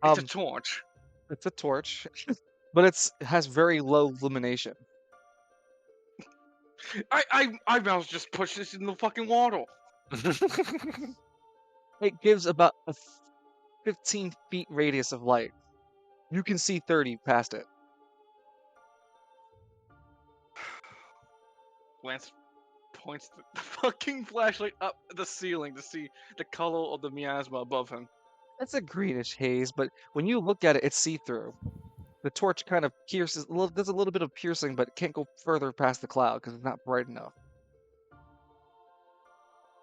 It's a torch. It's a torch, but it has very low illumination. I mouse just push this in the fucking water. It gives about a 15 feet radius of light. You can see 30 past it. Lance points the fucking flashlight up the ceiling to see the color of the miasma above him. It's a greenish haze, but when you look at it, it's see-through. The torch kind of pierces, does a little bit of piercing, but it can't go further past the cloud because it's not bright enough.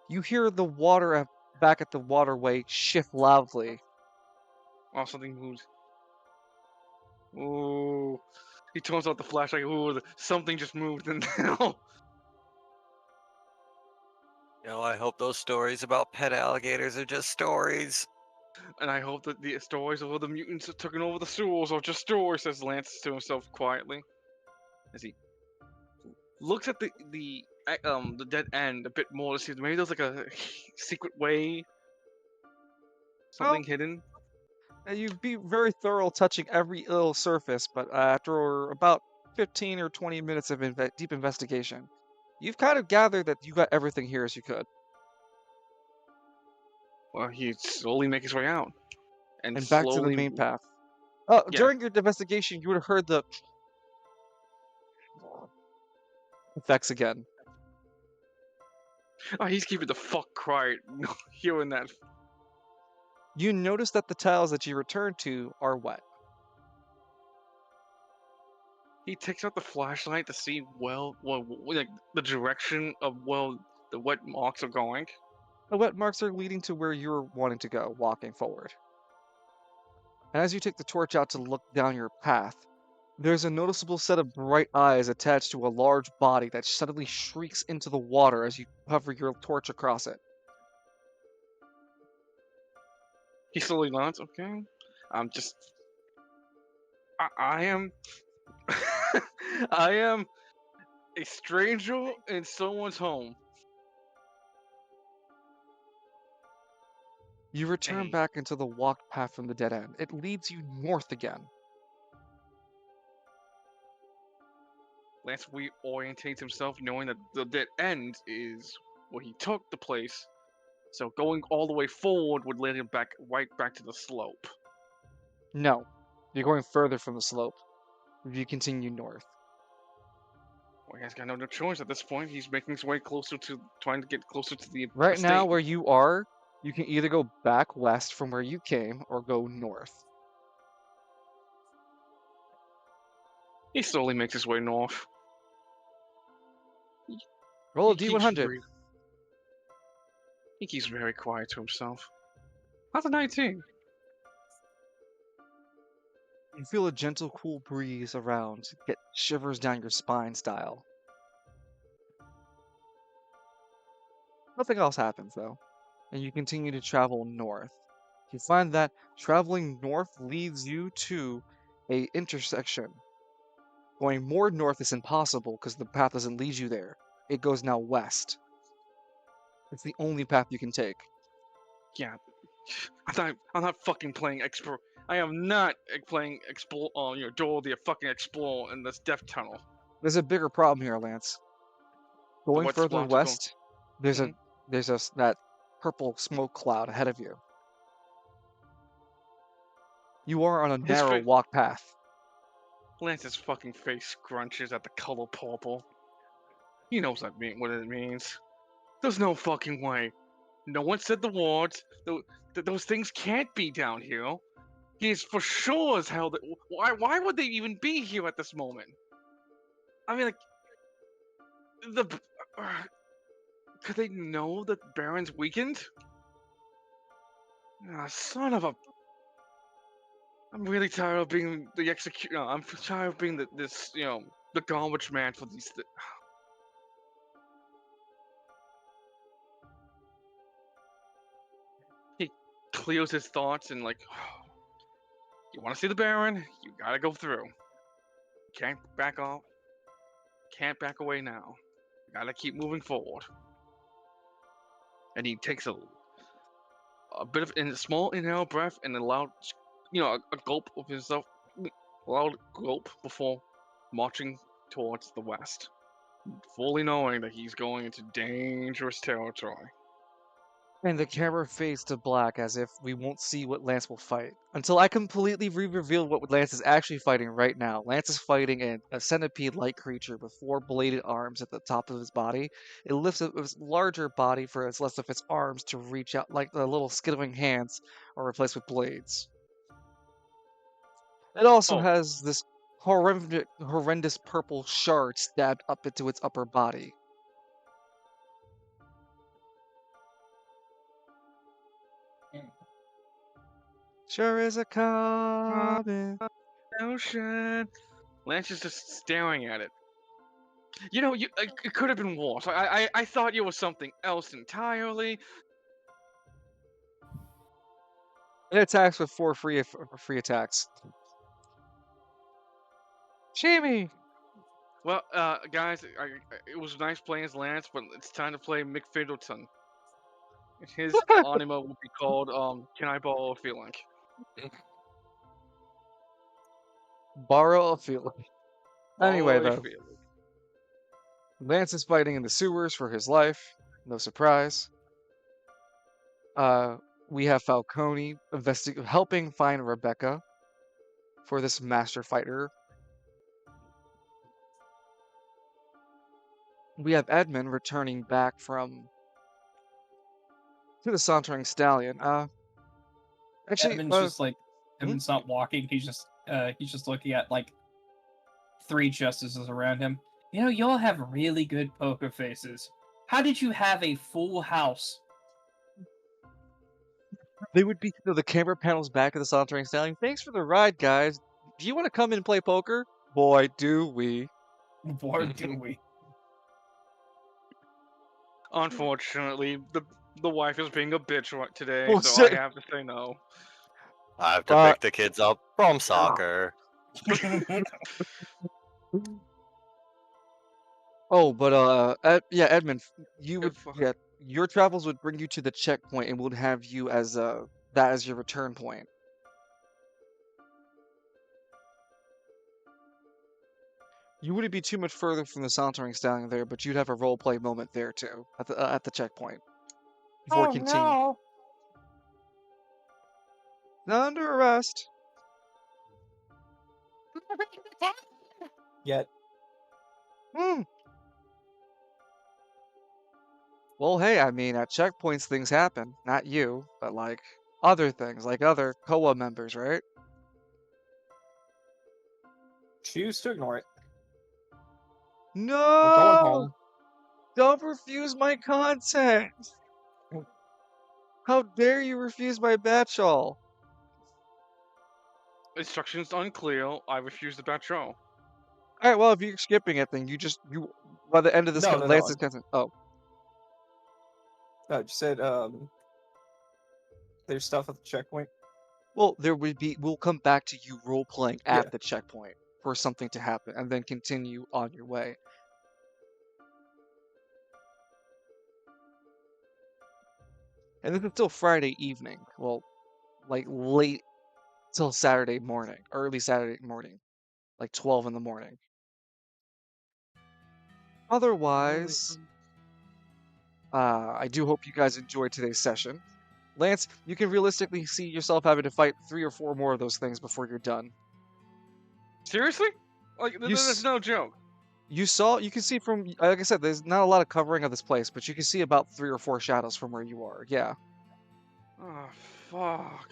You hear the water back at the waterway shift loudly. Oh, something moved. Ooh. He turns out the flashlight. Ooh, something just moved. And now. You know, I hope those stories about pet alligators are just stories. And I hope that the stories of all the mutants that took over the sewers are just stories, says Lance to himself quietly, as he looks at the dead end a bit more to see if maybe there's like a secret way, something hidden. You'd be very thorough touching every ill surface, but after about 15 or 20 minutes of deep investigation, you've kind of gathered that you got everything here as you could. Well, he slowly makes his way out, And back to the slowly. main path. Yeah. During your investigation, you would have heard the effects again. Oh, he's keeping the fuck quiet, hearing that. You notice that the tiles that you returned to are wet. He takes out the flashlight to see like the direction of the wet marks are going. The wet marks are leading to where you're wanting to go, walking forward. And as you take the torch out to look down your path, there's a noticeable set of bright eyes attached to a large body that suddenly shrieks into the water as you hover your torch across it. He slowly nods. Okay, I'm just. I am. I am a stranger in someone's home. You return Hey. back into the walked path from the dead end. It leads you north again. Lance reorientates himself, knowing that the dead end is where he took the place. So going all the way forward would lead him right back to the slope. No, you're going further from the slope. If you continue north. Well, he's got no choice at this point. He's making his way trying to get closer to the Right estate. now, where you are, you can either go back west from where you came or go north. He slowly makes his way north. Roll a He keeps D100. He keeps very quiet to himself. How's a 19? You feel a gentle, cool breeze around, get shivers down your spine style. Nothing else happens though, and you continue to travel north. You find that traveling north leads you to a intersection. Going more north is impossible because the path doesn't lead you there. It goes now west. It's the only path you can take. Yeah. I'm not fucking playing Explore. I am not playing Explore. Door the fucking Explore in this death tunnel. There's a bigger problem here, Lance. Going wet further spots are going- west, there's that purple smoke cloud ahead of you. You are on a His narrow fa- walk path. Lance's fucking face scrunches at the color purple. He knows what it means. There's no fucking way. No one said the words. Those things can't be down here. He's for sure as hell. Why would they even be here at this moment? I mean, like, could they know that Baron's weakened? Ah, son of a. I'm really tired of being the I'm tired of being the garbage man for these. He clears his thoughts and like, you want to see the Baron? You gotta go through. Can't back off. Can't back away now. You gotta keep moving forward. And he takes a bit of a small inhale breath and a loud, a gulp of himself, loud gulp before marching towards the west, fully knowing that he's going into dangerous territory. And the camera fades to black as if we won't see what Lance will fight. Until I completely reveal what Lance is actually fighting right now. Lance is fighting a centipede-like creature with 4 bladed arms at the top of his body. It lifts up its larger body for its less of its arms to reach out like the little skittering hands are replaced with blades. It also Oh. has this horrendous purple shard stabbed up into its upper body. Sure is a coming. Ocean. Lance is just staring at it. You know, it could have been worse. I thought you were something else entirely. It attacks with 4 free attacks. Shimmy! Well, guys, it was nice playing as Lance, but it's time to play Mick Fiddleton. His anima will be called Can I Borrow a Feeling? Borrow a feeling. Anyway, Borrow a though, feeling. Lance is fighting in the sewers for his life. No surprise. We have Falcone helping find Rebecca for this master fighter. We have Edmund returning back to the Sauntering Stallion. Actually, Edmund's just like hmm? Edmund's not walking. He's just looking at like 3 justices around him. You know, y'all have really good poker faces. How did you have a full house? They would be the camera panels back of the Sauntering Stallion. Thanks for the ride, guys. Do you want to come in and play poker? Boy, do we. Boy, do we. Unfortunately, the wife is being a bitch today, Well, so I shit. have to say no. I have to pick the kids up from soccer. Oh, but yeah, Edmund, Good fuck. your travels would bring you to the checkpoint and would have you as that as your return point. You wouldn't be too much further from the Sauntering Stallion there, but you'd have a role play moment there too at the checkpoint before continuing. No. Not under arrest. Yet. Hmm. Well, hey, I mean, at checkpoints things happen. Not you, but like other things, like other COA members, right? Choose to ignore it. No! We're going home. Don't refuse my content! How dare you refuse my batch-all? Instructions unclear. I refuse the patrol. Alright, well, if you're skipping it, then you by the end of this, No, Lance's content. Oh, No, just said there's stuff at the checkpoint. well, we'll come back to you role-playing at Yeah. the checkpoint for something to happen, and then continue on your way. And this is still Friday evening. Well, like late till Saturday morning, early Saturday morning, like 12 in the morning. Otherwise, I do hope you guys enjoyed today's session. Lance, you can realistically see yourself having to fight 3 or 4 more of those things before you're done. Seriously? Like, there's no joke. You can see from, like I said, there's not a lot of covering of this place, but you can see about 3 or 4 shadows from where you are. Yeah. Oh, fuck.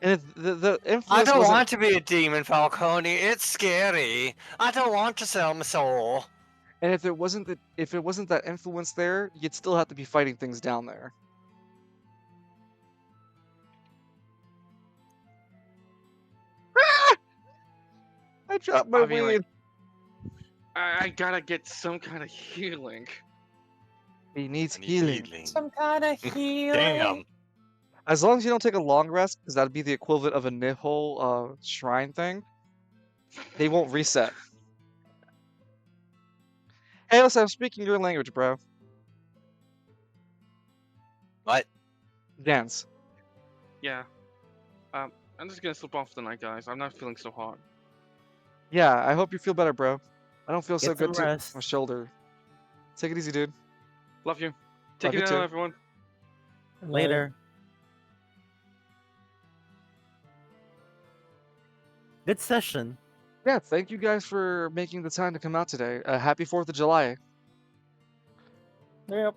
And if the I influence don't wasn't, want to be a demon, Falcone. It's scary. I don't want to sell my soul. and if it wasn't that influence there, you'd still have to be fighting things down there. I dropped my I mean, weed. like, I gotta get some kind of healing. He needs I need healing. healing. Some kind of healing. Damn. As long as you don't take a long rest, because that'd be the equivalent of a Nihil shrine thing, they won't reset. Hey, listen, I'm speaking your language, bro. What? Dance. Yeah. I'm just gonna slip off tonight, guys. I'm not feeling so hot. Yeah, I hope you feel better, bro. I don't feel so Get some good too. rest. My shoulder. Take it easy, dude. Love you. Take Love it you out, too. everyone. Later. Good session. Yeah, thank you guys for making the time to come out today. Happy 4th of July. Yep.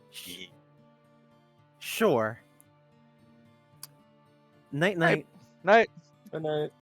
Sure. Night night. Night. Good night.